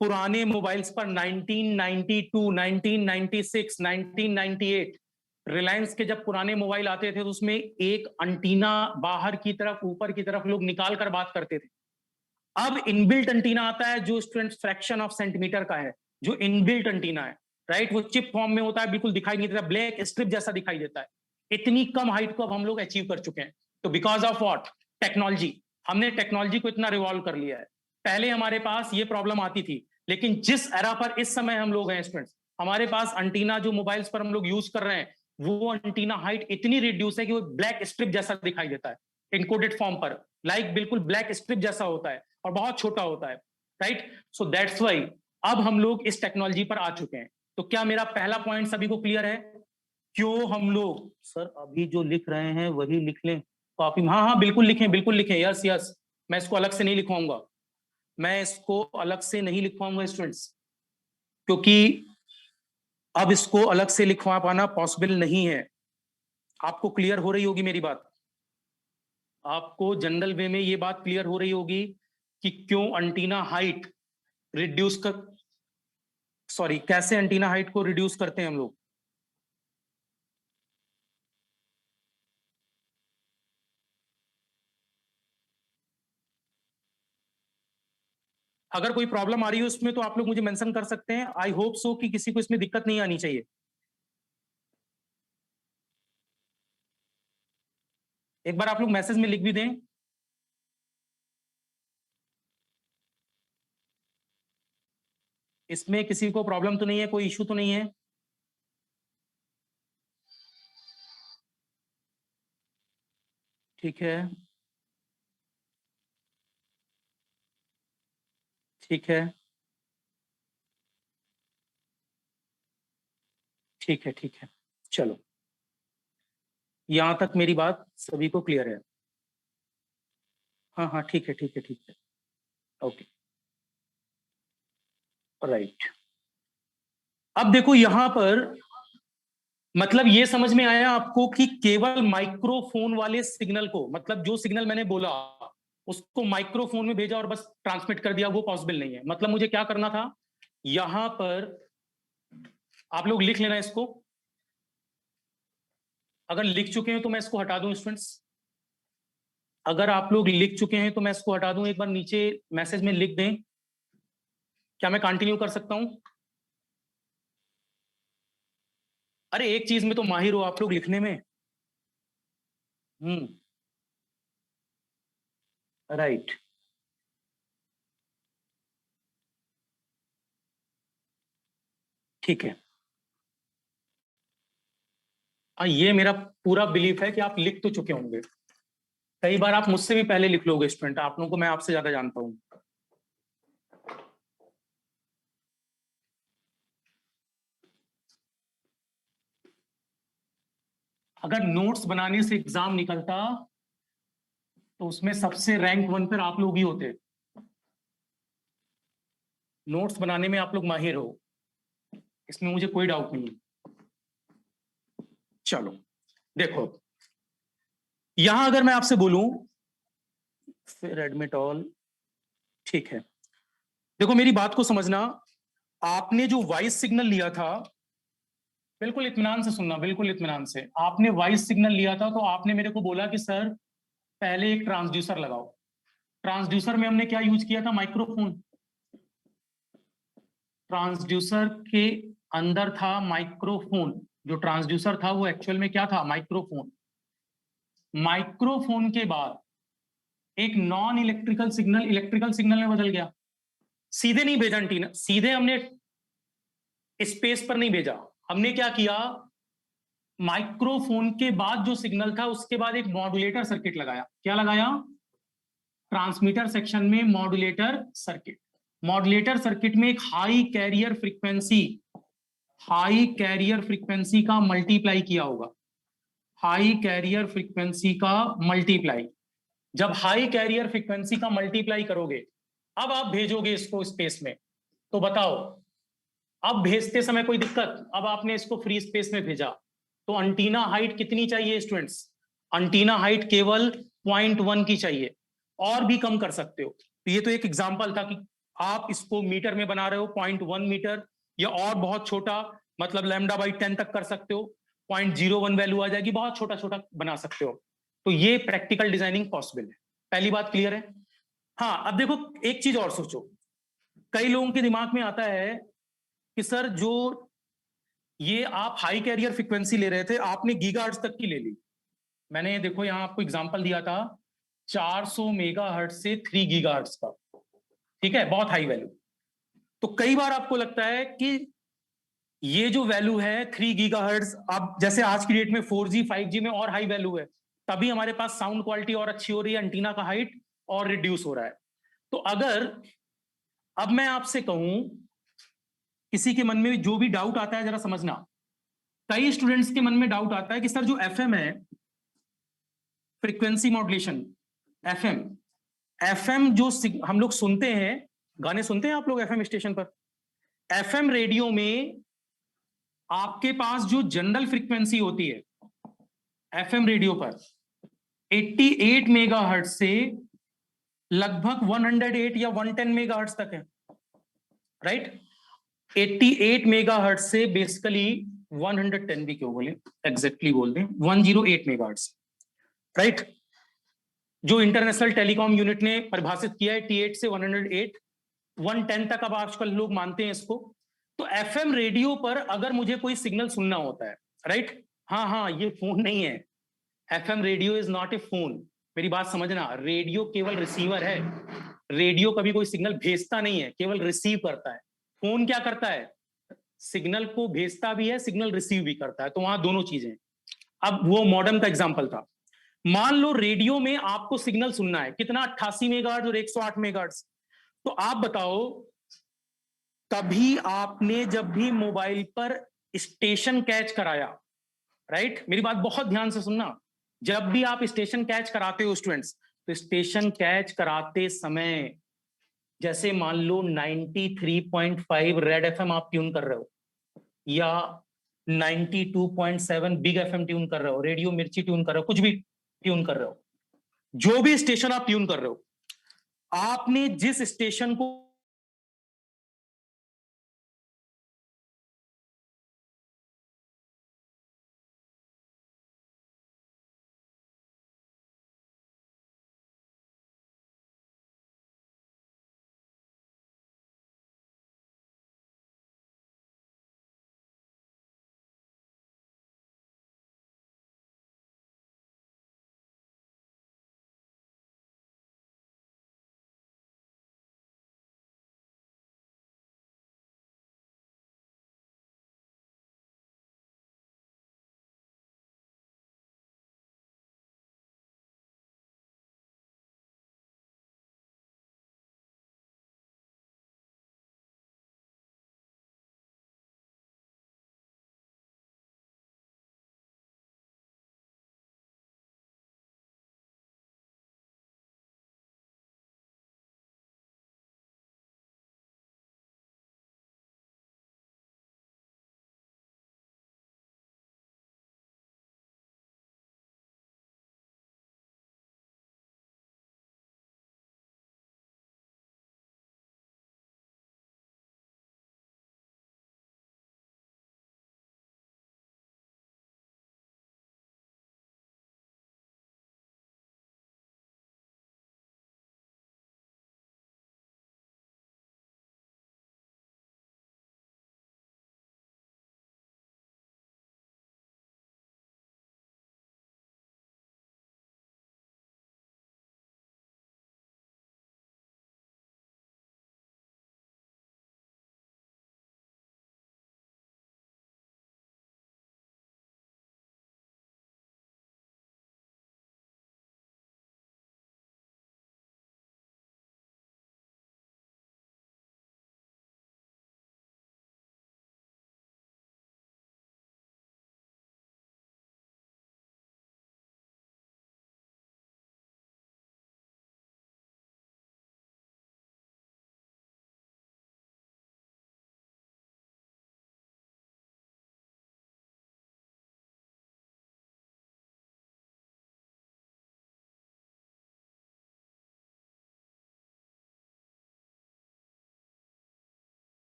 पुराने मोबाइल्स पर 1992, 1996, 1998 रिलायंस के जब पुराने मोबाइल आते थे तो उसमें एक एंटीना बाहर की तरफ ऊपर की तरफ लोग निकाल कर बात करते थे। अब इनबिल्ट एंटीना आता है जो स्टूडेंट्स फ्रैक्शन ऑफ सेंटीमीटर का है, जो इनबिल्ट एंटीना है, राइट, वो चिप फॉर्म में होता है, बिल्कुल दिखाई नहीं देता, ब्लैक स्ट्रिप जैसा दिखाई देता है। इतनी कम हाइट को अब हम लोग अचीव कर चुके हैं। तो बिकॉज ऑफ व्हाट? टेक्नोलॉजी। हमने टेक्नोलॉजी को इतना रिवॉल्व कर लिया है। पहले हमारे पास ये प्रॉब्लम आती थी, लेकिन जिस एरा पर इस समय हम लोग हैं स्टूडेंट्स, हमारे पास एंटीना जो मोबाइल्स पर हम लोग यूज कर रहे हैं, वो एंटीना हाइट इतनी रिड्यूस है कि वो ब्लैक स्ट्रिप जैसा दिखाई देता है इनकोडेड फॉर्म पर, लाइक बिल्कुल ब्लैक स्ट्रिप जैसा होता है और बहुत छोटा होता है, राइट। सो दैट्स वाई अब हम लोग इस टेक्नोलॉजी पर आ चुके हैं। तो क्या मेरा पहला पॉइंट सभी को क्लियर है? क्यों हम लोग, सर अभी जो लिख रहे हैं वही लिख लें कॉपी में? हाँ हाँ बिल्कुल लिखें, बिल्कुल लिखें, यस यस। मैं इसको अलग से नहीं लिखवाऊंगा, मैं इसको अलग से नहीं लिखवाऊंगा स्टूडेंट्स, क्योंकि अब इसको अलग से लिखवा पाना पॉसिबल नहीं है। आपको क्लियर हो रही होगी मेरी बात? आपको जनरल वे में ये बात क्लियर हो रही होगी कि क्यों एंटीना हाइट रिड्यूस कर, सॉरी, कैसे एंटीना हाइट को रिड्यूस करते हैं हम लोग? अगर कोई प्रॉब्लम आ रही है उसमें तो आप लोग मुझे मेंशन कर सकते हैं। आई होप सो कि किसी को इसमें दिक्कत नहीं आनी चाहिए। एक बार आप लोग मैसेज में लिख भी दें। इसमें किसी को प्रॉब्लम तो नहीं है, कोई इश्यू तो नहीं है? ठीक है, ठीक है, ठीक है, ठीक है, चलो यहां तक मेरी बात सभी को क्लियर है? हाँ हाँ ठीक है, ठीक है, ठीक है, ओके, राइट। अब देखो यहां पर, मतलब ये समझ में आया आपको कि केवल माइक्रोफोन वाले सिग्नल को, मतलब जो सिग्नल मैंने बोला उसको माइक्रोफोन में भेजा और बस ट्रांसमिट कर दिया, वो पॉसिबल नहीं है। मतलब मुझे क्या करना था, यहां पर आप लोग लिख लेना इसको। अगर लिख चुके हैं तो मैं इसको हटा दूं स्टूडेंट्स, अगर आप लोग लिख चुके हैं तो मैं इसको हटा दूं। एक बार नीचे मैसेज में लिख दें। क्या मैं कंटिन्यू कर सकता हूं? अरे एक चीज में तो माहिर हो आप लोग, लिखने में। हम्म, राइट। ठीक है, ये मेरा पूरा बिलीफ है कि आप लिख तो चुके होंगे। कई बार आप मुझसे भी पहले लिख लोगे स्टूडेंट, आप लोगों को मैं आपसे ज्यादा जानता हूं। अगर नोट्स बनाने से एग्जाम निकलता तो उसमें सबसे रैंक 1 पर आप लोग ही होते। नोट्स बनाने में आप लोग माहिर हो, इसमें मुझे कोई डाउट नहीं है। चलो देखो, यहां अगर मैं आपसे बोलूं फिर एडमिट ऑल, ठीक है, देखो मेरी बात को समझना। आपने जो वॉइस सिग्नल लिया था, बिल्कुल इत्मीनान से सुनना, बिल्कुल इत्मीनान से, आपने वॉइस सिग्नल लिया था तो आपने मेरे को बोला कि सर पहले एक ट्रांसड्यूसर लगाओ। ट्रांसड्यूसर में हमने क्या यूज किया था? माइक्रोफोन। ट्रांसड्यूसर के अंदर था माइक्रोफोन। जो ट्रांसड्यूसर था वो एक्चुअल में क्या था? माइक्रोफोन। माइक्रोफोन के बाद एक non electrical signal electrical signal में बदल गया, सीधे नहीं भेजा एंटीना, सीधे हमने स्पेस पर नहीं भेजा, हमने क्या किया, माइक्रोफोन के बाद जो सिग्नल था उसके बाद एक मॉड्यूलेटर सर्किट लगाया। क्या लगाया? ट्रांसमीटर सेक्शन में मॉड्यूलेटर सर्किट। मॉड्यूलेटर सर्किट में एक हाई कैरियर फ्रीक्वेंसी का मल्टीप्लाई किया होगा, हाई कैरियर फ्रीक्वेंसी का मल्टीप्लाई। जब हाई कैरियर फ्रीक्वेंसी का मल्टीप्लाई करोगे, अब आप भेजोगे इसको स्पेस में, तो बताओ अब भेजते समय कोई दिक्कत? अब आपने इसको फ्री स्पेस में भेजा, तो अंटीना हाइट कितनी चाहिए स्टूडेंट्स? अंटीना हाइट केवल 0.1 की चाहिए, और भी कम कर सकते हो। तो ये तो एक एग्जांपल था कि आप इसको मीटर में बना रहे हो 0.1 मीटर, या और बहुत छोटा मतलब λ/10 तक कर सकते हो, 0.01 वैल्यू आ जाएगी, बहुत छोटा छोटा बना सकते हो। तो ये प्रैक्टिकल डिजाइनिंग पॉसिबल है। पहली बात क्लियर है? हाँ, अब देखो एक चीज और सोचो, कई लोगों के दिमाग में आता है कि सर जो ये आप हाई कैरियर फ्रीक्वेंसी ले रहे थे, आपने गीगाहर्ट्ज तक की ले ली। मैंने देखो यहां आपको एग्जांपल दिया था 400 मेगाहर्ट्ज से 3 गीगाहर्ट्ज का, ठीक है, बहुत हाई वैल्यू। तो कई बार आपको लगता है कि ये जो वैल्यू है 3 गीगाहर्ट्ज, अब जैसे आज की डेट में 4G 5G में और हाई वैल्यू है, तभी हमारे पास साउंड क्वालिटी और अच्छी हो रही है, एंटीना का हाइट और रिड्यूस हो रहा है। तो अगर अब मैं आपसे कहूं, किसी के मन में जो भी डाउट आता है जरा समझना, कई स्टूडेंट्स के मन में डाउट आता है कि सर जो एफएम है, फ्रीक्वेंसी मॉड्यूलेशन, एफएम, एफएम जो हम लोग सुनते हैं, गाने सुनते हैं आप लोग एफएम स्टेशन पर, एफएम रेडियो में आपके पास जो जनरल फ्रीक्वेंसी होती है एफएम रेडियो पर 88 मेगाहर्ट्ज से लगभग 108 या 110 मेगाहर्ट्ज तक है, राइट? 88 मेगाहर्ट्ज से बेसिकली 110 भी क्यों बोले, एग्जैक्टली बोल दें 108 मेगाहर्ट्ज, राइट? जो इंटरनेशनल टेलीकॉम यूनिट ने परिभाषित किया है T8 से 108, 110 तक अब आजकल लोग मानते हैं इसको। तो एफएम रेडियो पर अगर मुझे कोई सिग्नल सुनना होता है, राइट? हाँ हाँ, ये फोन नहीं है, FM radio is not a phone. मेरी बात समझना, रेडियो केवल रिसीवर है, रेडियो कभी कोई सिग्नल भेजता नहीं है, केवल रिसीव करता है। फोन क्या करता है? सिग्नल को भेजता भी है, सिग्नल रिसीव भी करता है, तो वहां दोनों चीजें। अब वो मॉडर्न का एग्जांपल था, मान लो रेडियो में आपको सिग्नल सुनना है, कितना, 88 मेगाहर्ट्ज और 108 मेगाहर्ट्ज। तो आप बताओ, कभी आपने जब भी मोबाइल पर स्टेशन कैच कराया, राइट? मेरी बात बहुत ध्यान से सुनना, जब भी आप स्टेशन कैच कराते हो स्टूडेंट्स, तो स्टेशन कैच कराते समय जैसे मान लो 93.5 रेड एफएम आप ट्यून कर रहे हो, या 92.7 बिग एफएम ट्यून कर रहे हो, रेडियो मिर्ची ट्यून कर रहे हो, कुछ भी ट्यून कर रहे हो, जो भी स्टेशन आप ट्यून कर रहे हो, आपने जिस स्टेशन को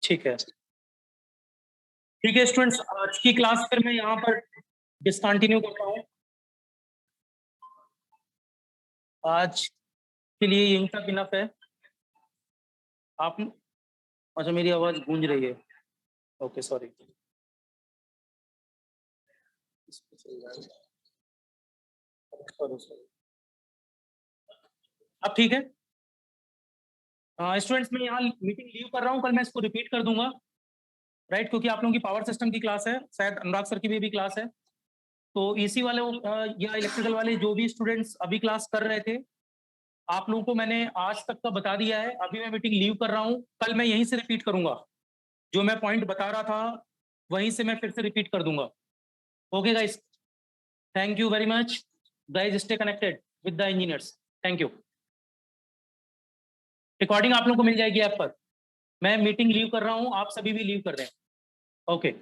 ठीक है स्टूडेंट्स, आज की क्लास फिर मैं यहाँ पर डिसकंटिन्यू करता हूँ। आज के लिए यहीं तक इनफ है। आप अच्छा, मेरी आवाज गूंज रही है, ओके सॉरी। अब ठीक है स्टूडेंट्स, मैं यहाँ मीटिंग लीव कर रहा हूँ, कल मैं इसको रिपीट कर दूंगा, राइट, क्योंकि आप लोगों की पावर सिस्टम की क्लास है, शायद अनुराग सर की भी क्लास है। तो इसी वाले या इलेक्ट्रिकल वाले जो भी स्टूडेंट्स अभी क्लास कर रहे थे, आप लोगों को मैंने आज तक का बता दिया है। अभी मैं मीटिंग लीव कर रहा हूँ, कल मैं यहीं से रिपीट करूंगा, जो मैं पॉइंट बता रहा था वहीं से मैं फिर से रिपीट कर दूंगा। Okay guys, thank you very much guys, stay connected with the engineers, thank you. Recording आप लोगों को मिल जाएगी ऐप पर। मैं मीटिंग लीव कर रहा हूँ, आप सभी भी लीव कर दें। ओके